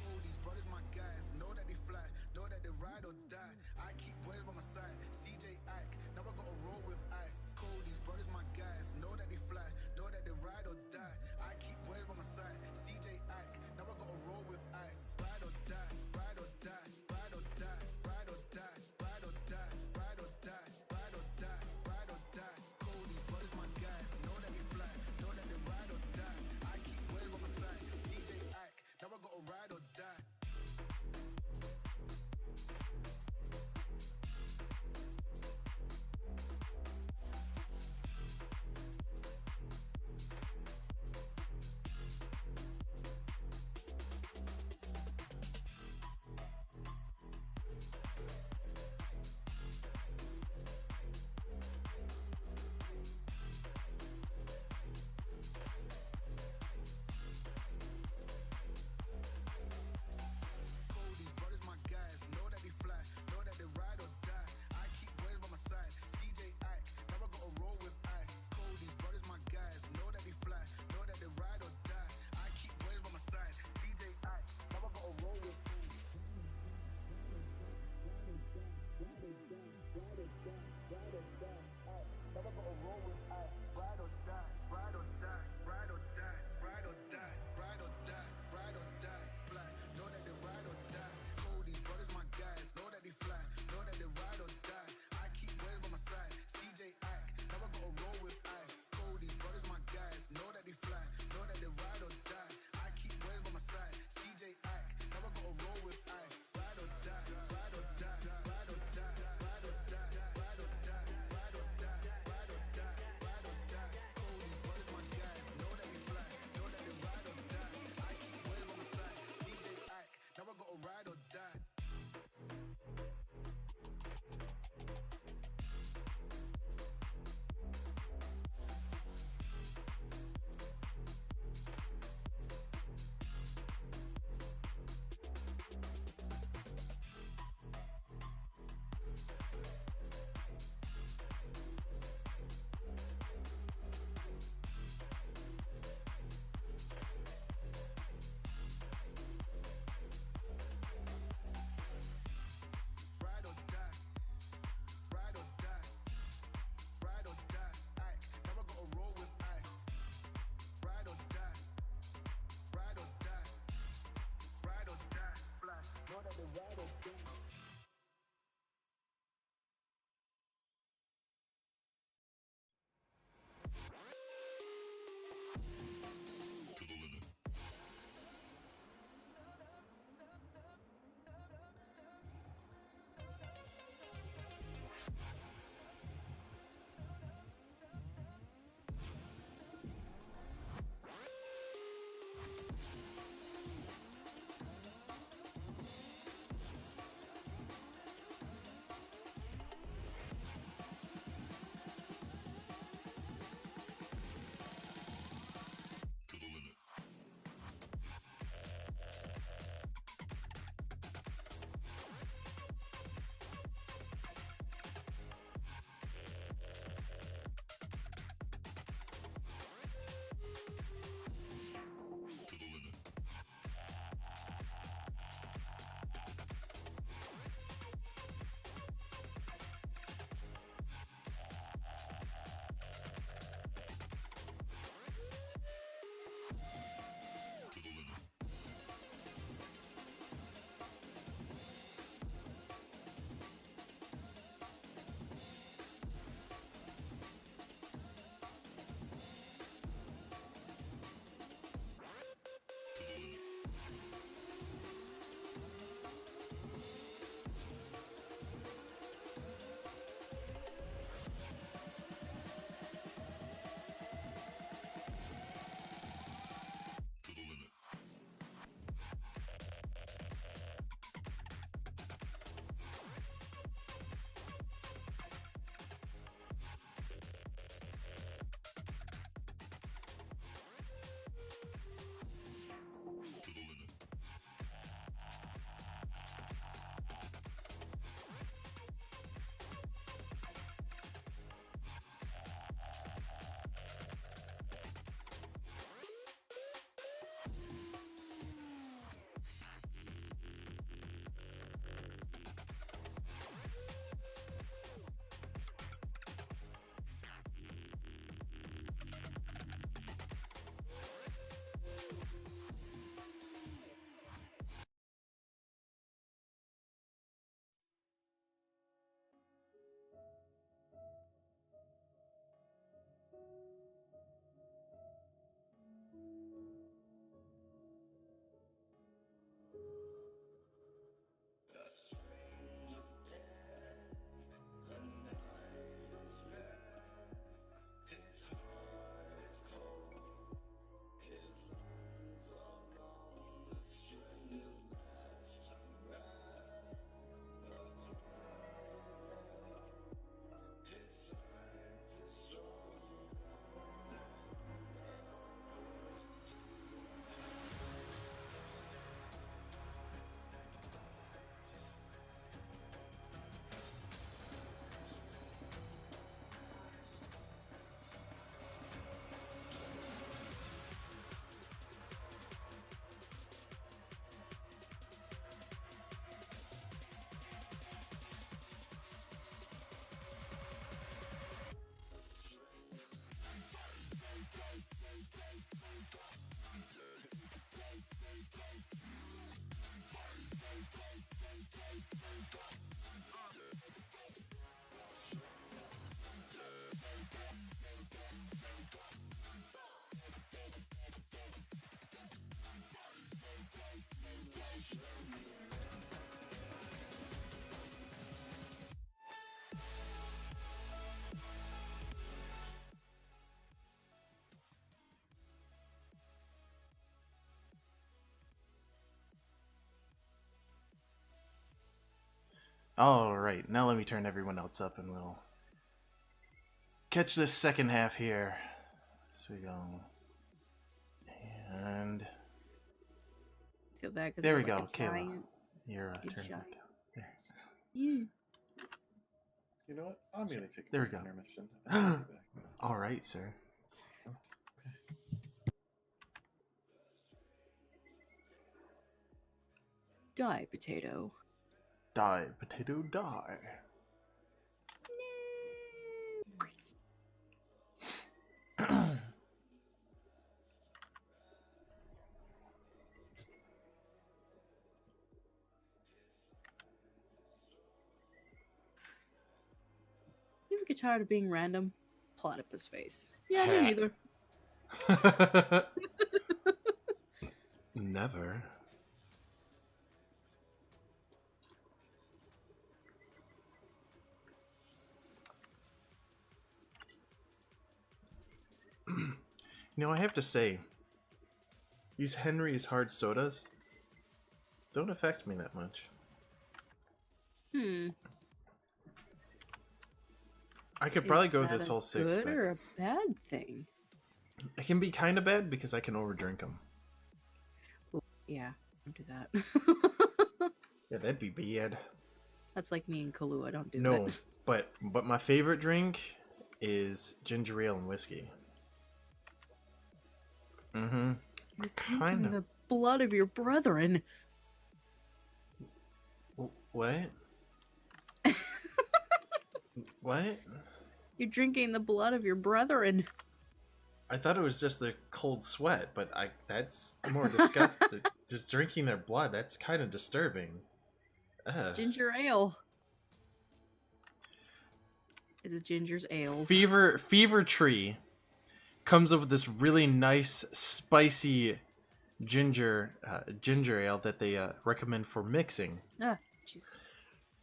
[SPEAKER 7] All these brothers, my guys, know that they fly, know that they ride or die. I keep boys by my side, CJ Ike, now I gotta roll with ice. Cold, these brothers, my guys, know that they fly, know that they ride or die. I keep boys by my side, CJ Ike, now I gotta roll with ice. Ride or die, ride or die, ride or die, ride or die, ride or die, ride or die, ride or die, ride or die. Cold, these brothers, my guys, know that they fly, know that they ride or die. I keep boys by my side, CJ Ike, now I gotta ride or die.
[SPEAKER 1] Alright, now let me turn everyone else up and we'll catch this second half here. So we go. And
[SPEAKER 2] Feel bad because
[SPEAKER 1] there we
[SPEAKER 2] like
[SPEAKER 1] go,
[SPEAKER 2] a
[SPEAKER 1] Kayla.
[SPEAKER 2] giant,
[SPEAKER 1] You're
[SPEAKER 2] a
[SPEAKER 1] turned back
[SPEAKER 2] giant.
[SPEAKER 1] down. There.
[SPEAKER 2] You.
[SPEAKER 4] You know what? I'm gonna take a
[SPEAKER 1] There we
[SPEAKER 4] brief
[SPEAKER 1] go.
[SPEAKER 4] intermission. I'll be back.
[SPEAKER 1] Alright, sir.
[SPEAKER 2] Die, potato.
[SPEAKER 1] Die, potato, die.
[SPEAKER 2] You ever get tired of being random? Platypus face. Yeah, me neither.
[SPEAKER 1] Never. You know, I have to say, These Henry's hard sodas don't affect me that much. I could probably go this whole six.
[SPEAKER 2] Good or a bad thing?
[SPEAKER 1] It can be kind of bad because I can overdrink them.
[SPEAKER 2] Ooh, yeah, don't do that.
[SPEAKER 1] Yeah, that'd be bad.
[SPEAKER 2] That's like me and Kahlua. Don't do
[SPEAKER 1] No,
[SPEAKER 2] that.
[SPEAKER 1] but my favorite drink is ginger ale and whiskey. Mm-hmm.
[SPEAKER 2] You're
[SPEAKER 1] Kind
[SPEAKER 2] drinking
[SPEAKER 1] of.
[SPEAKER 2] the blood of your brethren.
[SPEAKER 1] What? What?
[SPEAKER 2] You're drinking the blood of your brethren.
[SPEAKER 1] I thought it was just the cold sweat, but that's more disgusting. Just drinking their blood, that's kind of disturbing. Ugh.
[SPEAKER 2] Ginger ale. Is it ginger's ale?
[SPEAKER 1] Fever Tree comes up with this really nice, spicy ginger ale that they recommend for mixing.
[SPEAKER 2] Ah, Jesus.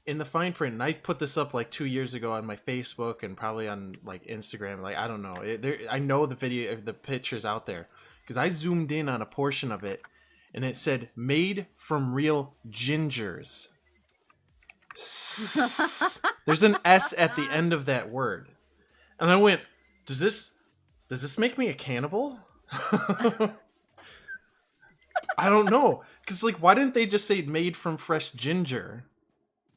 [SPEAKER 1] In the fine print, and I put this up like 2 years ago on my Facebook and probably on like Instagram. Like, I don't know. I know the picture's out there because I zoomed in on a portion of it and it said made from real gingers. There's an S at the end of that word. And I went, does this make me a cannibal? I don't know. Because, like, why didn't they just say made from fresh ginger?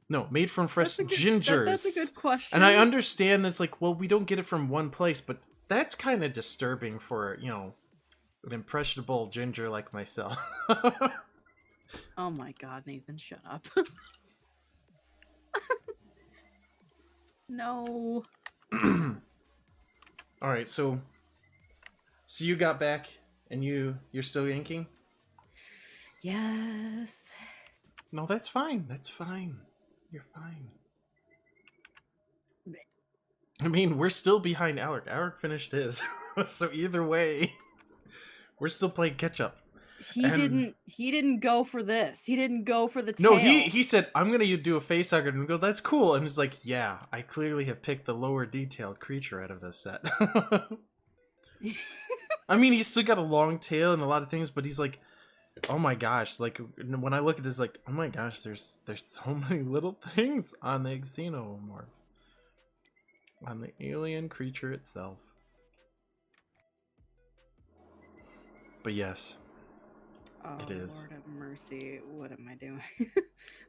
[SPEAKER 1] No, made from fresh gingers.
[SPEAKER 2] That's a good question.
[SPEAKER 1] And I understand that's like, well, we don't get it from one place, but that's kind of disturbing for, an impressionable ginger like myself.
[SPEAKER 2] Oh my god, Nathan, shut up. No.
[SPEAKER 1] All right, so you got back and you're still yanking?
[SPEAKER 2] Yes.
[SPEAKER 1] No, that's fine. That's fine. You're fine. I mean, we're still behind Alerik. Alerik finished his. So either way, we're still playing catch up.
[SPEAKER 2] He didn't go for this. He didn't go for the
[SPEAKER 1] No,
[SPEAKER 2] tail.
[SPEAKER 1] he said, I'm going to do a face hugger and go, that's cool. And he's like, yeah, I clearly have picked the lower detailed creature out of this set. I mean, he's still got a long tail and a lot of things, but he's like, oh my gosh, like when I look at this, like, oh my gosh, there's so many little things on the xenomorph, on the alien creature itself. But yes,
[SPEAKER 2] Oh,
[SPEAKER 1] it is.
[SPEAKER 2] Lord have mercy. What am I doing?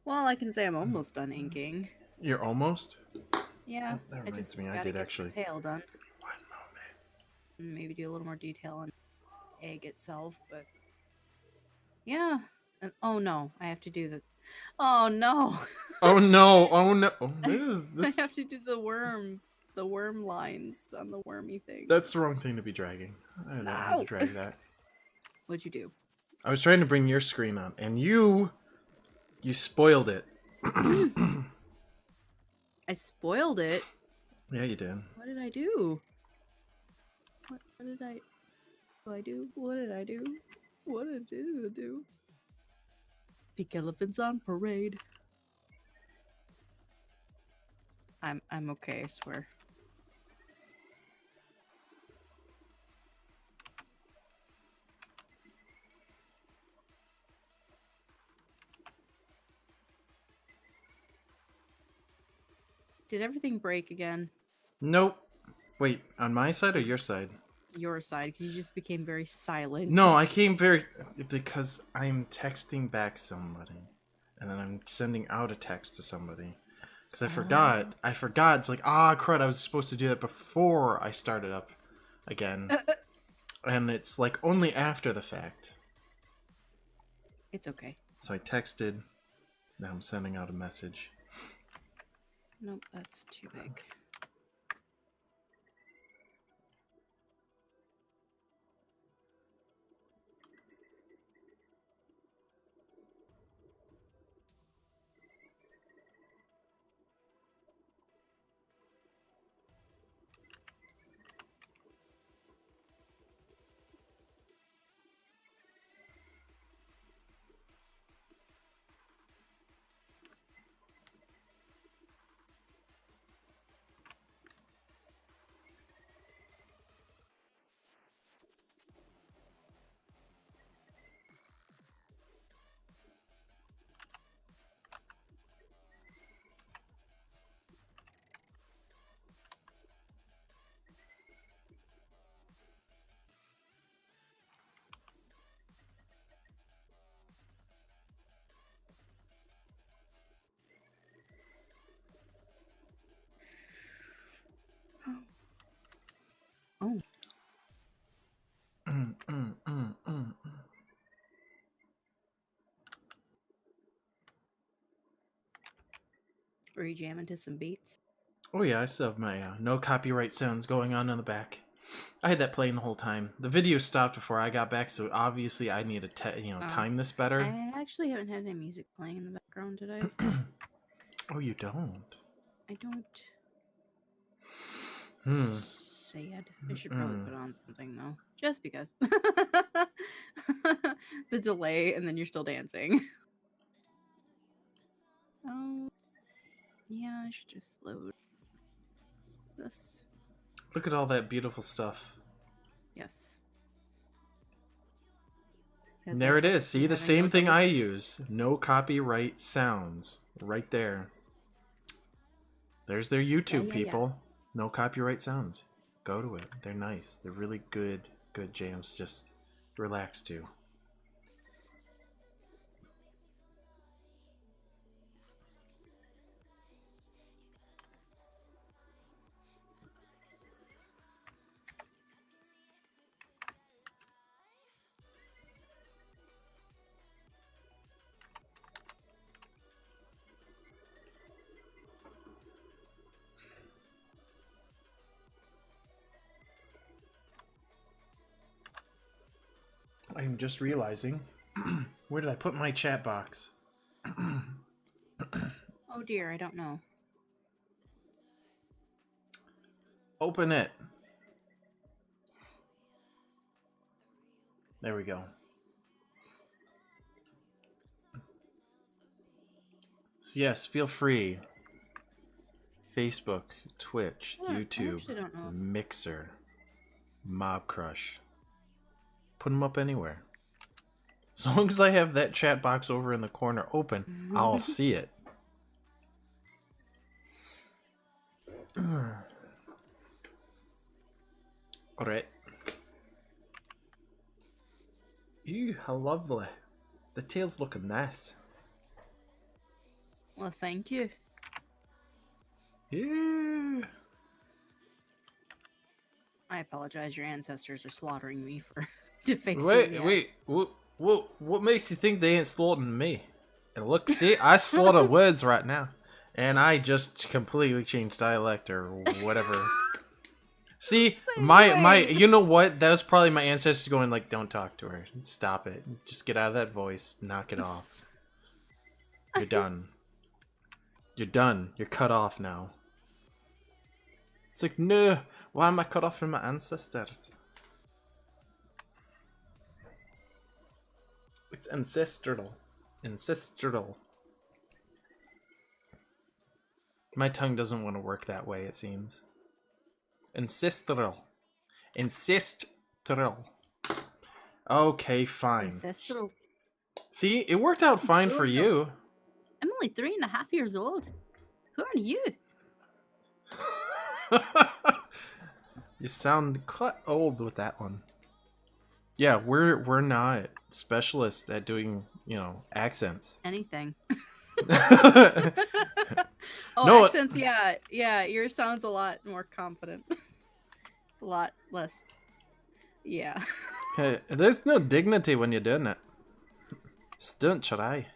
[SPEAKER 2] Well, I can say I'm almost done inking.
[SPEAKER 1] You're almost?
[SPEAKER 2] Yeah,
[SPEAKER 1] Oh, that
[SPEAKER 2] I
[SPEAKER 1] reminds
[SPEAKER 2] just
[SPEAKER 1] me, I
[SPEAKER 2] gotta
[SPEAKER 1] did
[SPEAKER 2] get
[SPEAKER 1] actually.
[SPEAKER 2] the tail done.
[SPEAKER 1] One moment.
[SPEAKER 2] And maybe do a little more detail on egg itself, but yeah. And oh no, I have to do the. Oh no.
[SPEAKER 1] Oh no! Oh no! This
[SPEAKER 2] I have to do the worm lines on the wormy thing.
[SPEAKER 1] That's the wrong thing to be dragging. I don't know how to
[SPEAKER 2] No.
[SPEAKER 1] drag that.
[SPEAKER 2] What'd you do?
[SPEAKER 1] I was trying to bring your screen on, and you spoiled it.
[SPEAKER 2] I spoiled it.
[SPEAKER 1] Yeah, you did.
[SPEAKER 2] What did I do? What did I do? What did I do? What did I do? Pink elephants on parade. I'm okay, I swear. Did everything break again?
[SPEAKER 1] Nope. Wait, on my side or your side?
[SPEAKER 2] Your side, because you just became very silent.
[SPEAKER 1] No, I came because I'm texting back somebody, and then I'm sending out a text to somebody. Because I forgot. It's like, crud, I was supposed to do that before I started up again. And it's like only after the fact.
[SPEAKER 2] It's okay.
[SPEAKER 1] So I texted. Now I'm sending out a message.
[SPEAKER 2] Nope, that's too big. Were you jamming to some beats?
[SPEAKER 1] Oh yeah, I still have my no copyright sounds going on in the back. I had that playing the whole time. The video stopped before I got back, so obviously I need to time this better.
[SPEAKER 2] I actually haven't had any music playing in the background today.
[SPEAKER 1] Oh, you don't?
[SPEAKER 2] I don't. Sad. I should probably put on something though, just because. The delay, and then you're still dancing. Oh, yeah. I should just load this.
[SPEAKER 1] Look at all that beautiful stuff.
[SPEAKER 2] Yes.
[SPEAKER 1] And there it is. See, the same thing I use. No copyright sounds. Right there. There's their YouTube, people. No copyright sounds. Go to it. They're nice. They're really good jams. Just relax to. I'm just realizing, where did I put my chat box?
[SPEAKER 2] Oh dear, I don't know.
[SPEAKER 1] Open it. There we go. So yes, feel free. Facebook, Twitch, YouTube, Mixer, Mob Crush. Put them up anywhere. As long as I have that chat box over in the corner open, I'll see it. Alright. Ew, how lovely. The tail's looking nice.
[SPEAKER 2] Well, thank you.
[SPEAKER 1] Yeah.
[SPEAKER 2] I apologize. Your ancestors are slaughtering me for defacing.
[SPEAKER 1] Wait. What makes you think they ain't slaughtering me? And look, see, I slaughter words right now, and I just completely changed dialect or whatever. See, my, you know what? That was probably my ancestors going like, "Don't talk to her. Stop it. Just get out of that voice. Knock it off. You're done. You're done. You're cut off now." It's like, no. Why am I cut off from my ancestors? It's ancestral. Ancestral. My tongue doesn't want to work that way, it seems. Ancestral. Ancestral. Okay, fine.
[SPEAKER 2] Ancestral.
[SPEAKER 1] See, it worked out fine for you.
[SPEAKER 2] I'm only 3.5 years old. Who are you?
[SPEAKER 1] You sound quite old with that one. Yeah, we're not specialists at doing, accents.
[SPEAKER 2] Anything.
[SPEAKER 1] No,
[SPEAKER 2] accents, yeah. Yours sounds a lot more confident. A lot less. Yeah.
[SPEAKER 1] Hey, there's no dignity when you're doing it. Don't try.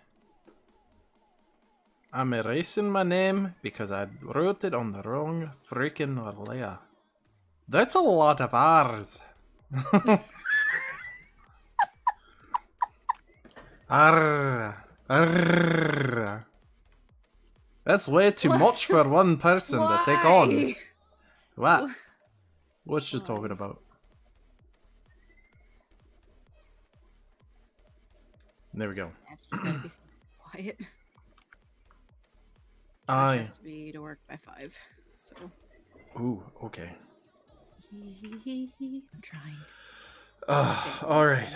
[SPEAKER 1] I'm erasing my name because I wrote it on the wrong freaking layer. That's a lot of R's. Arr. That's way too much for one person to take on. What? What you talking about? There we go.
[SPEAKER 2] Actually, be quiet.
[SPEAKER 1] I
[SPEAKER 2] has to be to work by 5. So.
[SPEAKER 1] Ooh, okay.
[SPEAKER 2] I'm trying.
[SPEAKER 1] All right.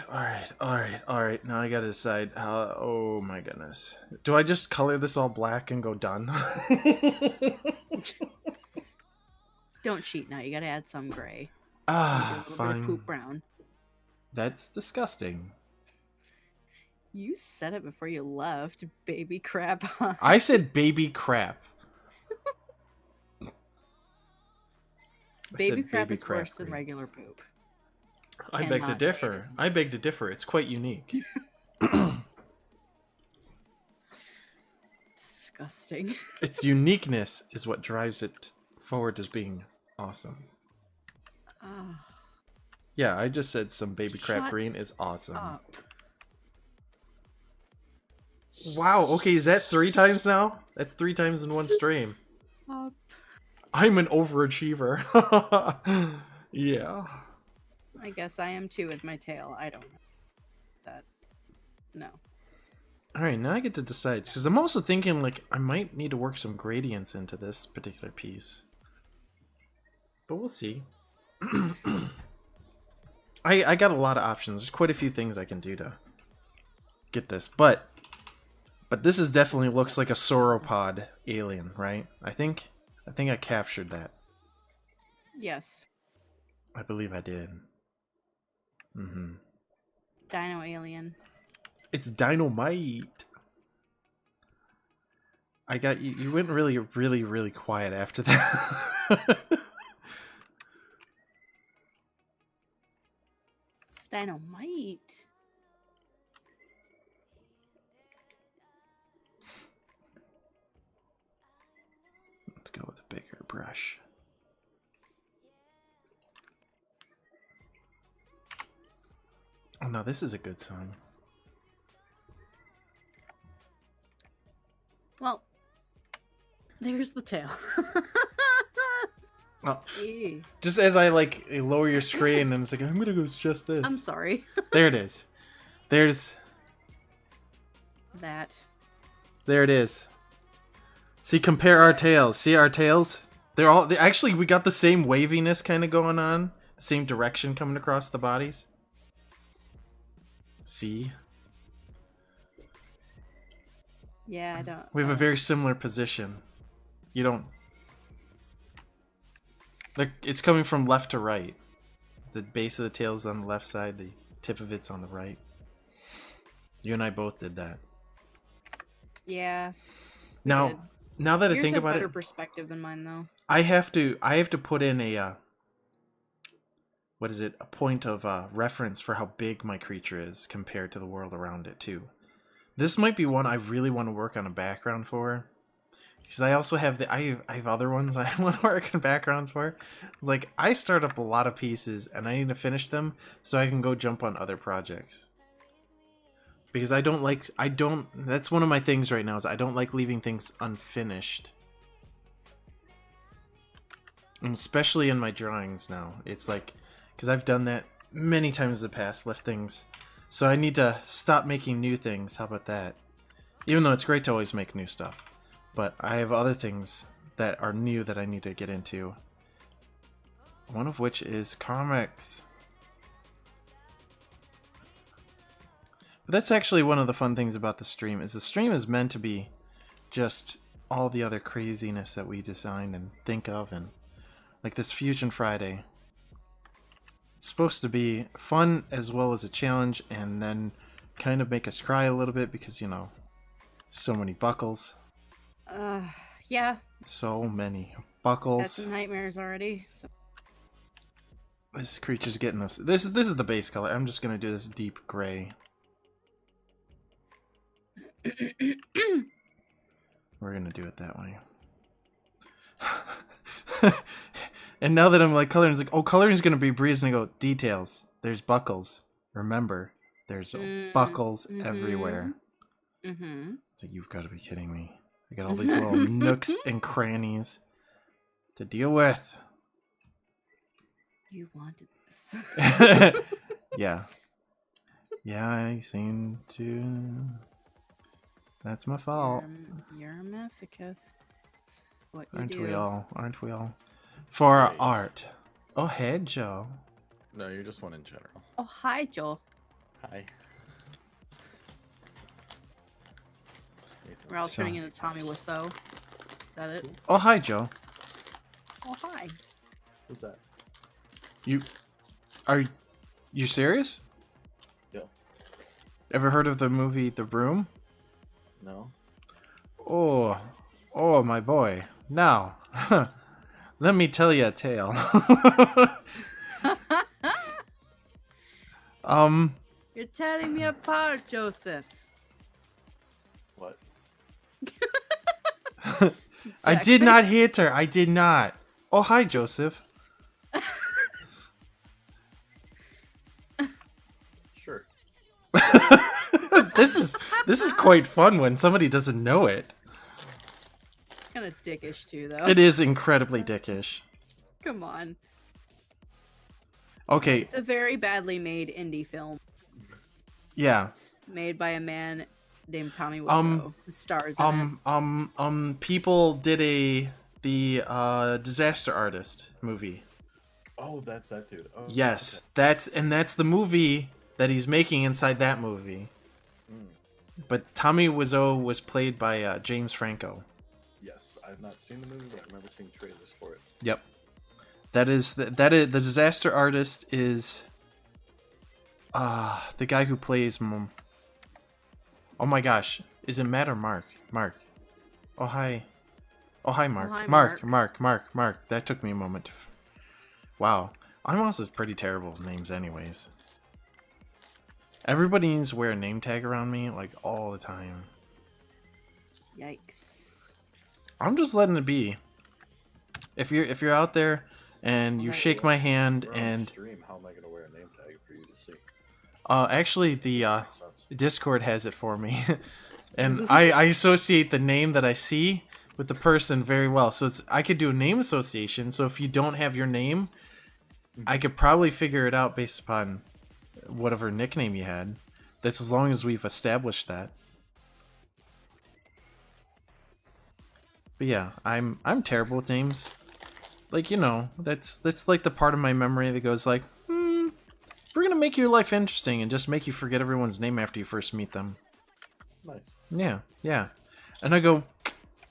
[SPEAKER 1] Now I gotta decide how. Oh my goodness. Do I just color this all black and go done?
[SPEAKER 2] Don't cheat now. You gotta add some gray.
[SPEAKER 1] Fine.
[SPEAKER 2] Poop brown.
[SPEAKER 1] That's disgusting.
[SPEAKER 2] You said it before you left, baby crap.
[SPEAKER 1] I said baby crap.
[SPEAKER 2] Baby crap is worse than regular poop.
[SPEAKER 1] I beg to differ. It's quite unique.
[SPEAKER 2] disgusting.
[SPEAKER 1] Its uniqueness is what drives it forward as being awesome.
[SPEAKER 2] Ah,
[SPEAKER 1] Yeah, I just said some baby crab
[SPEAKER 2] Shut
[SPEAKER 1] green is awesome.
[SPEAKER 2] up.
[SPEAKER 1] Wow, okay, is that 3 times now? That's 3 times in one stream.
[SPEAKER 2] Up.
[SPEAKER 1] I'm an overachiever. Yeah.
[SPEAKER 2] I guess I am too with my tail. I don't know. That. No.
[SPEAKER 1] Alright, now I get to decide. Because I'm also thinking, like, I might need to work some gradients into this particular piece. But we'll see. I got a lot of options. There's quite a few things I can do to get this. But this is definitely looks like a sauropod alien, right? I think I captured that.
[SPEAKER 2] Yes.
[SPEAKER 1] I believe I did. Mm-hmm.
[SPEAKER 2] Dino alien.
[SPEAKER 1] It's dynamite. I got you. You went really, really, really quiet after that.
[SPEAKER 2] It's dynamite.
[SPEAKER 1] Let's go with a bigger brush. Oh no, this is a good song.
[SPEAKER 2] Well, there's the tail.
[SPEAKER 1] Oh,
[SPEAKER 2] Ew.
[SPEAKER 1] just as I like lower your screen and it's like, I'm gonna go just this.
[SPEAKER 2] I'm sorry.
[SPEAKER 1] There it is. There's
[SPEAKER 2] That.
[SPEAKER 1] there it is. See, compare our tails. See our tails? Actually we got the same waviness kind of going on. The same direction coming across the bodies. See?
[SPEAKER 2] Yeah, I don't.
[SPEAKER 1] We have a very similar position. You don't. Like, it's coming from left to right. The base of the tail is on the left side. The tip of it's on the right. You and I both did that.
[SPEAKER 2] Yeah.
[SPEAKER 1] Now,
[SPEAKER 2] did.
[SPEAKER 1] now that I
[SPEAKER 2] Yours
[SPEAKER 1] think
[SPEAKER 2] has
[SPEAKER 1] about
[SPEAKER 2] better
[SPEAKER 1] it,
[SPEAKER 2] perspective than mine, though.
[SPEAKER 1] I have to put in a what is it? A point of reference for how big my creature is compared to the world around it too. This might be one I really want to work on a background for, because I also have I have other ones I want to work on backgrounds for. Like, I start up a lot of pieces and I need to finish them so I can go jump on other projects. Because that's one of my things right now, is I don't like leaving things unfinished. And especially in my drawings now. It's like, because I've done that many times in the past, left things. So I need to stop making new things. How about that? Even though it's great to always make new stuff. But I have other things that are new that I need to get into. One of which is comics. But that's actually one of the fun things about the stream, is the stream is meant to be just all the other craziness that we design and think of, and like this Fusion Friday. It's supposed to be fun as well as a challenge, and then kind of make us cry a little bit because, you know, so many buckles.
[SPEAKER 2] Yeah.
[SPEAKER 1] So many buckles.
[SPEAKER 2] That's nightmares already. So.
[SPEAKER 1] This creature's getting this. This is the base color. I'm just gonna do this deep gray. We're gonna do it that way. And now that I'm like coloring, it's like, oh, coloring is gonna be breeze, and I go, details. There's buckles. Remember, there's buckles everywhere.
[SPEAKER 2] Mm-hmm.
[SPEAKER 1] It's like, you've got to be kidding me. I got all these little nooks and crannies to deal with.
[SPEAKER 2] You wanted this.
[SPEAKER 1] Yeah. Yeah, I seem to. That's my fault.
[SPEAKER 2] You're a masochist. What you
[SPEAKER 1] Aren't
[SPEAKER 2] do.
[SPEAKER 1] we all? Aren't we all? For our
[SPEAKER 4] Praise.
[SPEAKER 1] art. Oh, hey, Joe.
[SPEAKER 4] No, you're just one in general.
[SPEAKER 2] Oh, hi, Joel.
[SPEAKER 4] Hi.
[SPEAKER 2] We're all
[SPEAKER 1] So-
[SPEAKER 2] turning into Tommy Wiseau. Is that it?
[SPEAKER 1] Oh, hi, Joe.
[SPEAKER 2] Oh, hi.
[SPEAKER 3] Who's that?
[SPEAKER 1] Are you serious?
[SPEAKER 3] Yeah.
[SPEAKER 1] Ever heard of the movie The Room?
[SPEAKER 3] No.
[SPEAKER 1] Oh, my boy. Now, let me tell you a tale.
[SPEAKER 2] You're tearing me apart, Joseph.
[SPEAKER 3] What?
[SPEAKER 1] I did not hit her. I did not. Oh, hi, Joseph.
[SPEAKER 4] Sure.
[SPEAKER 1] This is quite fun when somebody doesn't know it.
[SPEAKER 2] It's kind of dickish too, though.
[SPEAKER 1] It is incredibly dickish.
[SPEAKER 2] Come on.
[SPEAKER 1] Okay.
[SPEAKER 2] It's a very badly made indie film
[SPEAKER 1] Yeah.
[SPEAKER 2] made by a man named Tommy Wiseau, who stars in it.
[SPEAKER 1] People did the Disaster Artist movie.
[SPEAKER 4] Oh, that's that dude. Oh,
[SPEAKER 1] Yes,
[SPEAKER 4] okay.
[SPEAKER 1] that's the movie that he's making inside that movie. But Tommy Wiseau was played by James Franco.
[SPEAKER 4] Yes, I've not seen the movie, but I remember seeing trailers for it.
[SPEAKER 1] Yep. That is the Disaster Artist is the guy who plays Oh my gosh, is it Matt or Mark? Mark. Oh hi. Oh hi Mark.
[SPEAKER 2] Oh, hi,
[SPEAKER 1] Mark. That took me a moment. Wow. I'm also pretty terrible with names anyways. Everybody needs to wear a name tag around me like all the time.
[SPEAKER 2] Yikes.
[SPEAKER 1] I'm just letting it be. If you're out there and you shake my hand
[SPEAKER 4] We're on
[SPEAKER 1] and
[SPEAKER 4] stream, how am I gonna wear a name tag for you to see?
[SPEAKER 1] actually the Discord has it for me. And I associate the name that I see with the person very well. So I could do a name association. So if you don't have your name, I could probably figure it out based upon whatever nickname you had. That's as long as we've established that. But yeah, I'm terrible with names. Like, you know, that's like the part of my memory that goes like, we're gonna make your life interesting and just make you forget everyone's name after you first meet them.
[SPEAKER 4] Nice.
[SPEAKER 1] Yeah. And I go,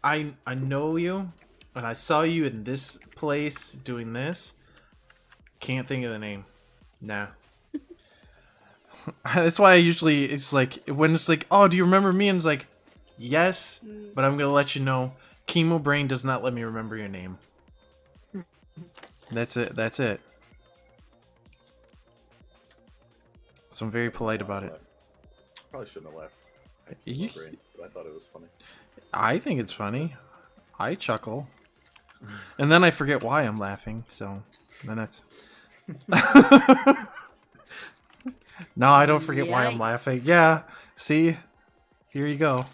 [SPEAKER 1] I know you, and I saw you in this place doing this. Can't think of the name. Nah. That's why I usually, it's like, when it's like, oh, do you remember me? And it's like, yes, but I'm gonna let you know, Chemo Brain does not let me remember your name. That's it. So I'm very polite about it.
[SPEAKER 4] Probably shouldn't have laughed.
[SPEAKER 1] You-
[SPEAKER 4] But I thought it was funny.
[SPEAKER 1] I think it's funny. I chuckle. And then I forget why I'm laughing, so then that's... No, I don't forget why I'm
[SPEAKER 2] Yikes.
[SPEAKER 1] laughing. Yeah, see? Here you go.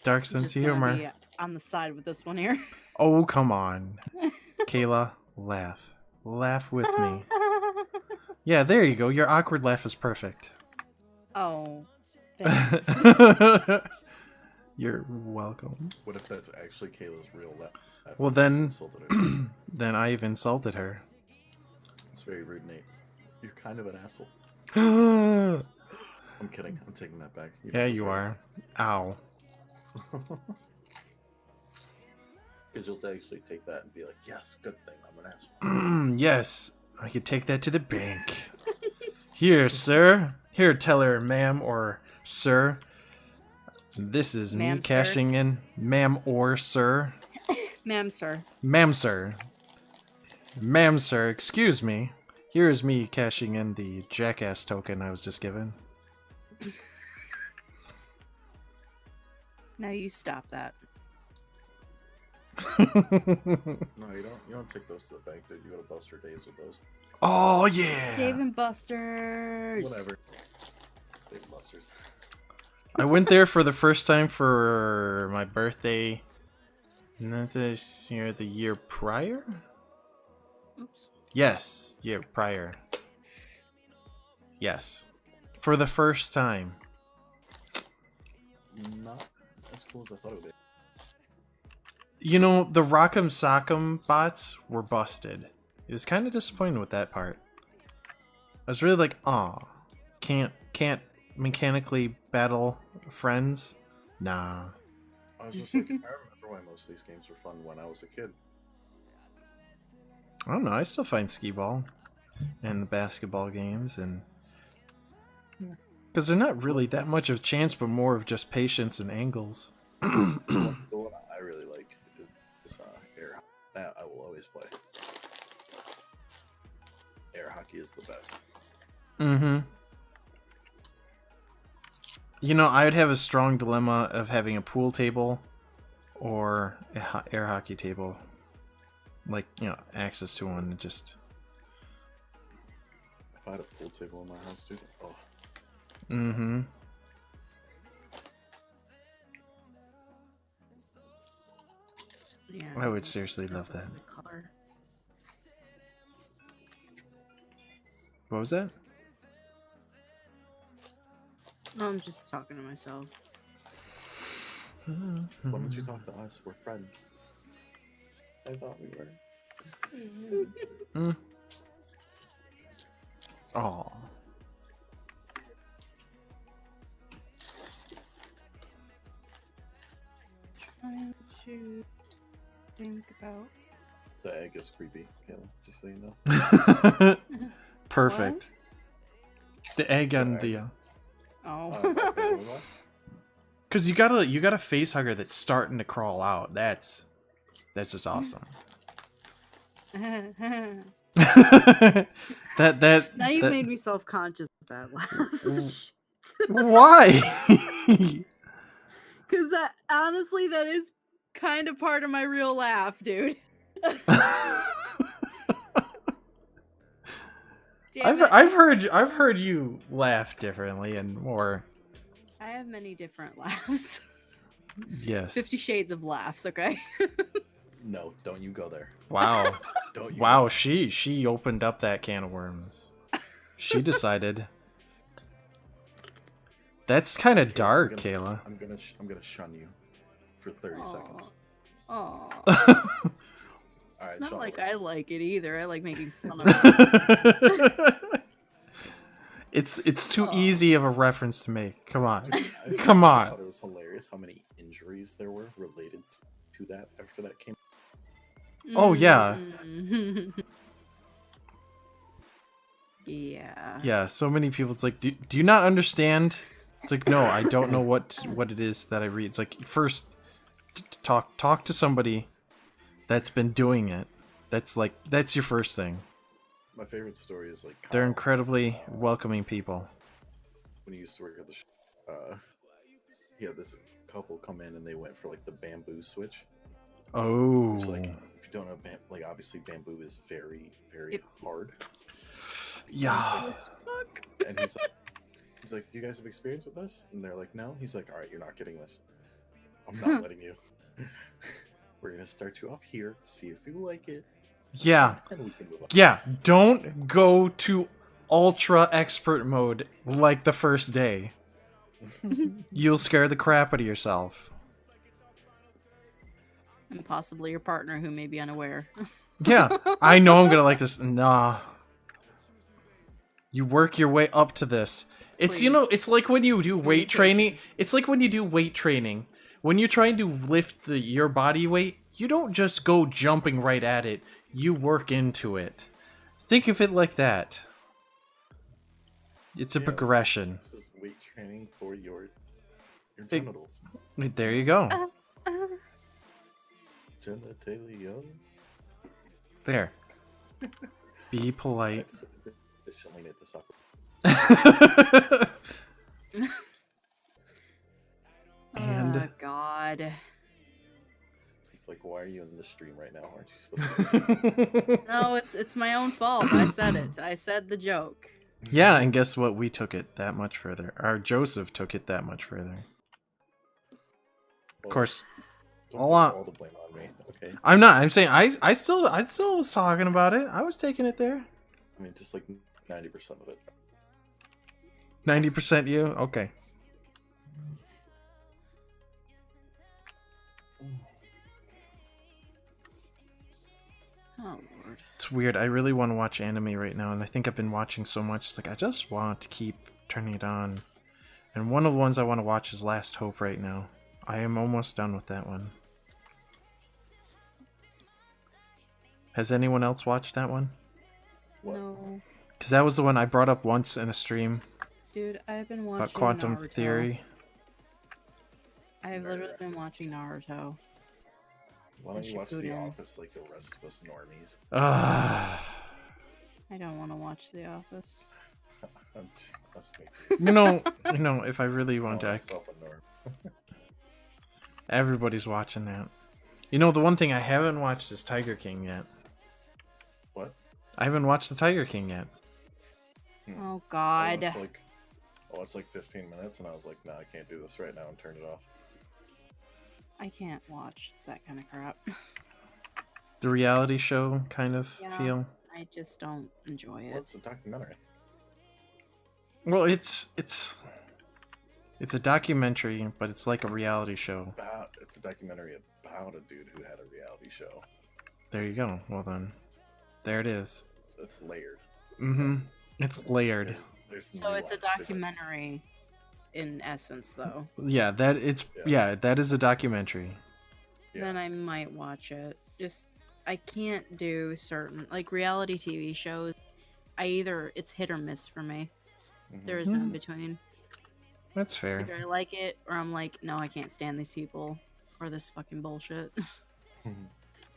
[SPEAKER 1] Dark
[SPEAKER 2] I'm
[SPEAKER 1] sense
[SPEAKER 2] just
[SPEAKER 1] of
[SPEAKER 2] gonna
[SPEAKER 1] humor.
[SPEAKER 2] be on the side with this one here.
[SPEAKER 1] Oh, come on. Kayla, laugh. Laugh with me. Yeah, there you go. Your awkward laugh is perfect.
[SPEAKER 2] Oh, thanks.
[SPEAKER 1] You're welcome.
[SPEAKER 4] What if that's actually Kayla's real laugh?
[SPEAKER 1] Well,
[SPEAKER 4] I just
[SPEAKER 1] then,
[SPEAKER 4] insulted her.
[SPEAKER 1] then I've insulted her.
[SPEAKER 4] It's very rude, Nate. You're kind of an asshole.
[SPEAKER 1] Yeah,
[SPEAKER 4] I'm kidding. I'm taking that back. don't
[SPEAKER 1] you
[SPEAKER 4] deserve
[SPEAKER 1] are. Ow.
[SPEAKER 4] Because you'll actually take that and be like, yes, good thing I'm an asshole.
[SPEAKER 1] Yes, I could take that to the bank. Here, sir. Here, teller, ma'am, or sir. This is me
[SPEAKER 2] Ma'am, sir.
[SPEAKER 1] cashing in. Ma'am or sir.
[SPEAKER 2] Ma'am, sir.
[SPEAKER 1] Ma'am, sir. Ma'am, sir, excuse me. Here is me cashing in the jackass token I was just given.
[SPEAKER 2] Now you stop that.
[SPEAKER 4] No, you don't take those to the bank, dude. You go to Buster Dave's with those.
[SPEAKER 1] Oh, yeah.
[SPEAKER 2] Dave and Buster's.
[SPEAKER 4] Whatever. Dave and Buster's.
[SPEAKER 1] I went there for the first time for my birthday. Not this year, the year prior?
[SPEAKER 2] Oops.
[SPEAKER 1] Yes, year prior. Yes. For the first time.
[SPEAKER 4] Not as cool as I thought it would be.
[SPEAKER 1] You know, the Rock'em Sock'em bots were busted. It was kind of disappointed with that part. I was really like, aw, can't mechanically battle friends? Nah.
[SPEAKER 4] I was just like, I remember why most of these games were fun when I was a kid.
[SPEAKER 1] I don't know, I still find skee-ball and the basketball games, and because they're not really that much of a chance, but more of just patience and angles.
[SPEAKER 4] The one I really like is air hockey. That I will always play. Air hockey is the best.
[SPEAKER 1] Mm-hmm. You know, I would have a strong dilemma of having a pool table or air hockey table. Like, you know, access to one, just...
[SPEAKER 4] If I had a pool table in my house, dude. Oh.
[SPEAKER 1] Mm-hmm.
[SPEAKER 2] Yeah,
[SPEAKER 1] I would seriously love that.
[SPEAKER 2] Car.
[SPEAKER 1] What was that?
[SPEAKER 2] No, I'm just talking to myself.
[SPEAKER 4] Why don't you talk to us? We're friends. I thought we were.
[SPEAKER 1] Mm. Oh.
[SPEAKER 2] Trying to think about.
[SPEAKER 4] The egg is creepy, Kayla, just so you know.
[SPEAKER 1] Perfect. The egg on the...
[SPEAKER 2] Oh.
[SPEAKER 1] Because you got a face hugger that's starting to crawl out. That's just awesome. that
[SPEAKER 2] Now you've made me self-conscious of that laugh.
[SPEAKER 1] Why?
[SPEAKER 2] Because honestly, that is kind of part of my real laugh, dude.
[SPEAKER 1] I've heard you laugh differently and more.
[SPEAKER 2] I have many different laughs.
[SPEAKER 1] Yes.
[SPEAKER 2] 50 Shades of laughs, okay?
[SPEAKER 4] No, don't you go there.
[SPEAKER 1] Wow.
[SPEAKER 4] Don't you
[SPEAKER 1] wow,
[SPEAKER 4] go.
[SPEAKER 1] she opened up that can of worms. She decided. That's kind of dark, Kayla.
[SPEAKER 4] I'm gonna shun you for 30 seconds.
[SPEAKER 2] Oh.
[SPEAKER 4] All right,
[SPEAKER 2] It's not
[SPEAKER 4] shut
[SPEAKER 2] like
[SPEAKER 4] up.
[SPEAKER 2] I like it either. I like making fun of it.
[SPEAKER 1] It's too easy of a reference to make. Come on.
[SPEAKER 4] Come on. I thought it was hilarious how many injuries there were related to that after that came.
[SPEAKER 1] Oh, yeah.
[SPEAKER 2] Yeah.
[SPEAKER 1] Yeah, so many people, it's like, do you not understand? It's like, no, I don't know what it is that I read. It's like, first, talk to somebody that's been doing it. That's your first thing.
[SPEAKER 4] My favorite story is like
[SPEAKER 1] They're incredibly welcoming people.
[SPEAKER 4] When he used to work at the he had this couple come in and they went for like the bamboo switch.
[SPEAKER 1] Oh.
[SPEAKER 4] Which, like, if you don't know, like obviously bamboo is very, very hard.
[SPEAKER 1] Yeah.
[SPEAKER 4] And he's like, do you guys have experience with this? And they're like, no. He's like, all right, you're not getting this. I'm not letting you. We're gonna start you off here, see if you like it.
[SPEAKER 1] Yeah.
[SPEAKER 4] And we can move on.
[SPEAKER 1] Yeah. Don't go to ultra expert mode like the first day. You'll scare the crap out of yourself.
[SPEAKER 2] And possibly your partner who may be unaware.
[SPEAKER 1] Yeah. I know I'm gonna like this. Nah. You work your way up to this. It's,
[SPEAKER 2] Please.
[SPEAKER 1] you know, it's like when you do weight training. It's like when you do weight training. When you're trying to lift your body weight, you don't just go jumping right at it. You work into it. Think of it like that. It's a progression.
[SPEAKER 4] This is weight training for your genitals.
[SPEAKER 1] There you go.
[SPEAKER 4] Genitalia.
[SPEAKER 1] There. Be polite.
[SPEAKER 4] Efficiently made this up.
[SPEAKER 1] And
[SPEAKER 2] oh, God.
[SPEAKER 4] He's like, why are you in the stream right now? Aren't you supposed to?
[SPEAKER 2] No, it's my own fault. I said it. I said the joke.
[SPEAKER 1] yeah, and guess what? We took it that much further. Our Joseph took it that much further. Of course,
[SPEAKER 4] Don't put all the blame on me. Okay.
[SPEAKER 1] I'm not. I'm saying I still was talking about it. I was taking it there.
[SPEAKER 4] I mean, just like 90% of it.
[SPEAKER 1] 90% you? Okay.
[SPEAKER 2] Oh, Lord.
[SPEAKER 1] It's weird. I really want to watch anime right now, and I think I've been watching so much. It's like I just want to keep turning it on. And one of the ones I want to watch is Last Hope right now. I am almost done with that one. Has anyone else watched that one?
[SPEAKER 2] No.
[SPEAKER 1] Because that was the one I brought up once in a stream.
[SPEAKER 2] Dude, I've been watching
[SPEAKER 1] About quantum
[SPEAKER 2] Naruto.
[SPEAKER 1] theory.
[SPEAKER 2] I've literally been watching Naruto.
[SPEAKER 4] Why don't you watch The
[SPEAKER 2] Shippuden.
[SPEAKER 4] Office like the rest of us normies?
[SPEAKER 2] I don't want to watch The Office.
[SPEAKER 4] That's me.
[SPEAKER 1] you know, if I really want to,
[SPEAKER 4] Call myself a norm.
[SPEAKER 1] Everybody's watching that. You know, the one thing I haven't watched is Tiger King yet.
[SPEAKER 4] What?
[SPEAKER 1] I haven't watched the Tiger King yet.
[SPEAKER 2] Oh God.
[SPEAKER 4] It's like 15 minutes, and I was like, no, I can't do this right now, and turned it off.
[SPEAKER 2] I can't watch that kind of crap.
[SPEAKER 1] The reality show kind of
[SPEAKER 2] Yeah.
[SPEAKER 1] feel.
[SPEAKER 2] I just don't enjoy
[SPEAKER 4] Well,
[SPEAKER 2] it.
[SPEAKER 4] it's a documentary.
[SPEAKER 1] Well, it's a documentary, but it's like a reality show.
[SPEAKER 4] It's a documentary about a dude who had a reality show.
[SPEAKER 1] There you go. Well then, there it is.
[SPEAKER 4] It's layered.
[SPEAKER 1] Mm-hmm. It's layered.
[SPEAKER 4] There's
[SPEAKER 2] So it's a
[SPEAKER 4] nuance to it.
[SPEAKER 2] documentary, in essence, though.
[SPEAKER 1] Yeah, that is a documentary.
[SPEAKER 4] Yeah.
[SPEAKER 2] Then I might watch it. Just I can't do certain like reality TV shows. It's hit or miss for me.
[SPEAKER 4] Mhm.
[SPEAKER 2] There is no in between.
[SPEAKER 1] That's fair.
[SPEAKER 2] Either I like it or I'm like, no, I can't stand these people or this fucking bullshit.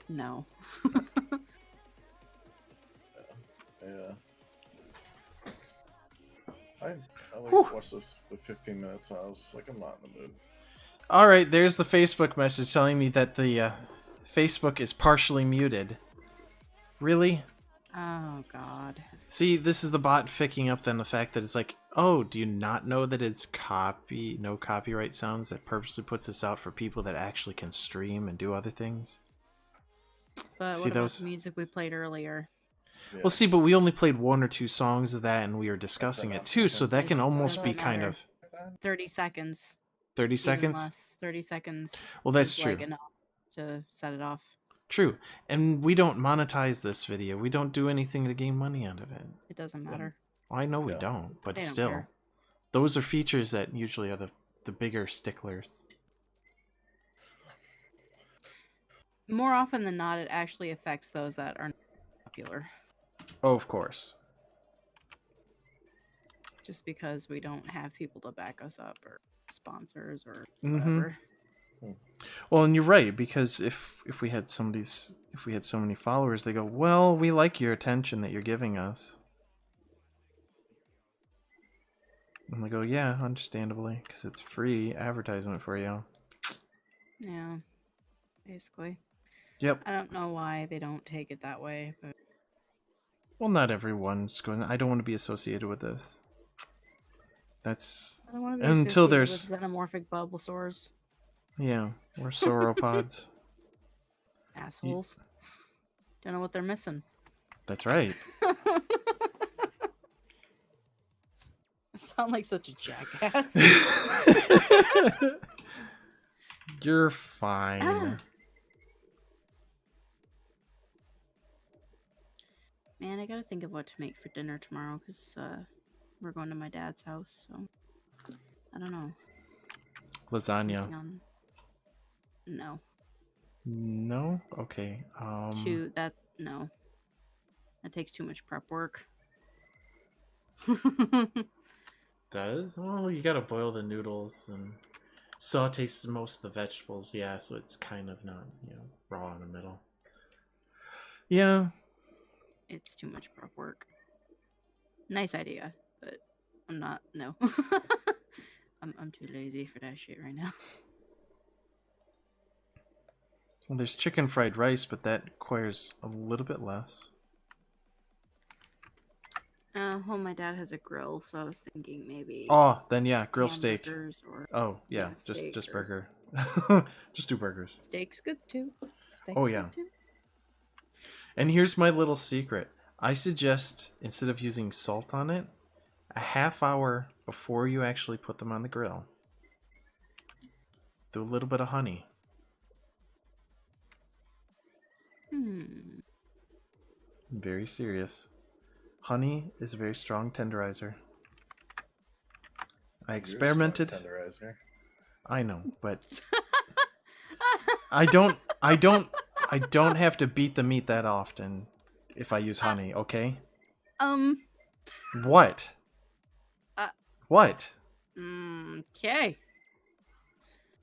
[SPEAKER 2] No.
[SPEAKER 4] Yeah. I watched the 15 minutes, and I was just like, I'm not in the mood.
[SPEAKER 1] All right, there's the Facebook message telling me that the Facebook is partially muted. Really?
[SPEAKER 2] Oh God.
[SPEAKER 1] See, this is the bot picking up then the fact that it's like, oh, do you not know that it's no copyright sounds that purposely puts this out for people that actually can stream and do other things?
[SPEAKER 2] But
[SPEAKER 1] See,
[SPEAKER 2] what about
[SPEAKER 1] those-
[SPEAKER 2] the music we played earlier?
[SPEAKER 4] Yeah.
[SPEAKER 1] Well, see, but we only played 1 or 2 songs of that, and we were discussing it too, so that can almost be kind of
[SPEAKER 2] 30 seconds.
[SPEAKER 1] 30
[SPEAKER 2] Even
[SPEAKER 1] seconds.
[SPEAKER 2] less. 30 seconds.
[SPEAKER 1] Well, that's
[SPEAKER 2] is,
[SPEAKER 1] true.
[SPEAKER 2] Like, enough to set it off.
[SPEAKER 1] True, and we don't monetize this video. We don't do anything to gain money out of it.
[SPEAKER 2] It doesn't matter.
[SPEAKER 1] Well, I know we
[SPEAKER 4] Yeah.
[SPEAKER 1] don't, but
[SPEAKER 2] They don't
[SPEAKER 1] still,
[SPEAKER 2] care.
[SPEAKER 1] those are features that usually are the bigger sticklers.
[SPEAKER 2] More often than not, it actually affects those that are popular.
[SPEAKER 1] Oh, of course.
[SPEAKER 2] Just because we don't have people to back us up or sponsors or
[SPEAKER 1] Mhm.
[SPEAKER 2] whatever.
[SPEAKER 1] Well, and you're right, because if we had so many followers, they go, well, we like your attention that you're giving us. And they go, yeah, understandably, because it's free advertisement for you.
[SPEAKER 2] Yeah. Basically.
[SPEAKER 1] Yep.
[SPEAKER 2] I don't know why they don't take it that way, but
[SPEAKER 1] Well, not everyone's going. I don't want to be associated with this. That's
[SPEAKER 2] I don't want to be
[SPEAKER 1] until
[SPEAKER 2] associated
[SPEAKER 1] there's
[SPEAKER 2] with xenomorphic Bulbasaurs.
[SPEAKER 1] yeah, we're sauropods.
[SPEAKER 2] Assholes. Don't know what they're missing.
[SPEAKER 1] That's right.
[SPEAKER 2] I sound like such a jackass.
[SPEAKER 1] You're fine.
[SPEAKER 2] Ah. Man, I gotta think of what to make for dinner tomorrow because we're going to my dad's house. So I don't know.
[SPEAKER 1] Lasagna.
[SPEAKER 2] Thinking on- No.
[SPEAKER 1] No. Okay.
[SPEAKER 2] No. That takes too much prep work.
[SPEAKER 1] Does? Well, you gotta boil the noodles and saute most of the vegetables. Yeah, so it's kind of not, raw in the middle. Yeah.
[SPEAKER 2] It's too much prep work. Nice idea, but I'm not. No. I'm too lazy for that shit right now.
[SPEAKER 1] Well, there's chicken fried rice, but that requires a little bit less.
[SPEAKER 2] Well, my dad has a grill, so I was thinking maybe.
[SPEAKER 1] Oh, then yeah, grill steak.
[SPEAKER 2] hamburgers Or
[SPEAKER 1] Oh, yeah,
[SPEAKER 2] yeah, steak
[SPEAKER 1] just
[SPEAKER 2] or-
[SPEAKER 1] burger. Just do burgers.
[SPEAKER 2] steak's good too. Steak's
[SPEAKER 1] Oh, yeah.
[SPEAKER 2] good too.
[SPEAKER 1] And here's my little secret. I suggest, instead of using salt on it, a half hour before you actually put them on the grill, do a little bit of honey.
[SPEAKER 2] Hmm.
[SPEAKER 1] I'm very serious. Honey is a very strong tenderizer. I experimented.
[SPEAKER 4] You're a smart tenderizer.
[SPEAKER 1] I know, but I don't have to beat the meat that often if I use honey, okay? What? What?
[SPEAKER 2] Okay.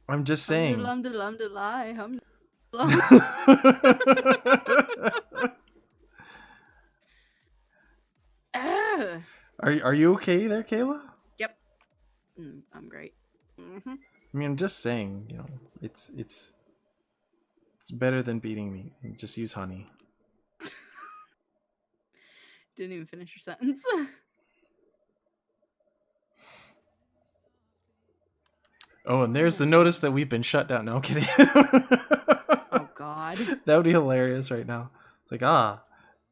[SPEAKER 1] I'm just saying.
[SPEAKER 2] Ah.
[SPEAKER 1] Are you okay there, Kayla?
[SPEAKER 2] Yep. I'm great. Mm-hmm.
[SPEAKER 1] I mean, I'm just saying, you know, it's better than beating me. Just use honey.
[SPEAKER 2] Didn't even finish your sentence.
[SPEAKER 1] Oh, and there's the notice that we've been shut down. No, I'm kidding.
[SPEAKER 2] Oh God.
[SPEAKER 1] That would be hilarious right now. It's like,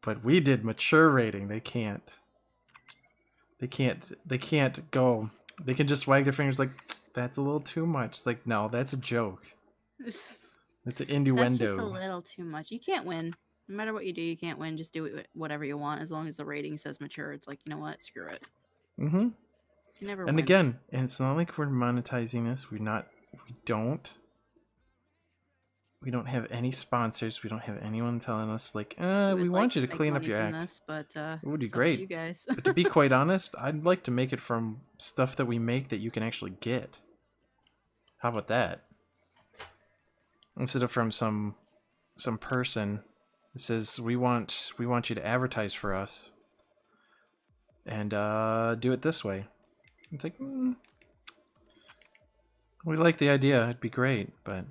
[SPEAKER 1] but we did mature rating. They can't go. They can just wag their fingers like, that's a little too much. It's like, no, that's a joke. It's an innuendo.
[SPEAKER 2] That's just a little too much. You can't win. No matter what you do, you can't win. Just do whatever you want. As long as the rating says mature, it's like, you know what? Screw it.
[SPEAKER 1] Mm-hmm.
[SPEAKER 2] You never
[SPEAKER 1] And
[SPEAKER 2] win.
[SPEAKER 1] again, and it's not like we're monetizing this. We don't have any sponsors. We don't have anyone telling us like, we want you to clean up your act.
[SPEAKER 2] This, but
[SPEAKER 1] it would be
[SPEAKER 2] it's
[SPEAKER 1] great.
[SPEAKER 2] up to you guys.
[SPEAKER 1] But to be quite honest, I'd like to make it from stuff that we make that you can actually get. How about that? Instead of from some person that says we want you to advertise for us and do it this way. It's like, we like the idea. It'd be great, but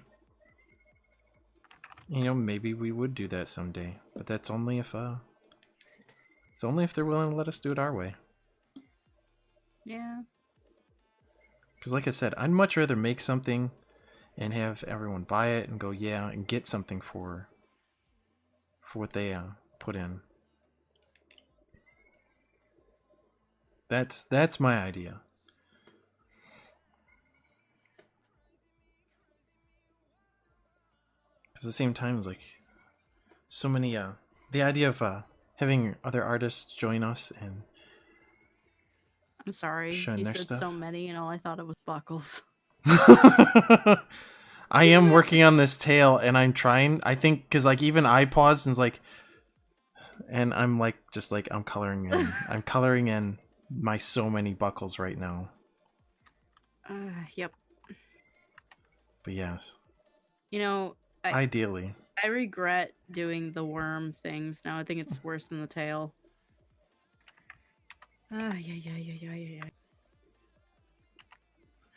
[SPEAKER 1] you know, maybe we would do that someday. But that's only if they're willing to let us do it our way.
[SPEAKER 2] Yeah.
[SPEAKER 1] Because like I said, I'd much rather make something and have everyone buy it and go, yeah, and get something for what they put in. That's my idea. At the same time, it's like so many the idea of having other artists join us and
[SPEAKER 2] I'm sorry.
[SPEAKER 1] showing
[SPEAKER 2] You
[SPEAKER 1] their
[SPEAKER 2] said
[SPEAKER 1] stuff.
[SPEAKER 2] so many, and all I thought it was Buckles.
[SPEAKER 1] I am working on this tale, and I'm trying. I think because like even I paused and was like, and I'm like just like I'm coloring in. I'm coloring in my so many Buckles right now.
[SPEAKER 2] Yep.
[SPEAKER 1] But yes,
[SPEAKER 2] You know,
[SPEAKER 1] ideally.
[SPEAKER 2] I regret doing the worm things now. I think it's worse than the tail. Yeah.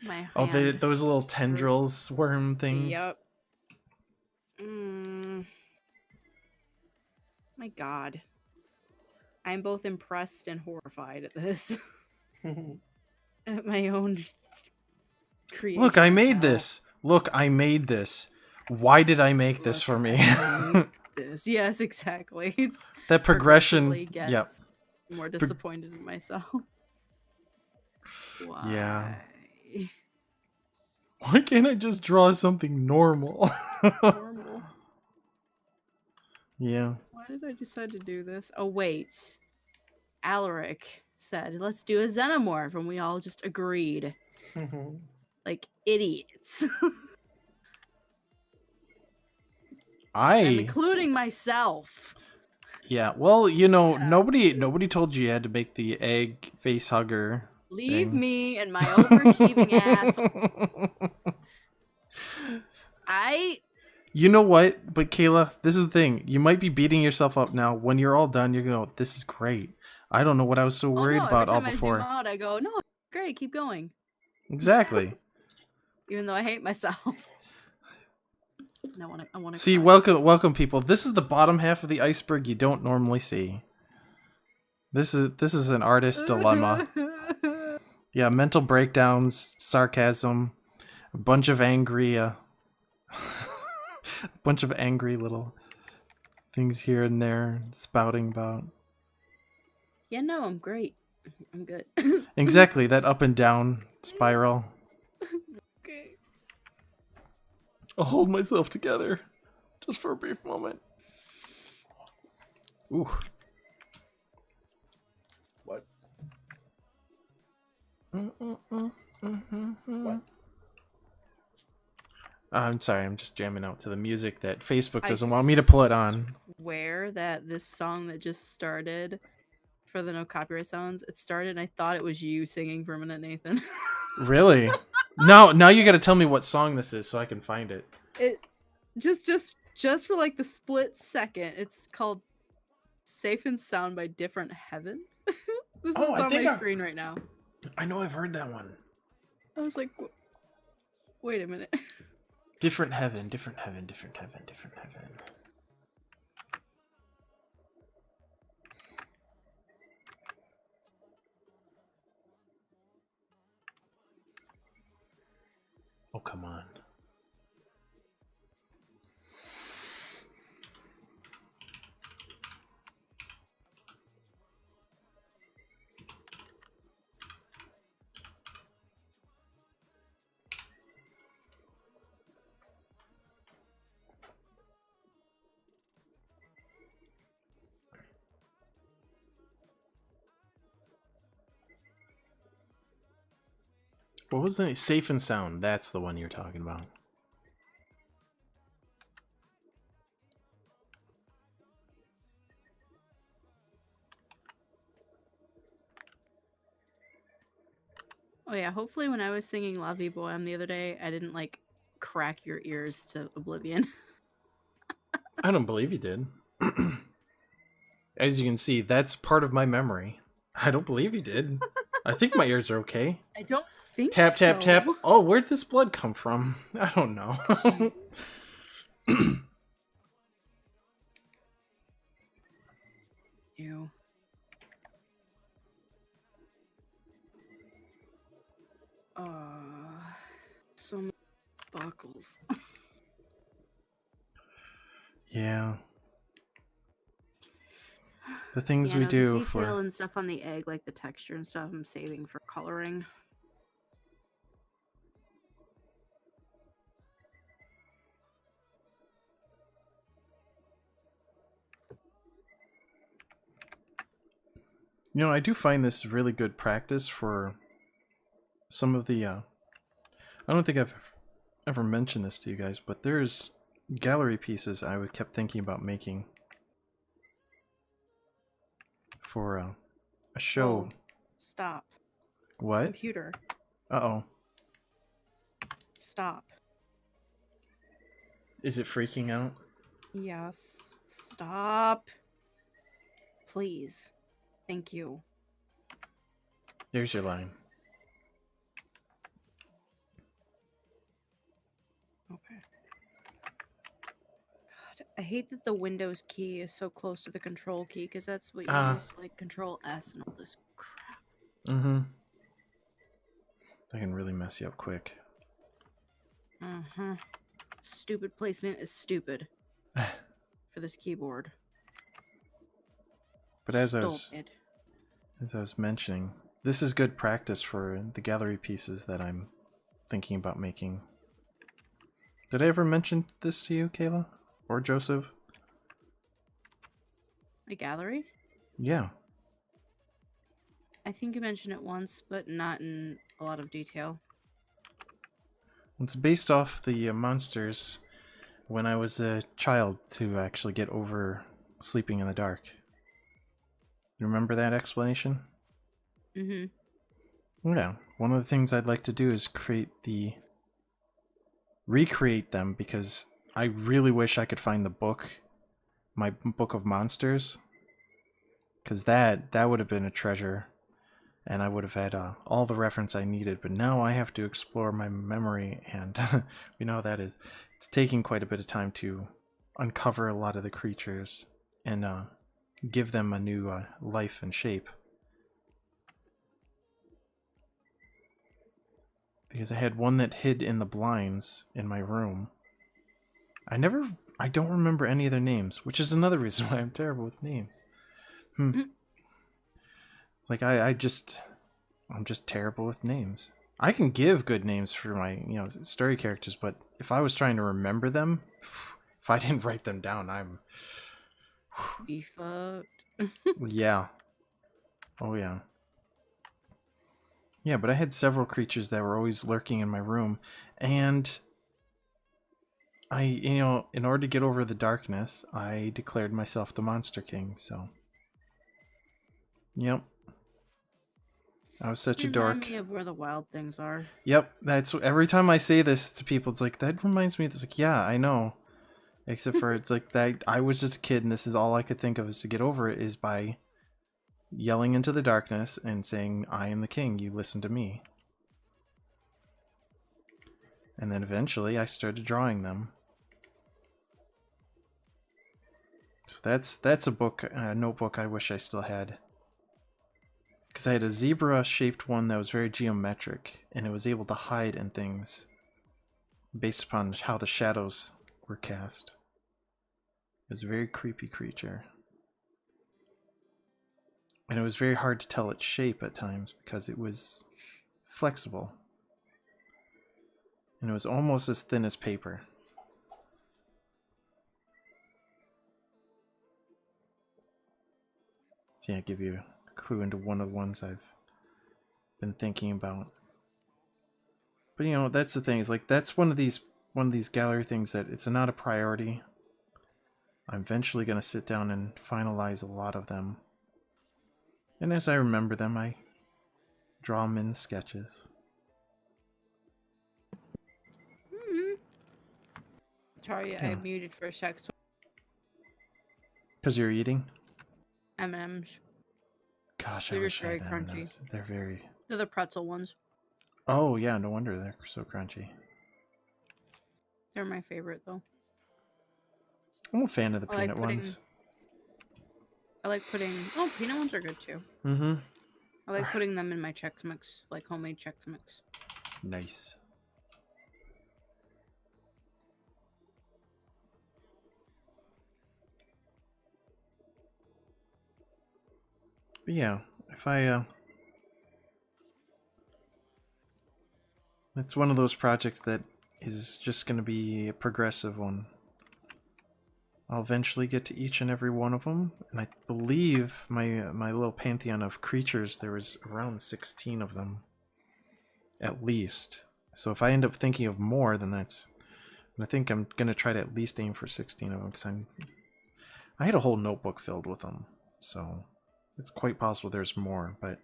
[SPEAKER 2] My
[SPEAKER 1] Oh,
[SPEAKER 2] hand.
[SPEAKER 1] those little tendrils, worm things.
[SPEAKER 2] Yep. My God. I'm both impressed and horrified at this. At my own creation.
[SPEAKER 1] Look, I made this. Look, I made this. Why did I make this for me?
[SPEAKER 2] This. Yes, exactly. It's
[SPEAKER 1] that progression.
[SPEAKER 2] progressively gets
[SPEAKER 1] Yep.
[SPEAKER 2] more disappointed in myself. Why?
[SPEAKER 1] Yeah. Why can't I just draw something normal?
[SPEAKER 2] Normal.
[SPEAKER 1] Yeah.
[SPEAKER 2] Why did I decide to do this? Oh, wait. Alerik said, let's do a xenomorph, and we all just agreed. Like idiots. I'm including myself.
[SPEAKER 1] Yeah, well, you know, nobody told you had to make the egg face hugger.
[SPEAKER 2] Leave
[SPEAKER 1] thing.
[SPEAKER 2] me and my overachieving ass.
[SPEAKER 1] You know what? But Kayla, this is the thing. You might be beating yourself up now. When you're all done, you're gonna go, this is great. I don't know what I was so worried about all before.
[SPEAKER 2] Every time I zoom out, I go, no, great, keep going.
[SPEAKER 1] Exactly.
[SPEAKER 2] Even though I hate myself. I want to
[SPEAKER 1] See, welcome people. This is the bottom half of the iceberg you don't normally see. This is an artist dilemma. Yeah, mental breakdowns, sarcasm, a bunch of angry little things here and there spouting about.
[SPEAKER 2] Yeah, no, I'm great. I'm good.
[SPEAKER 1] Exactly, that up and down spiral.
[SPEAKER 2] Okay.
[SPEAKER 1] I'll hold myself together just for a brief moment. Ooh.
[SPEAKER 4] What?
[SPEAKER 1] What? I'm sorry, I'm just jamming out to the music that Facebook doesn't want me to pull it on.
[SPEAKER 2] Swear that this song that just started for the no copyright sounds, it started and I thought it was you singing for a minute, Nathan.
[SPEAKER 1] Really? Now you gotta tell me what song this is so I can find it.
[SPEAKER 2] It just for like the split second, it's called Safe and Sound by Different Heaven. This is on my screen right now.
[SPEAKER 1] I know I've heard that one.
[SPEAKER 2] I was like, Wait a minute.
[SPEAKER 1] Different heaven, different heaven, different heaven, different heaven. Oh, come on. What was the Safe and Sound? That's the one you're talking about.
[SPEAKER 2] Oh yeah, hopefully when I was singing La Vie Boheme the other day, I didn't like crack your ears to oblivion.
[SPEAKER 1] I don't believe you did. As you can see, that's part of my memory. I don't believe you did. I think my ears are okay.
[SPEAKER 2] I don't think
[SPEAKER 1] Tap, tap,
[SPEAKER 2] so.
[SPEAKER 1] tap. Oh, where'd this blood come from? I don't know.
[SPEAKER 2] Ew. So many buckles.
[SPEAKER 1] Yeah. The things
[SPEAKER 2] Yeah,
[SPEAKER 1] we
[SPEAKER 2] no,
[SPEAKER 1] do
[SPEAKER 2] the detail
[SPEAKER 1] for...
[SPEAKER 2] and stuff on the egg, like the texture and stuff, I'm saving for coloring.
[SPEAKER 1] You know, I do find this really good practice for some of the... I don't think I've ever mentioned this to you guys, but there's gallery pieces I kept thinking about making for a show.
[SPEAKER 2] Oh, stop.
[SPEAKER 1] What?
[SPEAKER 2] Computer.
[SPEAKER 1] Uh-oh.
[SPEAKER 2] Stop.
[SPEAKER 1] Is it freaking out?
[SPEAKER 2] Yes. Stop. Please. Thank you.
[SPEAKER 1] There's your line.
[SPEAKER 2] Okay. God, I hate that the Windows key is so close to the control key, because that's what you use to, like, control S and all this crap.
[SPEAKER 1] Mm-hmm. That can really mess you up quick.
[SPEAKER 2] Uh-huh. Stupid placement is stupid. For this keyboard.
[SPEAKER 1] But as I
[SPEAKER 2] Stupid.
[SPEAKER 1] was mentioning, this is good practice for the gallery pieces that I'm thinking about making. Did I ever mention this to you, Kayla? Or Joseph?
[SPEAKER 2] A gallery?
[SPEAKER 1] Yeah.
[SPEAKER 2] I think you mentioned it once, but not in a lot of detail.
[SPEAKER 1] It's based off the monsters when I was a child to actually get over sleeping in the dark. You remember that explanation?
[SPEAKER 2] Mm-hmm.
[SPEAKER 1] Yeah. One of the things I'd like to do is recreate them, because I really wish I could find the book, my book of monsters, because that would have been a treasure, and I would have had all the reference I needed. But now I have to explore my memory, and we know how that is. It's taking quite a bit of time to uncover a lot of the creatures and give them a new life and shape. Because I had one that hid in the blinds in my room. I don't remember any of their names, which is another reason why I'm terrible with names. It's like I'm just terrible with names. I can give good names for my, story characters, but if I was trying to remember them, if I didn't write them down, I'm...
[SPEAKER 2] Be fucked.
[SPEAKER 1] Yeah. Oh, yeah. Yeah, but I had several creatures that were always lurking in my room, and I, in order to get over the darkness, I declared myself the Monster King, so... Yep. I was such a dork.
[SPEAKER 2] Remind me of where the wild things are.
[SPEAKER 1] Yep, that's every time I say this to people, it's like, that reminds me of this. Like, yeah, I know. Except for it's like that I was just a kid, and this is all I could think of is to get over it is by yelling into the darkness and saying, I am the king, you listen to me. And then eventually I started drawing them. So that's a book, notebook I wish I still had. Because I had a zebra-shaped one that was very geometric, and it was able to hide in things based upon how the shadows were cast. It was a very creepy creature. And it was very hard to tell its shape at times because it was flexible. And it was almost as thin as paper. See, I give you a clue into one of the ones I've been thinking about. But you know, that's the thing, is like that's one of these gallery things that it's not a priority. I'm eventually gonna sit down and finalize a lot of them. And as I remember them, I draw them in sketches.
[SPEAKER 2] Sorry, I muted for a sec.
[SPEAKER 1] Because you're eating?
[SPEAKER 2] M&M's.
[SPEAKER 1] Gosh,
[SPEAKER 2] They're
[SPEAKER 1] I wish I
[SPEAKER 2] very
[SPEAKER 1] had
[SPEAKER 2] crunchy.
[SPEAKER 1] M&Ms. They're very...
[SPEAKER 2] They're the pretzel ones.
[SPEAKER 1] Oh, yeah, no wonder they're so crunchy.
[SPEAKER 2] They're my favorite, though.
[SPEAKER 1] I'm a fan of the peanut ones.
[SPEAKER 2] I like putting... Oh, peanut ones are good, too.
[SPEAKER 1] Mm-hmm.
[SPEAKER 2] I like putting them in my Chex Mix, like homemade Chex Mix.
[SPEAKER 1] Nice. But yeah, if I, it's one of those projects that is just going to be a progressive one. I'll eventually get to each and every one of them, and I believe my little pantheon of creatures, there was around 16 of them, at least. So if I end up thinking of more, then that's... I think I'm going to try to at least aim for 16 of them, because I had a whole notebook filled with them, so... It's quite possible there's more, but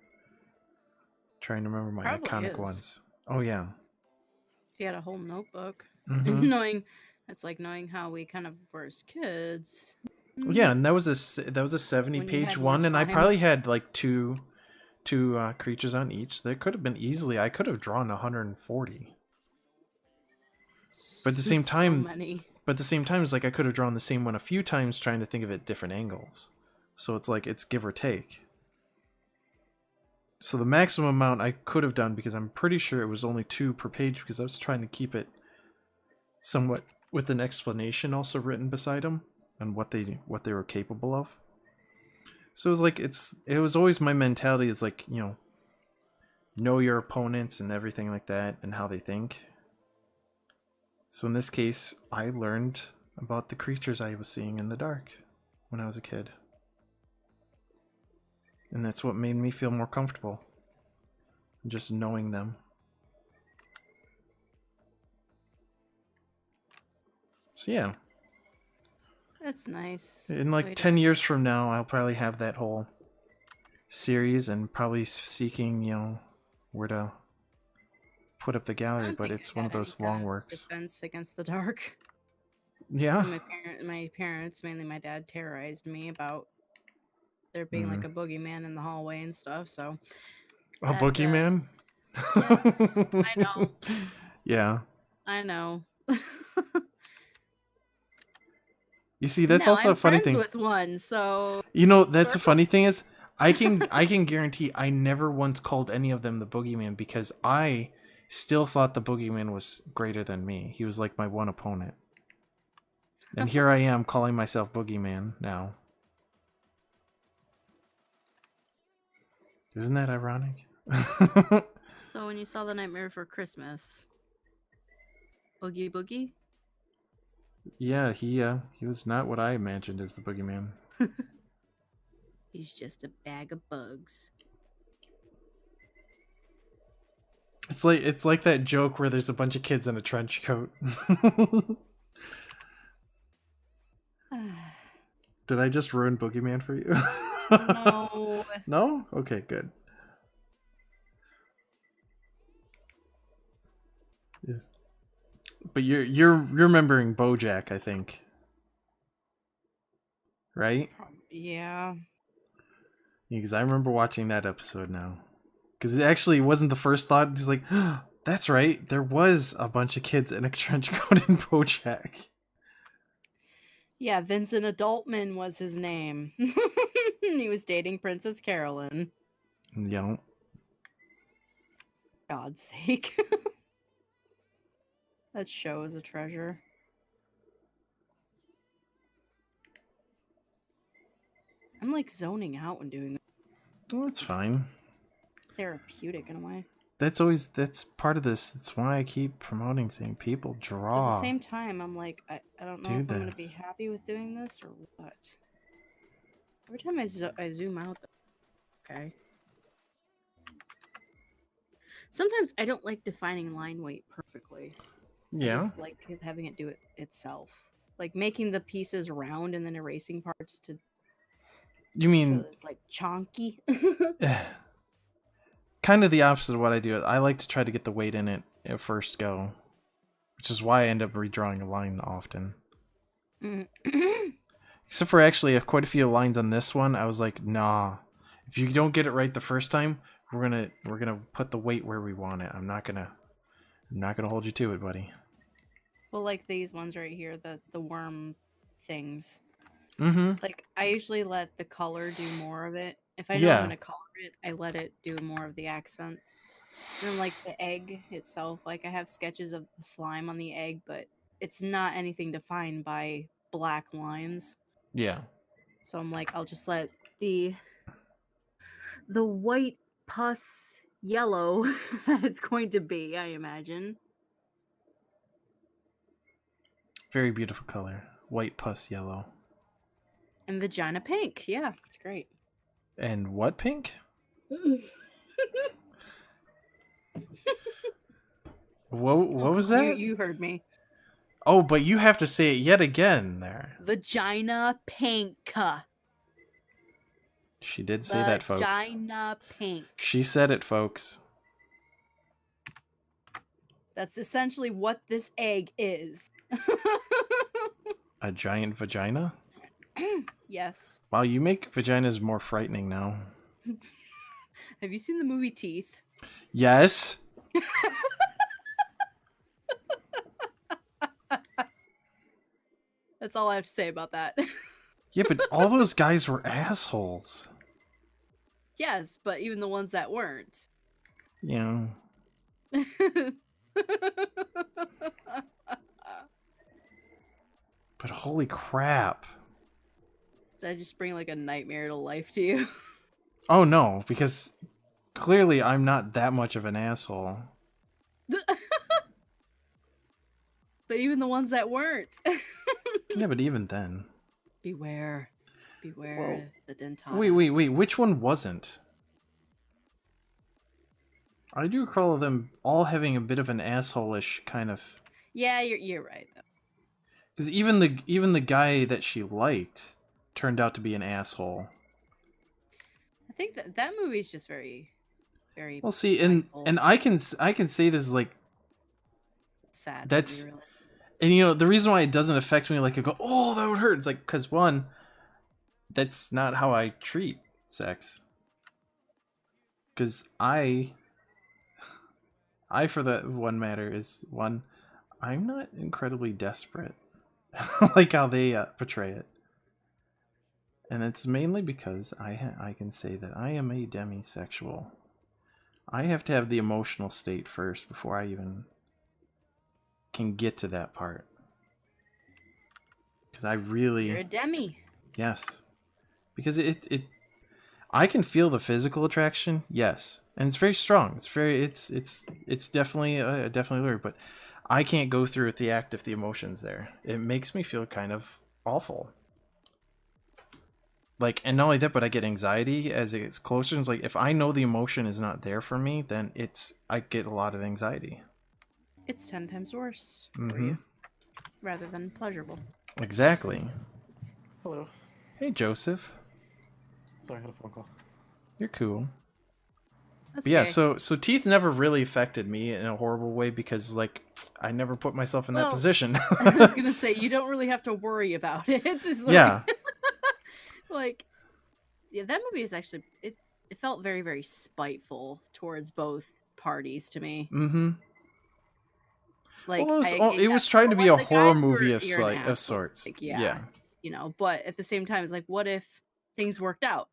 [SPEAKER 1] trying to remember my iconic ones. Oh yeah.
[SPEAKER 2] If you had a whole notebook,
[SPEAKER 1] Mm-hmm.
[SPEAKER 2] It's like knowing how we kind of were as kids.
[SPEAKER 1] Yeah, and that was a 70-page one, and I probably had like two creatures on each. There could have been easily. I could have drawn 140. But at the same time, it's like I could have drawn the same one a few times, trying to think of it at different angles. So it's like, it's give or take. So the maximum amount I could have done, because I'm pretty sure it was only 2 per page, because I was trying to keep it somewhat with an explanation also written beside them and what they were capable of. So it was like, it was always my mentality is like, you know your opponents and everything like that and how they think. So in this case, I learned about the creatures I was seeing in the dark when I was a kid. And that's what made me feel more comfortable. Just knowing them. So yeah.
[SPEAKER 2] That's nice.
[SPEAKER 1] In like 10 years from now, I'll probably have that whole series and probably seeking, where to put up the gallery, but it's one of those long works.
[SPEAKER 2] Defense against the dark.
[SPEAKER 1] Yeah.
[SPEAKER 2] My parents, mainly my dad, terrorized me about there being like a boogeyman in the hallway and stuff, so...
[SPEAKER 1] A boogeyman?
[SPEAKER 2] Yes, I know.
[SPEAKER 1] Yeah.
[SPEAKER 2] I know.
[SPEAKER 1] You see, that's also a funny thing.
[SPEAKER 2] I'm friends with one, so...
[SPEAKER 1] That's the funny thing is, I can guarantee I never once called any of them the boogeyman, because I still thought the boogeyman was greater than me. He was like my one opponent. And here I am calling myself boogeyman now. Isn't that ironic?
[SPEAKER 2] So when you saw The Nightmare Before Christmas, Oogie Boogie?
[SPEAKER 1] Yeah, he was not what I imagined as the boogeyman.
[SPEAKER 2] He's just a bag of bugs.
[SPEAKER 1] It's like that joke where there's a bunch of kids in a trench coat. Did I just ruin boogeyman for you?
[SPEAKER 2] No.
[SPEAKER 1] No? Okay, good. But you're remembering BoJack, I think. Right?
[SPEAKER 2] Yeah.
[SPEAKER 1] Because I remember watching that episode now. Because it actually wasn't the first thought. He's like, oh, That's right. There was a bunch of kids in a trench coat in BoJack.
[SPEAKER 2] Yeah, Vincent Adultman was his name. He was dating Princess Carolyn.
[SPEAKER 1] Yeah.
[SPEAKER 2] God's sake. That show is a treasure. I'm like zoning out when doing that.
[SPEAKER 1] Well, that's fine.
[SPEAKER 2] Therapeutic in a way.
[SPEAKER 1] That's part of this. That's why I keep promoting, saying people
[SPEAKER 2] But
[SPEAKER 1] draw.
[SPEAKER 2] at the same time, I'm like, I don't know
[SPEAKER 1] Do
[SPEAKER 2] if I'm going to be
[SPEAKER 1] this.
[SPEAKER 2] happy with doing this or what. Every time I zoom out, okay. Sometimes I don't like defining line weight perfectly. I
[SPEAKER 1] Yeah.
[SPEAKER 2] just like having it do it itself. Like making the pieces round and then erasing parts to
[SPEAKER 1] You mean
[SPEAKER 2] so it's like chonky.
[SPEAKER 1] kind of the opposite of what I do. I like to try to get the weight in it at first go, which is why I end up redrawing a line often. Except for actually quite a few lines on this one, I was like, nah. If you don't get it right the first time, we're gonna put the weight where we want it. I'm not gonna hold you to it, buddy.
[SPEAKER 2] Well, like these ones right here, the worm things.
[SPEAKER 1] Mm-hmm.
[SPEAKER 2] Like I usually let the color do more of it. If I know
[SPEAKER 1] Yeah.
[SPEAKER 2] I'm gonna color it, I let it do more of the accents. And then like the egg itself, like I have sketches of the slime on the egg, but it's not anything defined by black lines.
[SPEAKER 1] Yeah.
[SPEAKER 2] So I'm like, I'll just let the white pus yellow that it's going to be, I imagine.
[SPEAKER 1] Very beautiful color. White pus yellow.
[SPEAKER 2] And vagina pink. Yeah, it's great.
[SPEAKER 1] And what pink? What was that?
[SPEAKER 2] You heard me.
[SPEAKER 1] Oh, but you have to say it yet again there.
[SPEAKER 2] Vagina pink.
[SPEAKER 1] She did say that, folks.
[SPEAKER 2] Vagina pink.
[SPEAKER 1] She said it, folks.
[SPEAKER 2] That's essentially what this egg is.
[SPEAKER 1] A giant vagina?
[SPEAKER 2] Yes.
[SPEAKER 1] Wow, you make vaginas more frightening now.
[SPEAKER 2] Have you seen the movie Teeth?
[SPEAKER 1] Yes.
[SPEAKER 2] That's all I have to say about that.
[SPEAKER 1] Yeah, but all those guys were assholes.
[SPEAKER 2] Yes, but even the ones that weren't.
[SPEAKER 1] Yeah. But holy crap.
[SPEAKER 2] Did I just bring like a nightmare to life to you?
[SPEAKER 1] Oh no, because clearly I'm not that much of an asshole.
[SPEAKER 2] But even the ones that weren't.
[SPEAKER 1] Yeah, but even then.
[SPEAKER 2] Beware. Beware
[SPEAKER 1] Whoa.
[SPEAKER 2] the dentata.
[SPEAKER 1] Wait, which one wasn't? I do recall them all having a bit of an asshole-ish kind of...
[SPEAKER 2] Yeah, you're right though.
[SPEAKER 1] Because even the guy that she liked turned out to be an asshole.
[SPEAKER 2] I think that movie is just very, very.
[SPEAKER 1] Well, see, and I can say this like
[SPEAKER 2] sad.
[SPEAKER 1] That's
[SPEAKER 2] movie, really.
[SPEAKER 1] And you know the reason why it doesn't affect me like I go, oh, that would hurt. It's like because one, that's not how I treat sex. Because I for that one matter is one, I'm not incredibly desperate, like how they portray it. And it's mainly because I can say that I am a demisexual. I have to have the emotional state first before I even can get to that part. Because I really...
[SPEAKER 2] You're a demi.
[SPEAKER 1] Yes. Because it I can feel the physical attraction, yes. And it's very strong. It's definitely definitely weird, but I can't go through with the act if the emotion's there. It makes me feel kind of awful. Like, and not only that, but I get anxiety as it gets closer. It's like if I know the emotion is not there for me, then I get a lot of anxiety.
[SPEAKER 2] It's 10 times worse for you, rather than pleasurable.
[SPEAKER 1] Exactly.
[SPEAKER 3] Hello.
[SPEAKER 1] Hey, Joseph.
[SPEAKER 3] Sorry, I had a phone call.
[SPEAKER 1] You're cool.
[SPEAKER 2] That's
[SPEAKER 1] But yeah,
[SPEAKER 2] okay.
[SPEAKER 1] so teeth never really affected me in a horrible way because like I never put myself in that position.
[SPEAKER 2] I was gonna say you don't really have to worry about it. It's just like,
[SPEAKER 1] Yeah.
[SPEAKER 2] like, yeah, that movie is actually it felt very, very spiteful towards both parties to me.
[SPEAKER 1] Mm-hmm.
[SPEAKER 2] Like,
[SPEAKER 1] Well,
[SPEAKER 2] I
[SPEAKER 1] it was
[SPEAKER 2] yeah,
[SPEAKER 1] trying to be a
[SPEAKER 2] the
[SPEAKER 1] horror
[SPEAKER 2] guys were-
[SPEAKER 1] movie of
[SPEAKER 2] you're an
[SPEAKER 1] of
[SPEAKER 2] asshole.
[SPEAKER 1] sorts.
[SPEAKER 2] Like, yeah, you know. But at the same time, it's like, what if things worked out?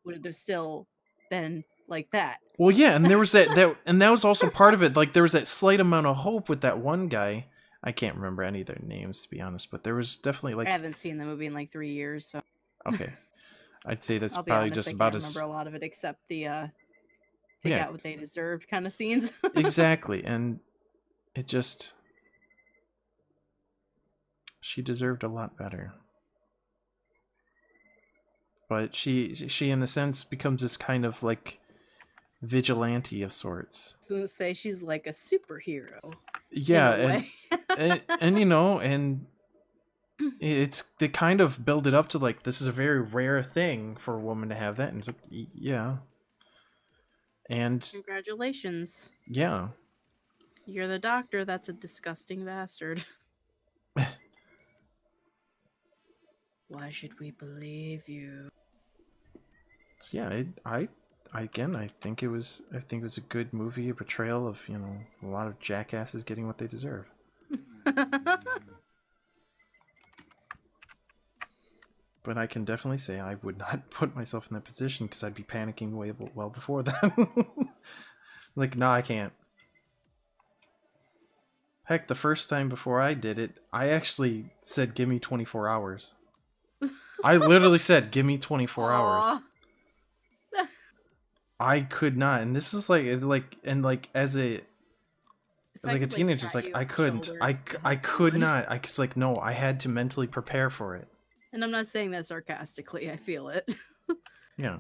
[SPEAKER 2] Would it have still been like that?
[SPEAKER 1] Well, yeah, and there was and that was also part of it. Like, there was that slight amount of hope with that one guy. I can't remember any of their names, to be honest, but there was definitely like.
[SPEAKER 2] I haven't seen the movie in like 3 years, so
[SPEAKER 1] Okay, I'd say that's
[SPEAKER 2] I'll be
[SPEAKER 1] probably
[SPEAKER 2] honest,
[SPEAKER 1] just
[SPEAKER 2] I
[SPEAKER 1] about
[SPEAKER 2] can't
[SPEAKER 1] as
[SPEAKER 2] remember a lot of it except the they
[SPEAKER 1] Yeah,
[SPEAKER 2] got what they deserved kind of scenes.
[SPEAKER 1] exactly, and it just she deserved a lot better. But she in the sense becomes this kind of like vigilante of sorts.
[SPEAKER 2] So to say she's like a superhero.
[SPEAKER 1] Yeah,
[SPEAKER 2] in a
[SPEAKER 1] and,
[SPEAKER 2] way.
[SPEAKER 1] and you know, and it's they kind of build it up to like this is a very rare thing for a woman to have that, and it's like yeah, and
[SPEAKER 2] Congratulations.
[SPEAKER 1] yeah,
[SPEAKER 2] You're the doctor. That's a disgusting bastard. Why should we believe you?
[SPEAKER 1] so yeah, I think it was a good movie, a portrayal of a lot of jackasses getting what they deserve. But I can definitely say I would not put myself in that position because I'd be panicking well before that. Like, no, I can't. Heck, the first time before I did it, I actually said, give me 24 hours. I literally said, give me 24 hours. I could not. And this is like as a teenager, it's like I couldn't. I could not. I was like, no, I had to mentally prepare for it.
[SPEAKER 2] And I'm not saying that sarcastically. I feel it.
[SPEAKER 1] Yeah.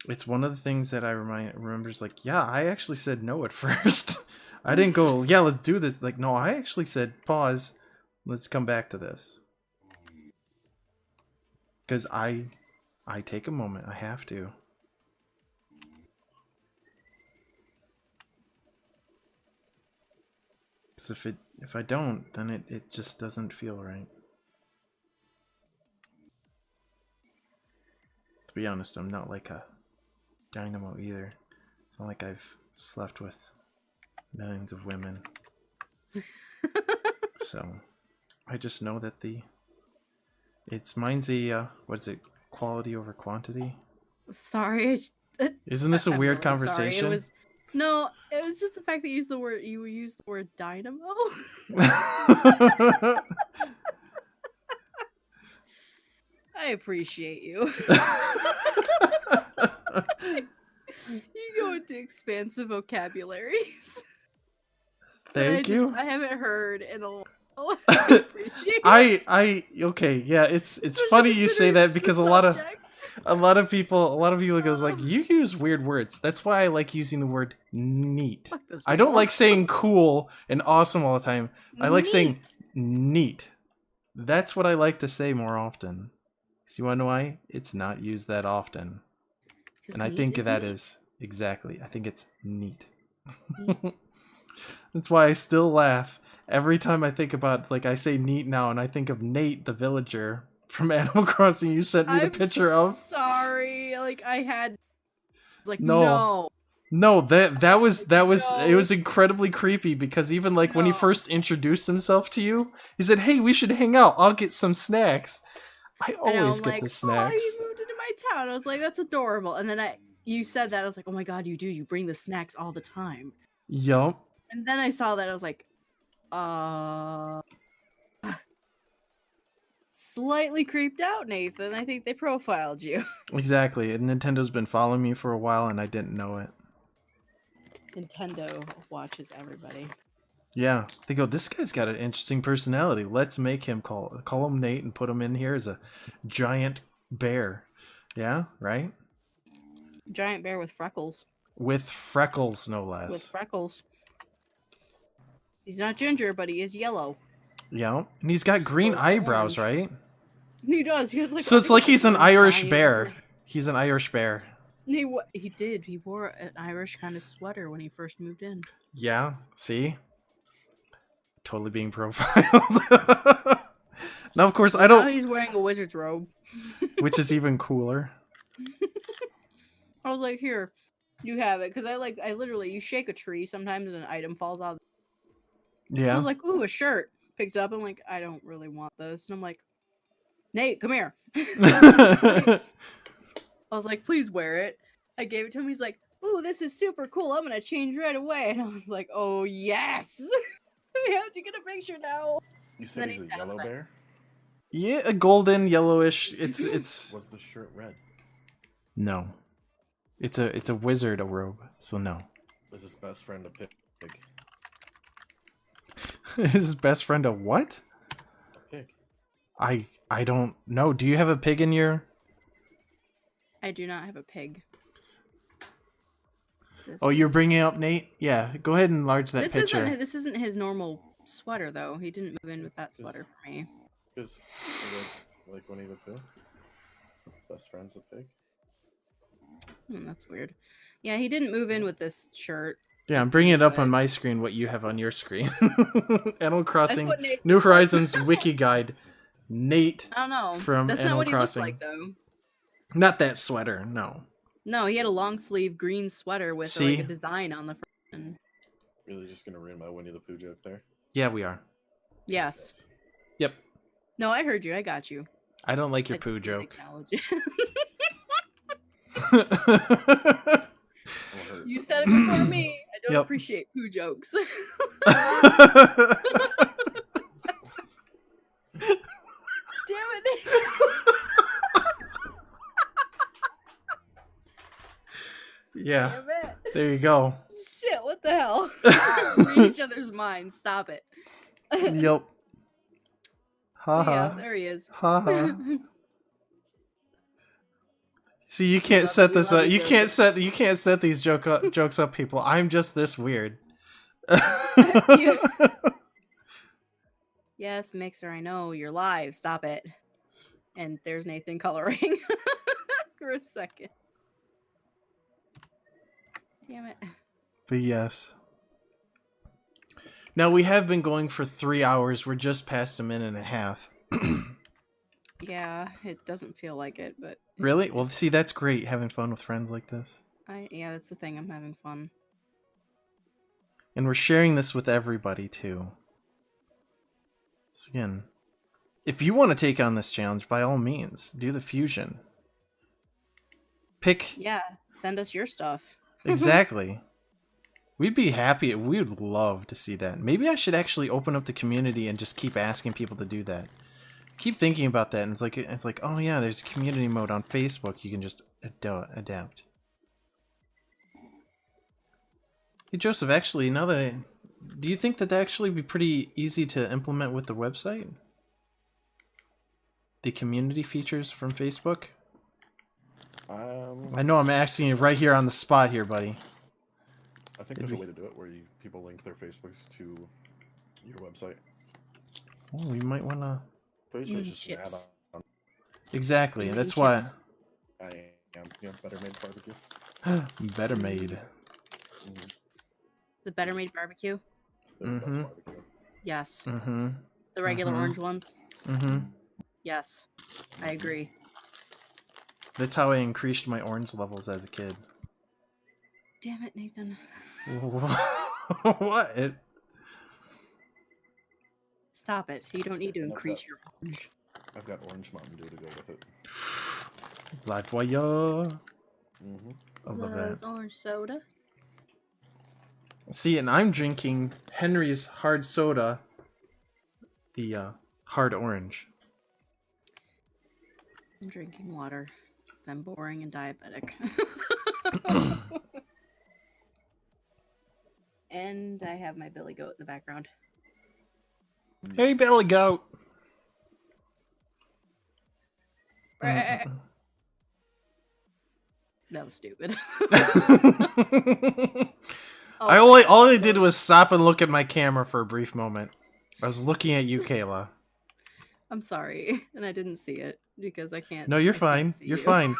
[SPEAKER 1] It's one of the things that I remember is like, yeah, I actually said no at first. I didn't go, yeah, let's do this. Like, no, I actually said pause. Let's come back to this. Because I take a moment. I have to. Because if I don't, then it just doesn't feel right. To be honest, I'm not like a dynamo either. It's not like I've slept with millions of women. So I just know that mine's a what is it, quality over quantity?
[SPEAKER 2] Sorry.
[SPEAKER 1] Isn't this a
[SPEAKER 2] I'm
[SPEAKER 1] weird
[SPEAKER 2] really
[SPEAKER 1] conversation?
[SPEAKER 2] Sorry. No, it was just the fact that you used the word dynamo. I appreciate you. You go into expansive vocabularies.
[SPEAKER 1] Thank you.
[SPEAKER 2] I haven't heard in a while. I appreciate it.
[SPEAKER 1] Okay, yeah, it's funny you say that because a lot of people goes like, you use weird words. That's why I like using the word neat. I don't like saying cool and awesome all the time. I like saying neat. That's what I like to say more often. So you want to know why? It's not used that often. And I think that is exactly. I think it's neat. That's why I still laugh every time I think about, like, I say neat now, and I think of Nate, the villager from Animal Crossing. You sent me the picture of.
[SPEAKER 2] Sorry, like I had. Like
[SPEAKER 1] no, that was it was incredibly creepy because even like when he first introduced himself to you, he said, "Hey, we should hang out. I'll get some snacks." I always get the snacks.
[SPEAKER 2] Oh, you moved into my town. I was like, that's adorable. And then you said that, I was like, oh my god, you do. You bring the snacks all the time.
[SPEAKER 1] Yup.
[SPEAKER 2] And then I saw that, I was like, slightly creeped out, Nathan. I think they profiled you.
[SPEAKER 1] Exactly. And Nintendo's been following me for a while, and I didn't know it.
[SPEAKER 2] Nintendo watches everybody.
[SPEAKER 1] Yeah, they go, this guy's got an interesting personality. Let's make him call him Nate and put him in here as a giant bear. Yeah, right?
[SPEAKER 2] Giant bear with freckles.
[SPEAKER 1] With freckles, no less.
[SPEAKER 2] With freckles. He's not ginger, but he is yellow.
[SPEAKER 1] Yeah, and he's got green eyebrows, right?
[SPEAKER 2] He does. He has like.
[SPEAKER 1] So it's like he's an Irish bear. He's an Irish bear.
[SPEAKER 2] He did. He wore an Irish kind of sweater when he first moved in.
[SPEAKER 1] Yeah. See. Totally being profiled. Now, of course, I don't.
[SPEAKER 2] Now he's wearing a wizard's robe,
[SPEAKER 1] Which is even cooler.
[SPEAKER 2] I was like, here, You have it, because I literally, you shake a tree sometimes and an item falls out. I
[SPEAKER 1] Yeah.
[SPEAKER 2] was like, ooh, a shirt. Picked it up, I'm like, I don't really want this. And I'm like, Nate, come here. I was like, please wear it. I gave it to him. He's like, ooh, this is super cool. I'm going to change right away. And I was like, oh, yes. We have to get a picture now.
[SPEAKER 4] You said he's a yellow bear?
[SPEAKER 1] Yeah, a golden yellowish. It's
[SPEAKER 4] Was the shirt red?
[SPEAKER 1] no. It's a wizard robe, so no.
[SPEAKER 4] Was his best friend a pig?
[SPEAKER 1] His best friend a what?
[SPEAKER 4] A pig.
[SPEAKER 1] I don't know. Do you have a pig in your?
[SPEAKER 2] I do not have a pig.
[SPEAKER 1] Oh, you're bringing up Nate? Yeah, go ahead and enlarge that picture.
[SPEAKER 2] This isn't his normal sweater, though. He didn't move in with that sweater for me.
[SPEAKER 4] Because, like Winnie the Pooh? Best friend's a pig?
[SPEAKER 2] That's weird. Yeah, he didn't move in with this shirt.
[SPEAKER 1] Yeah, I'm bringing it up on my screen, what you have on your screen. Animal Crossing
[SPEAKER 2] Nate
[SPEAKER 1] New Horizons Wiki Guide. Nate
[SPEAKER 2] I don't know.
[SPEAKER 1] from
[SPEAKER 2] That's
[SPEAKER 1] Animal
[SPEAKER 2] not what
[SPEAKER 1] Crossing.
[SPEAKER 2] he looked like, though.
[SPEAKER 1] Not that sweater, no.
[SPEAKER 2] No, he had a long sleeve green sweater with like a design on the front.
[SPEAKER 4] Really just gonna ruin my Winnie the Pooh joke there?
[SPEAKER 1] Yeah, we are.
[SPEAKER 2] Yes.
[SPEAKER 1] Yep.
[SPEAKER 2] No, I heard you. I got you.
[SPEAKER 1] I don't like your poo joke.
[SPEAKER 2] Acknowledge it. You said it before me. I don't appreciate poo jokes. Damn it.
[SPEAKER 1] Yeah.
[SPEAKER 2] Damn it.
[SPEAKER 1] There you go.
[SPEAKER 2] Shit, what the hell? Read each other's minds. Stop it.
[SPEAKER 1] Yep. Haha.
[SPEAKER 2] Yeah, there he is.
[SPEAKER 1] Haha. See, you can't set this up. You can't set these jokes up, people. I'm just this weird.
[SPEAKER 2] Yes, Mixer, I know you're live. Stop it. And there's Nathan coloring for a second. Damn it.
[SPEAKER 1] But yes. Now we have been going for 3 hours. We're just past a minute and a half.
[SPEAKER 2] Yeah, it doesn't feel like it, but
[SPEAKER 1] Really? Well, see, that's great having fun with friends like this.
[SPEAKER 2] yeah, that's the thing. I'm having fun.
[SPEAKER 1] And we're sharing this with everybody too. So again, if you want to take on this challenge, by all means, do the fusion. Pick.
[SPEAKER 2] Yeah, send us your stuff.
[SPEAKER 1] Exactly. We'd be happy. We would love to see that. Maybe I should actually open up the community and just keep asking people to do that. Keep thinking about that, and it's like, oh yeah, there's a community mode on Facebook. You can just adapt. Hey Joseph, actually, do you think that actually be pretty easy to implement with the website? The community features from Facebook? I know I'm asking you right here on the spot here, buddy.
[SPEAKER 4] I think there's a way to do it where people link their Facebooks to your website.
[SPEAKER 1] Oh, we might want to...
[SPEAKER 4] Just an add-on.
[SPEAKER 1] Exactly, that's why...
[SPEAKER 4] I am. Yeah, Better Made Barbecue.
[SPEAKER 1] Better Made.
[SPEAKER 2] The Better Made Barbecue?
[SPEAKER 4] They're the best barbecue.
[SPEAKER 2] Yes.
[SPEAKER 1] Mm-hmm.
[SPEAKER 2] The regular orange ones?
[SPEAKER 1] Mm-hmm.
[SPEAKER 2] Yes. I agree.
[SPEAKER 1] That's how I increased my orange levels as a kid.
[SPEAKER 2] Damn it, Nathan.
[SPEAKER 1] What?
[SPEAKER 2] Stop it. So you don't need to increase your orange.
[SPEAKER 4] I've got Orange Mountain Dew to go with it.
[SPEAKER 1] La Voyeur. I love
[SPEAKER 2] Loves
[SPEAKER 1] that.
[SPEAKER 2] orange soda.
[SPEAKER 1] See, and I'm drinking Henry's hard soda. The hard orange.
[SPEAKER 2] I'm drinking water. I'm boring and diabetic. And I have my Billy Goat in the background.
[SPEAKER 1] Hey, Billy Goat.
[SPEAKER 2] That was stupid.
[SPEAKER 1] All I did was stop and look at my camera for a brief moment. I was looking at you, Kayla.
[SPEAKER 2] I'm sorry, and I didn't see it because I can't.
[SPEAKER 1] No, you're fine. You're fine.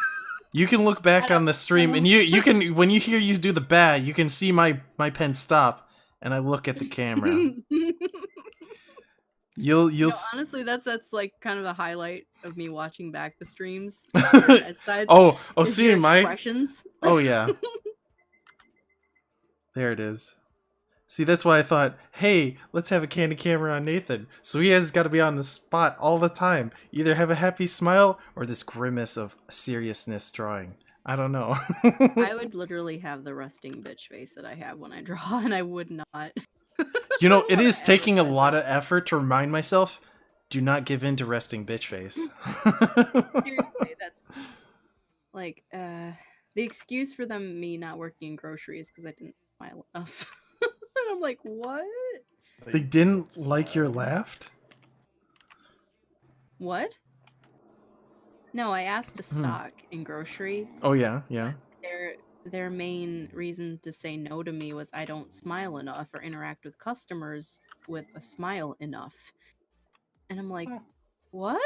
[SPEAKER 1] You can look back on the stream, and you can when you hear you do the bat, you can see my pen stop, and I look at the camera. You'll
[SPEAKER 2] honestly, that's like kind of the highlight of me watching back the streams.
[SPEAKER 1] seeing my
[SPEAKER 2] expressions.
[SPEAKER 1] Oh yeah. There it is. See, that's why I thought, hey, let's have a candid camera on Nathan. So he has got to be on the spot all the time. Either have a happy smile or this grimace of seriousness drawing. I don't know.
[SPEAKER 2] I would literally have the resting bitch face that I have when I draw, and I would not.
[SPEAKER 1] You know, it is
[SPEAKER 2] Ever
[SPEAKER 1] taking a
[SPEAKER 2] present.
[SPEAKER 1] lot of effort to remind myself, do not give in to resting bitch face.
[SPEAKER 2] Seriously, that's like the excuse for me not working in groceries because I didn't smile enough. And I'm like, what?
[SPEAKER 1] They didn't like your laugh?
[SPEAKER 2] What? No, I asked to stock in grocery.
[SPEAKER 1] Oh, yeah, yeah.
[SPEAKER 2] Their main reason to say no to me was I don't smile enough or interact with customers with a smile enough. And I'm like, what?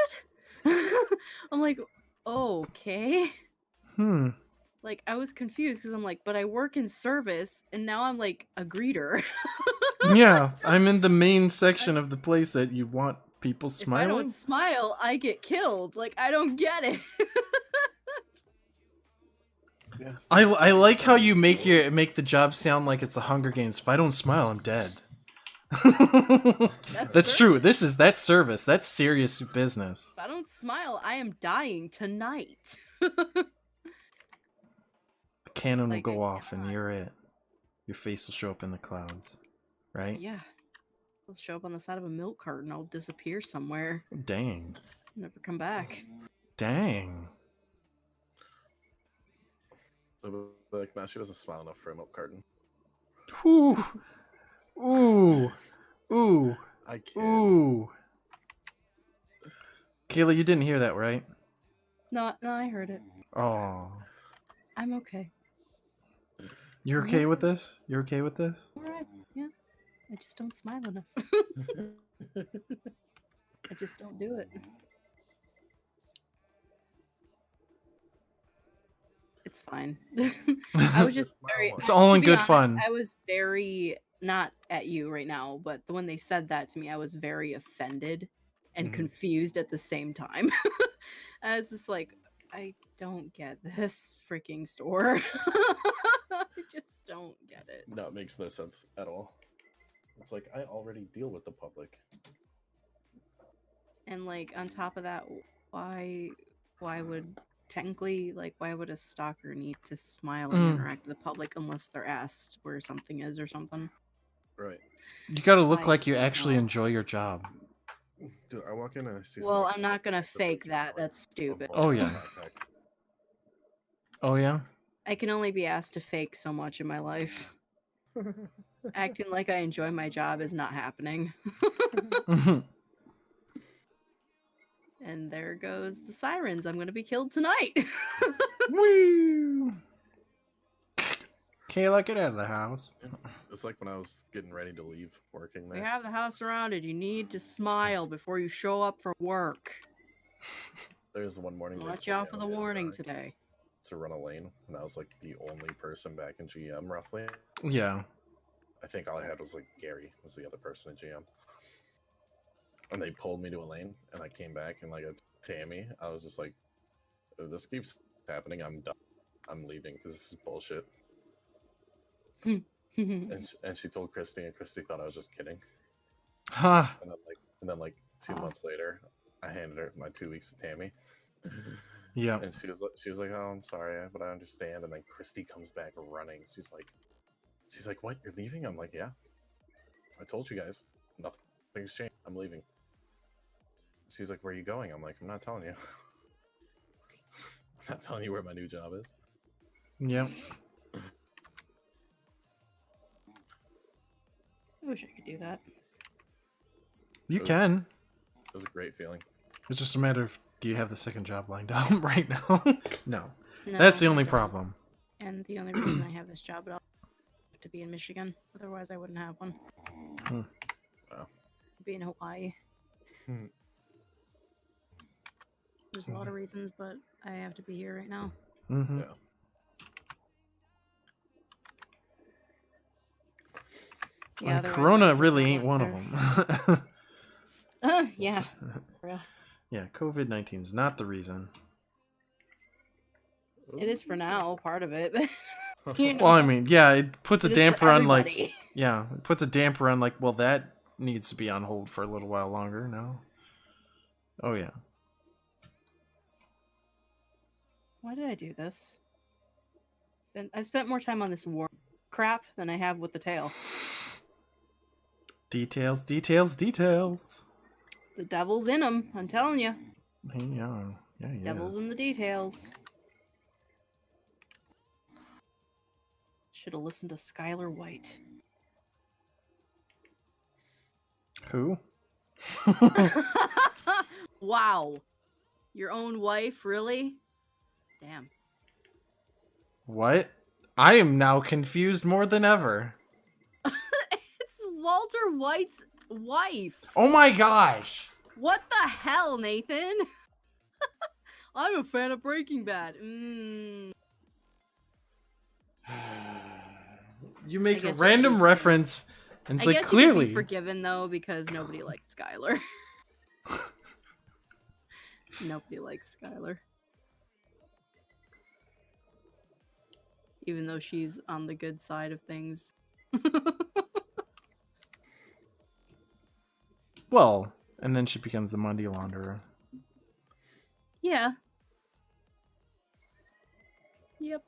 [SPEAKER 2] I'm like, okay. Like, I was confused because I'm like, but I work in service, and now I'm like a greeter.
[SPEAKER 1] Yeah, I'm in the main section of the place that you want people
[SPEAKER 2] If I
[SPEAKER 1] smiling.
[SPEAKER 2] don't smile, I get killed. Like, I don't get it.
[SPEAKER 4] Yes.
[SPEAKER 1] I like how you make the job sound like it's the Hunger Games. If I don't smile, I'm dead. That's true. That's service. That's serious business.
[SPEAKER 2] If I don't smile, I am dying tonight.
[SPEAKER 1] The cannon will
[SPEAKER 2] Like,
[SPEAKER 1] go
[SPEAKER 2] I
[SPEAKER 1] off and you're it. Your face will show up in the clouds, right?
[SPEAKER 2] Yeah. I'll show up on the side of a milk carton. I'll disappear somewhere.
[SPEAKER 1] Dang.
[SPEAKER 2] Never come back.
[SPEAKER 1] Dang.
[SPEAKER 4] Like, nah, she doesn't smile enough for a milk carton.
[SPEAKER 1] Ooh. Ooh. Ooh.
[SPEAKER 4] I kid.
[SPEAKER 1] Ooh. Kayla, you didn't hear that, right?
[SPEAKER 2] No, I heard it.
[SPEAKER 1] Oh.
[SPEAKER 2] I'm okay.
[SPEAKER 1] You're okay with this? You're okay with this?
[SPEAKER 2] Alright, yeah. I just don't smile enough. I just don't do it. It's fine. I was just very.
[SPEAKER 1] It's all in
[SPEAKER 2] to be
[SPEAKER 1] good
[SPEAKER 2] honest,
[SPEAKER 1] fun.
[SPEAKER 2] I was very, not at you right now, but when they said that to me, I was very offended and confused at the same time. I was just like, I don't get this freaking store. I just don't get it.
[SPEAKER 4] No, it makes no sense at all. It's like, I already deal with the public.
[SPEAKER 2] And like on top of that, why would technically, like, why would a stalker need to smile and interact with the public unless they're asked where something is or something?
[SPEAKER 4] Right.
[SPEAKER 1] You gotta look like you actually enjoy your job.
[SPEAKER 4] Dude, I walk in and I see.
[SPEAKER 2] Well, I'm not gonna fake that. That's stupid.
[SPEAKER 1] Oh yeah. Oh yeah.
[SPEAKER 2] I can only be asked to fake so much in my life. Acting like I enjoy my job is not happening. And there goes the sirens. I'm gonna be killed tonight.
[SPEAKER 1] Woo! Kayla, get out of the house.
[SPEAKER 4] It's like when I was getting ready to leave working
[SPEAKER 2] We
[SPEAKER 4] there.
[SPEAKER 2] have the house surrounded. You need to smile before you show up for work.
[SPEAKER 4] There's one morning.
[SPEAKER 2] I'll
[SPEAKER 4] they
[SPEAKER 2] let you
[SPEAKER 4] told
[SPEAKER 2] off
[SPEAKER 4] me
[SPEAKER 2] with
[SPEAKER 4] I
[SPEAKER 2] a
[SPEAKER 4] was
[SPEAKER 2] warning
[SPEAKER 4] gonna
[SPEAKER 2] today.
[SPEAKER 4] to run a lane, and I was like the only person back in GM, roughly.
[SPEAKER 1] Yeah.
[SPEAKER 4] I think all I had was like Gary was the other person in GM. And they pulled me to a lane, and I came back, and like it's Tammy. I was just like, if this keeps happening, I'm done. I'm leaving because this is bullshit. And she told Christy, and Christy thought I was just kidding.
[SPEAKER 1] Huh.
[SPEAKER 4] And then like 2 months later, I handed her my 2 weeks to Tammy.
[SPEAKER 1] Yeah.
[SPEAKER 4] And she was like, "Oh, I'm sorry, but I understand." And then Christy comes back running. She's like, "What? You're leaving?" I'm like, "Yeah. I told you guys. Nothing's changed. I'm leaving." She's like, "Where are you going?" I'm like, "I'm not telling you. I'm not telling you where my new job is."
[SPEAKER 1] Yeah.
[SPEAKER 2] I wish I could do that.
[SPEAKER 1] You can.
[SPEAKER 4] It was a great feeling.
[SPEAKER 1] It's just a matter of, do you have the second job lined up right now? No.
[SPEAKER 2] No,
[SPEAKER 1] That's the
[SPEAKER 2] I
[SPEAKER 1] only
[SPEAKER 2] don't.
[SPEAKER 1] problem.
[SPEAKER 2] And the only reason I have this job at all is to be in Michigan. Otherwise, I wouldn't have one.
[SPEAKER 1] Hmm.
[SPEAKER 4] Wow.
[SPEAKER 2] Be in Hawaii. There's a lot of reasons, but I have to be here right now.
[SPEAKER 1] Mm-hmm.
[SPEAKER 4] Yeah.
[SPEAKER 2] Yeah,
[SPEAKER 1] And
[SPEAKER 2] otherwise
[SPEAKER 1] Corona
[SPEAKER 2] I would
[SPEAKER 1] really
[SPEAKER 2] not
[SPEAKER 1] ain't one of
[SPEAKER 2] work
[SPEAKER 1] them.
[SPEAKER 2] there. Yeah. For real.
[SPEAKER 1] Yeah, COVID-19 is not the reason.
[SPEAKER 2] It is for now, part of it. You know?
[SPEAKER 1] Well, I mean, yeah, it puts a
[SPEAKER 2] It is for
[SPEAKER 1] damper on like,
[SPEAKER 2] everybody.
[SPEAKER 1] yeah, it puts a damper on like, well, that needs to be on hold for a little while longer now. Oh yeah.
[SPEAKER 2] Why did I do this? And I've spent more time on this war crap than I have with the tail.
[SPEAKER 1] Details, details, details.
[SPEAKER 2] The devil's in them, I'm telling you.
[SPEAKER 1] Yeah, yeah,
[SPEAKER 2] Devil's in the details. Should have listened to Skylar White.
[SPEAKER 1] Who?
[SPEAKER 2] Wow. Your own wife, really? Damn.
[SPEAKER 1] What? I am now confused more than ever.
[SPEAKER 2] It's Walter White's wife.
[SPEAKER 1] Oh my gosh!
[SPEAKER 2] What the hell, Nathan? I'm a fan of Breaking Bad.
[SPEAKER 1] You make
[SPEAKER 2] I
[SPEAKER 1] a
[SPEAKER 2] guess
[SPEAKER 1] random
[SPEAKER 2] you're-
[SPEAKER 1] reference, and it's
[SPEAKER 2] I
[SPEAKER 1] like
[SPEAKER 2] guess you can
[SPEAKER 1] clearly.
[SPEAKER 2] be forgiven though because nobody likes Skylar. Nobody likes Skylar. Even though she's on the good side of things.
[SPEAKER 1] Well, and then she becomes the money launderer.
[SPEAKER 2] Yeah. Yep.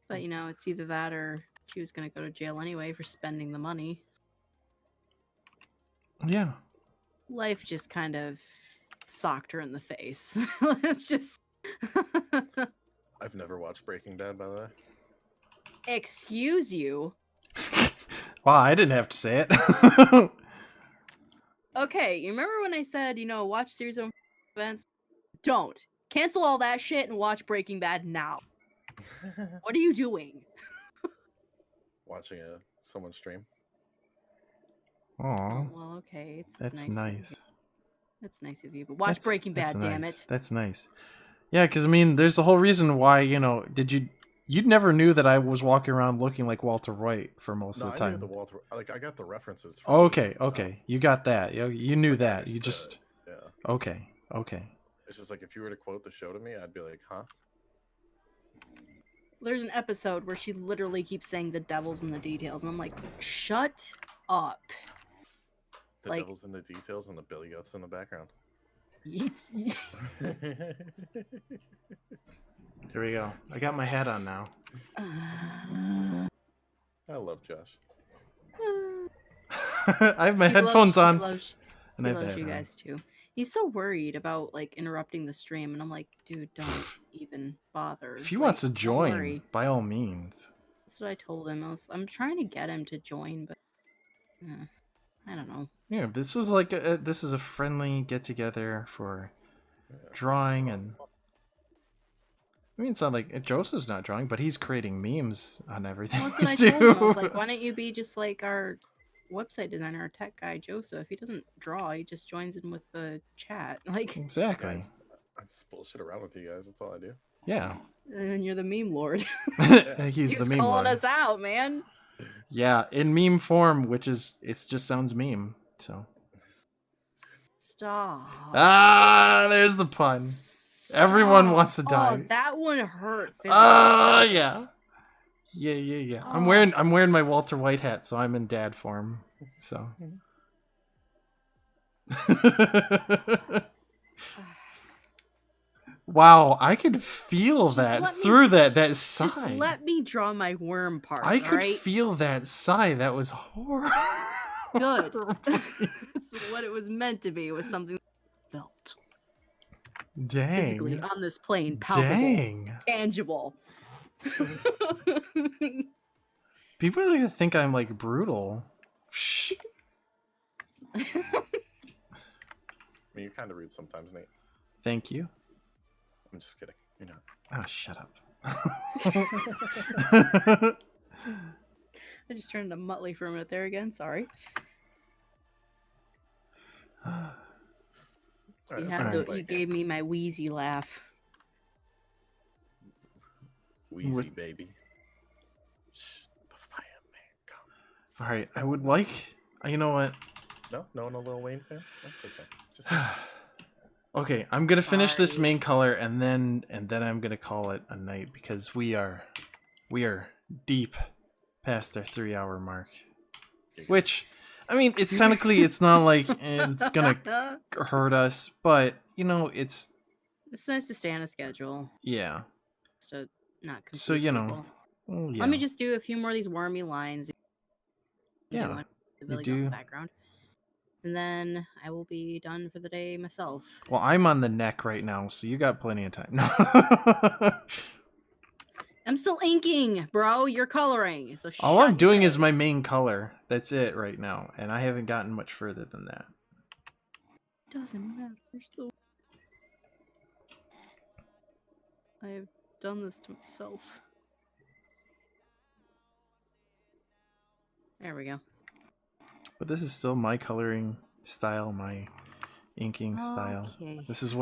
[SPEAKER 2] But you know, it's either that or she was gonna go to jail anyway for spending the money.
[SPEAKER 1] Yeah.
[SPEAKER 2] Life just kind of socked her in the face. It's just
[SPEAKER 4] I've never watched Breaking Bad, by the way.
[SPEAKER 2] excuse you.
[SPEAKER 1] Wow, I didn't have to say it.
[SPEAKER 2] Okay, you remember when I said, you know, watch series of events? Don't. Cancel all that shit and watch Breaking Bad now. What are you doing?
[SPEAKER 4] Watching someone stream.
[SPEAKER 1] Aw,
[SPEAKER 2] Oh, well, okay. It's
[SPEAKER 1] that's
[SPEAKER 2] nice. Of
[SPEAKER 1] nice.
[SPEAKER 2] you. That's nice of you. But watch Breaking Bad, damn
[SPEAKER 1] nice.
[SPEAKER 2] it.
[SPEAKER 1] That's nice. Yeah, because I mean, there's the whole reason why, you know, you'd never knew that I was walking around looking like Walter White for most
[SPEAKER 4] No,
[SPEAKER 1] of the
[SPEAKER 4] I knew
[SPEAKER 1] time.
[SPEAKER 4] the Walter. Like I got the references.
[SPEAKER 1] Okay, okay, you got that. You knew
[SPEAKER 4] Like, I
[SPEAKER 1] that. You
[SPEAKER 4] understood
[SPEAKER 1] just
[SPEAKER 4] it. Yeah.
[SPEAKER 1] okay.
[SPEAKER 4] It's just like if you were to quote the show to me, I'd be like, huh?
[SPEAKER 2] There's an episode where she literally keeps saying the devil's in the details, and I'm like, shut up.
[SPEAKER 4] The
[SPEAKER 2] Like-
[SPEAKER 4] devil's in the details and the Billy Goats in the background.
[SPEAKER 1] Here we go. I got my hat on now.
[SPEAKER 4] I love Josh.
[SPEAKER 1] I have my
[SPEAKER 2] He
[SPEAKER 1] headphones
[SPEAKER 2] loves-
[SPEAKER 1] on.
[SPEAKER 2] He loves,
[SPEAKER 1] and
[SPEAKER 2] he
[SPEAKER 1] I have
[SPEAKER 2] loves
[SPEAKER 1] that
[SPEAKER 2] you
[SPEAKER 1] on.
[SPEAKER 2] guys too. He's so worried about like interrupting the stream, and I'm like, dude, don't even bother.
[SPEAKER 1] If he
[SPEAKER 2] Like,
[SPEAKER 1] wants to
[SPEAKER 2] don't
[SPEAKER 1] join,
[SPEAKER 2] worry.
[SPEAKER 1] by all means.
[SPEAKER 2] That's what I told him. I'm trying to get him to join, but I don't know.
[SPEAKER 1] Yeah, this is like this is a friendly get together for drawing, and I mean it's not like Joseph's not drawing, but he's creating memes on everything.
[SPEAKER 2] Well, that's what I
[SPEAKER 1] we
[SPEAKER 2] told him. I was
[SPEAKER 1] do.
[SPEAKER 2] like, why don't you be just like our website designer, our tech guy, Joseph? He doesn't draw. He just joins in with the chat. Like,
[SPEAKER 1] Exactly.
[SPEAKER 4] I just bullshit around with you guys. That's all I do.
[SPEAKER 1] Yeah.
[SPEAKER 2] and then you're the meme lord.
[SPEAKER 1] He's the meme
[SPEAKER 2] calling
[SPEAKER 1] lord.
[SPEAKER 2] us out, man.
[SPEAKER 1] Yeah, in meme form, which is it just sounds meme. So
[SPEAKER 2] Stop.
[SPEAKER 1] there's the pun. Everyone wants to die.
[SPEAKER 2] Oh, that one hurt. physically.
[SPEAKER 1] Yeah. Yeah. I'm
[SPEAKER 2] Oh.
[SPEAKER 1] wearing my Walter White hat, so I'm in dad form. So. Wow, I could feel
[SPEAKER 2] Just
[SPEAKER 1] that
[SPEAKER 2] let me-
[SPEAKER 1] through that
[SPEAKER 2] Just
[SPEAKER 1] sigh.
[SPEAKER 2] let me draw my worm parts.
[SPEAKER 1] I could
[SPEAKER 2] alright?
[SPEAKER 1] feel that sigh. That was horrible.
[SPEAKER 2] Good. That's what it was meant to be. It was something felt physically
[SPEAKER 1] Dang.
[SPEAKER 2] on this plane, palpable,
[SPEAKER 1] Dang.
[SPEAKER 2] tangible.
[SPEAKER 1] People are gonna think I'm like brutal. Shh.
[SPEAKER 4] I mean, you're kind of rude sometimes, Nate.
[SPEAKER 1] Thank you.
[SPEAKER 4] I'm just kidding. You're not.
[SPEAKER 1] Oh, shut up.
[SPEAKER 2] I just turned to Muttley for a minute there again. Sorry.
[SPEAKER 4] All
[SPEAKER 2] You
[SPEAKER 4] right,
[SPEAKER 2] had
[SPEAKER 1] Alright.
[SPEAKER 2] the, you gave me my wheezy laugh.
[SPEAKER 4] Wheezy baby. Shh, the fireman come.
[SPEAKER 1] All right, I would like. You know what?
[SPEAKER 4] No, a Lil Wayne fan. That's okay. Just
[SPEAKER 1] Okay, I'm gonna finish this
[SPEAKER 2] Sorry.
[SPEAKER 1] main color and then I'm gonna call it a night because we are deep past our 3-hour mark. Which, I mean, it's technically it's not like it's gonna hurt us, but you know, it's
[SPEAKER 2] nice to stay on a schedule.
[SPEAKER 1] yeah.
[SPEAKER 2] Just to not confuse
[SPEAKER 1] So you know,
[SPEAKER 2] people.
[SPEAKER 1] well, yeah.
[SPEAKER 2] Let me just do a few more of these wormy lines.
[SPEAKER 1] Yeah,
[SPEAKER 2] The Billy
[SPEAKER 1] do.
[SPEAKER 2] Goat in the background. And then I will be done for the day myself.
[SPEAKER 1] Well, I'm on the neck right now, so you got plenty of time. No.
[SPEAKER 2] I'm still inking, bro. You're coloring. So
[SPEAKER 1] All
[SPEAKER 2] shut
[SPEAKER 1] I'm doing
[SPEAKER 2] your
[SPEAKER 1] is
[SPEAKER 2] head.
[SPEAKER 1] my main color. That's it right now, and I haven't gotten much further than that.
[SPEAKER 2] Doesn't matter. Still. I have done this to myself. There we go.
[SPEAKER 1] But this is still my coloring style, my inking style.
[SPEAKER 2] Okay.
[SPEAKER 1] This is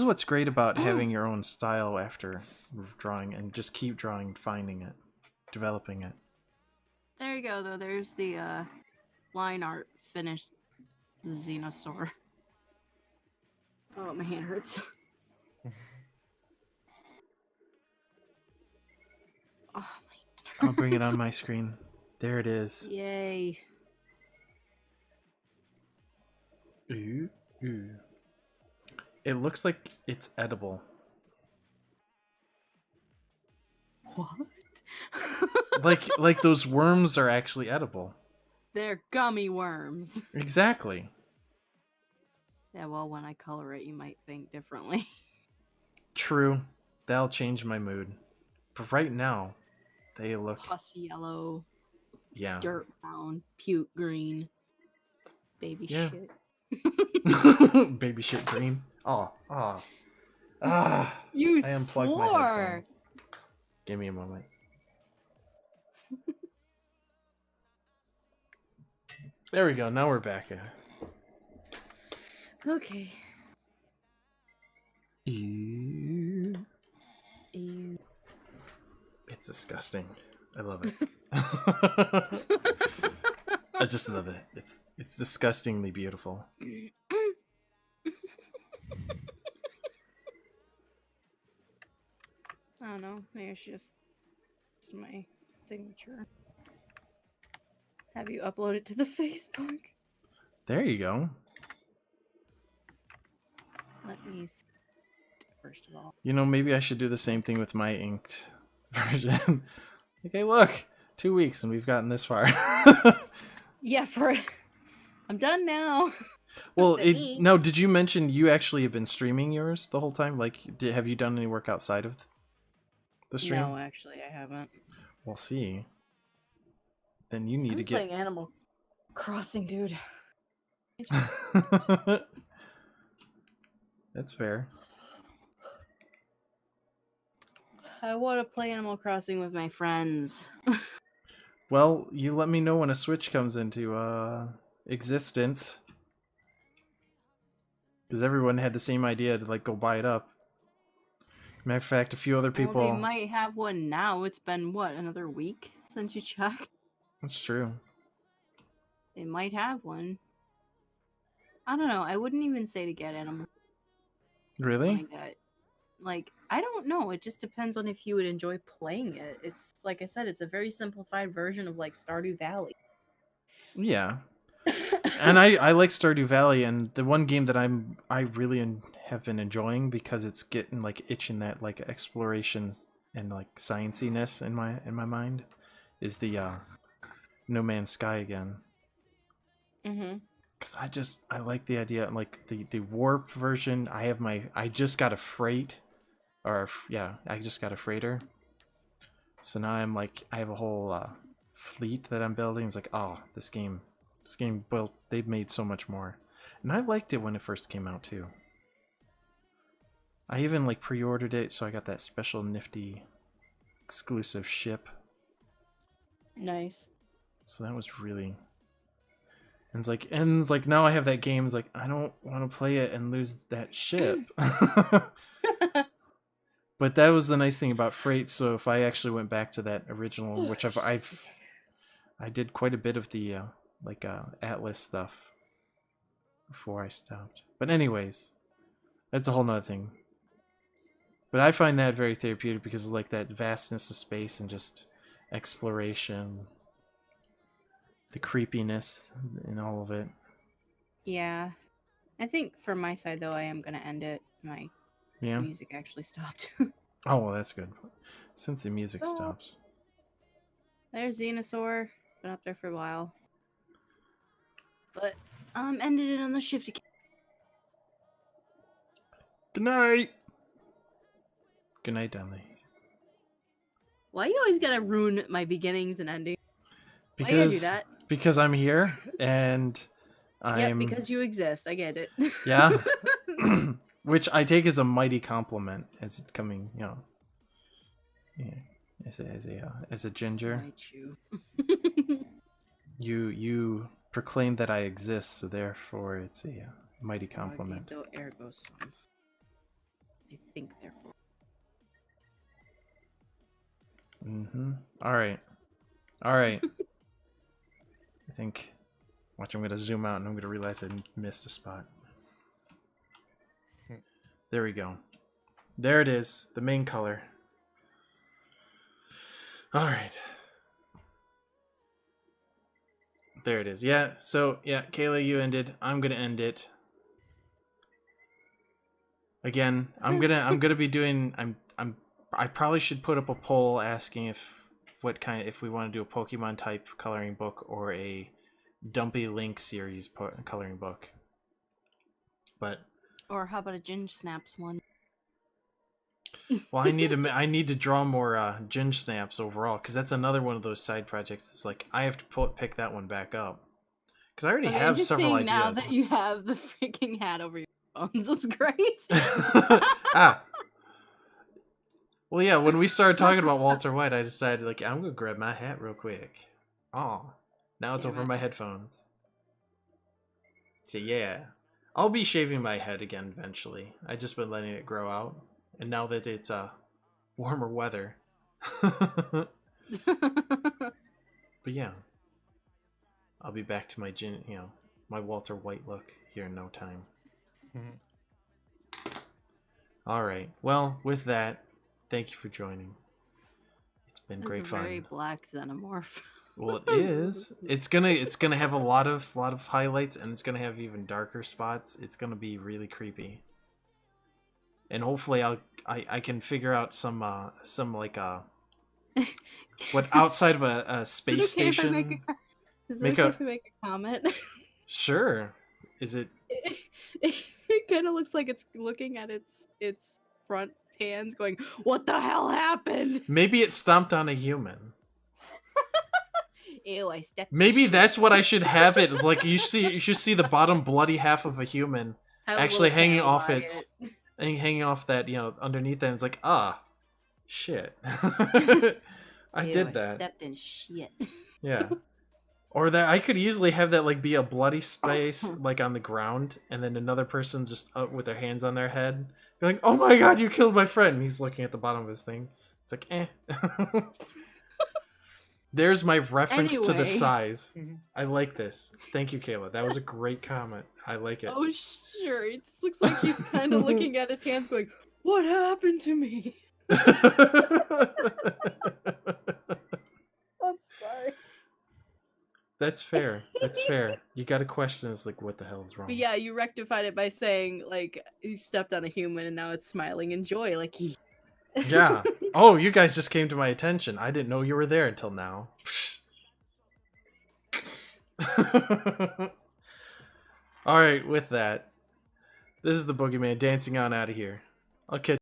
[SPEAKER 1] what's great about having your own style after drawing, and just keep drawing, finding it, developing it.
[SPEAKER 2] There you go, though. There's the line art finished Xenosaur. Oh, my hand hurts. Oh, my hand
[SPEAKER 1] I'll bring it
[SPEAKER 2] hurts.
[SPEAKER 1] on my screen. There it is.
[SPEAKER 2] Yay.
[SPEAKER 1] Ooh, ooh. It looks like it's edible.
[SPEAKER 2] What?
[SPEAKER 1] Like those worms are actually edible.
[SPEAKER 2] They're gummy worms.
[SPEAKER 1] Exactly.
[SPEAKER 2] Yeah, well, when I color it, you might think differently.
[SPEAKER 1] True. That'll change my mood. But right now, they look...
[SPEAKER 2] Pus yellow,
[SPEAKER 1] Yeah.
[SPEAKER 2] dirt brown, puke green, baby
[SPEAKER 1] Yeah.
[SPEAKER 2] shit.
[SPEAKER 1] Baby shit green. Oh. Ah.
[SPEAKER 2] You
[SPEAKER 1] I unplugged my
[SPEAKER 2] swore!
[SPEAKER 1] headphones. Give me a moment. There we go. Now we're back.
[SPEAKER 2] Okay.
[SPEAKER 1] Ew.
[SPEAKER 2] Ew.
[SPEAKER 1] It's disgusting. I love it. I just love it. It's disgustingly beautiful.
[SPEAKER 2] I don't know. Maybe I should just my signature. Have you upload it to the Facebook?
[SPEAKER 1] There you go.
[SPEAKER 2] Let me see. First of all.
[SPEAKER 1] You know, maybe I should do the same thing with my inked version. Okay, look. 2 weeks and we've gotten this far.
[SPEAKER 2] Yeah, I'm done now.
[SPEAKER 1] Well,
[SPEAKER 2] Me.
[SPEAKER 1] now, did you mention you actually have been streaming yours the whole time? Like, have you done any work outside of the stream?
[SPEAKER 2] No, actually, I haven't.
[SPEAKER 1] We'll see. Then you need
[SPEAKER 2] I'm
[SPEAKER 1] to get...
[SPEAKER 2] playing Animal Crossing, dude.
[SPEAKER 1] That's fair.
[SPEAKER 2] I want to play Animal Crossing with my friends.
[SPEAKER 1] Well, you let me know when a Switch comes into existence. Because everyone had the same idea to like go buy it up. Matter of fact, a few other people...
[SPEAKER 2] Well, they might have one now. It's been, what, another week since you checked?
[SPEAKER 1] That's true.
[SPEAKER 2] They might have one. I don't know. I wouldn't even say to get Animal.
[SPEAKER 1] Really?
[SPEAKER 2] Like, I don't know. It just depends on if you would enjoy playing it. It's, like I said, it's a very simplified version of, like, Stardew Valley.
[SPEAKER 1] Yeah. And I like Stardew Valley, and the one game that I really have been enjoying because it's getting like itching that like exploration and like scienciness in my mind is the No Man's Sky again.
[SPEAKER 2] Mm-hmm.
[SPEAKER 1] Because I like the idea, like the warp version. I just got a freight, I just got a freighter. So now I'm like I have a whole fleet that I'm building. It's like, oh, this game, well, they've made so much more, and I liked it when it first came out too. I even like pre-ordered it, so I got that special nifty exclusive ship.
[SPEAKER 2] Nice.
[SPEAKER 1] So that was really... And it's like now I have that game. It's like I don't want to play it and lose that ship. But that was the nice thing about freight. So if I actually went back to that original, which I did quite a bit of the Atlas stuff before I stopped. But anyways, That's a whole nother thing. But I find that very therapeutic because of like that vastness of space and just exploration, the creepiness and all of it.
[SPEAKER 2] Yeah. I think from my side, though, I am going to end it. My
[SPEAKER 1] Yeah.
[SPEAKER 2] music actually stopped.
[SPEAKER 1] Oh, well, that's good. Since the music
[SPEAKER 2] So-
[SPEAKER 1] stops.
[SPEAKER 2] There's Xenosaur. Been up there for a while. But ended it on the ShiftyCat.
[SPEAKER 1] Good night. Good night, Dudley.
[SPEAKER 2] Why you always gotta ruin my beginnings and endings? Why you gotta do that?
[SPEAKER 1] Because I'm here and
[SPEAKER 2] Yep,
[SPEAKER 1] I'm
[SPEAKER 2] because you exist. I get it.
[SPEAKER 1] yeah, which I take as a mighty compliment as it coming, yeah, as a ginger.
[SPEAKER 2] Smite you.
[SPEAKER 1] You proclaim that I exist, so therefore it's a mighty compliment.
[SPEAKER 2] Cogito ergo sum. I think therefore.
[SPEAKER 1] Mm-hmm. All right. I think. Watch, I'm gonna zoom out and I'm gonna realize I missed a spot. There we go. There it is, the main color. All right. There it is. Yeah. So yeah, Kayla, you ended. I'm gonna end it. Again, I'm gonna be doing. I probably should put up a poll asking if we want to do a Pokemon type coloring book or a Dumpy Link series coloring book. But
[SPEAKER 2] Or how about a Ginge Snaps one?
[SPEAKER 1] well, I need to draw more Ginge Snaps overall because that's another one of those side projects. It's like I have to pick that one back up because I already have several ideas.
[SPEAKER 2] Now that you have the freaking hat over your phones, it's great.
[SPEAKER 1] Well, yeah. When we started talking about Walter White, I decided like I'm gonna grab my hat real quick. Oh, now it's over my headphones. So yeah, I'll be shaving my head again eventually. I just been letting it grow out, and now that it's warmer weather. But yeah, I'll be back to my my Walter White look here in no time. All right. Well, with that, thank you for joining. It's been great fun.
[SPEAKER 2] Very black xenomorph.
[SPEAKER 1] Well, it is. It's gonna have a lot of highlights, and it's gonna have even darker spots. It's gonna be really creepy. And hopefully, I can figure out some like what outside of a space station.
[SPEAKER 2] Is it okay if I make a comment?
[SPEAKER 1] Sure. Is it?
[SPEAKER 2] It kind of looks like it's looking at its front hands, going, "What the hell happened?"
[SPEAKER 1] Maybe it stomped on a human.
[SPEAKER 2] Ew! I stepped.
[SPEAKER 1] Maybe that's what I should have it. It's like you should see the bottom bloody half of a human actually hanging off hanging off that underneath it. And it's like shit. I did that.
[SPEAKER 2] I stepped in shit.
[SPEAKER 1] Yeah. Or that I could easily have that like be a bloody space like on the ground, and then another person just up with their hands on their head, be like, "Oh my god, you killed my friend!" And he's looking at the bottom of his thing. It's like, eh. There's my reference to the size. I like this. Thank you, Kayla. That was a great comment. I like it.
[SPEAKER 2] Oh sure, it just looks like he's kind of looking at his hands, going, "What happened to me?" I'm sorry.
[SPEAKER 1] That's fair. That's fair. You got to question is like, what the hell is wrong?
[SPEAKER 2] But yeah, you rectified it by saying like he stepped on a human and now it's smiling in joy, like he.
[SPEAKER 1] Yeah. Oh, you guys just came to my attention. I didn't know you were there until now. All right. With that, this is the BoogieMan dancing on out of here. I'll catch.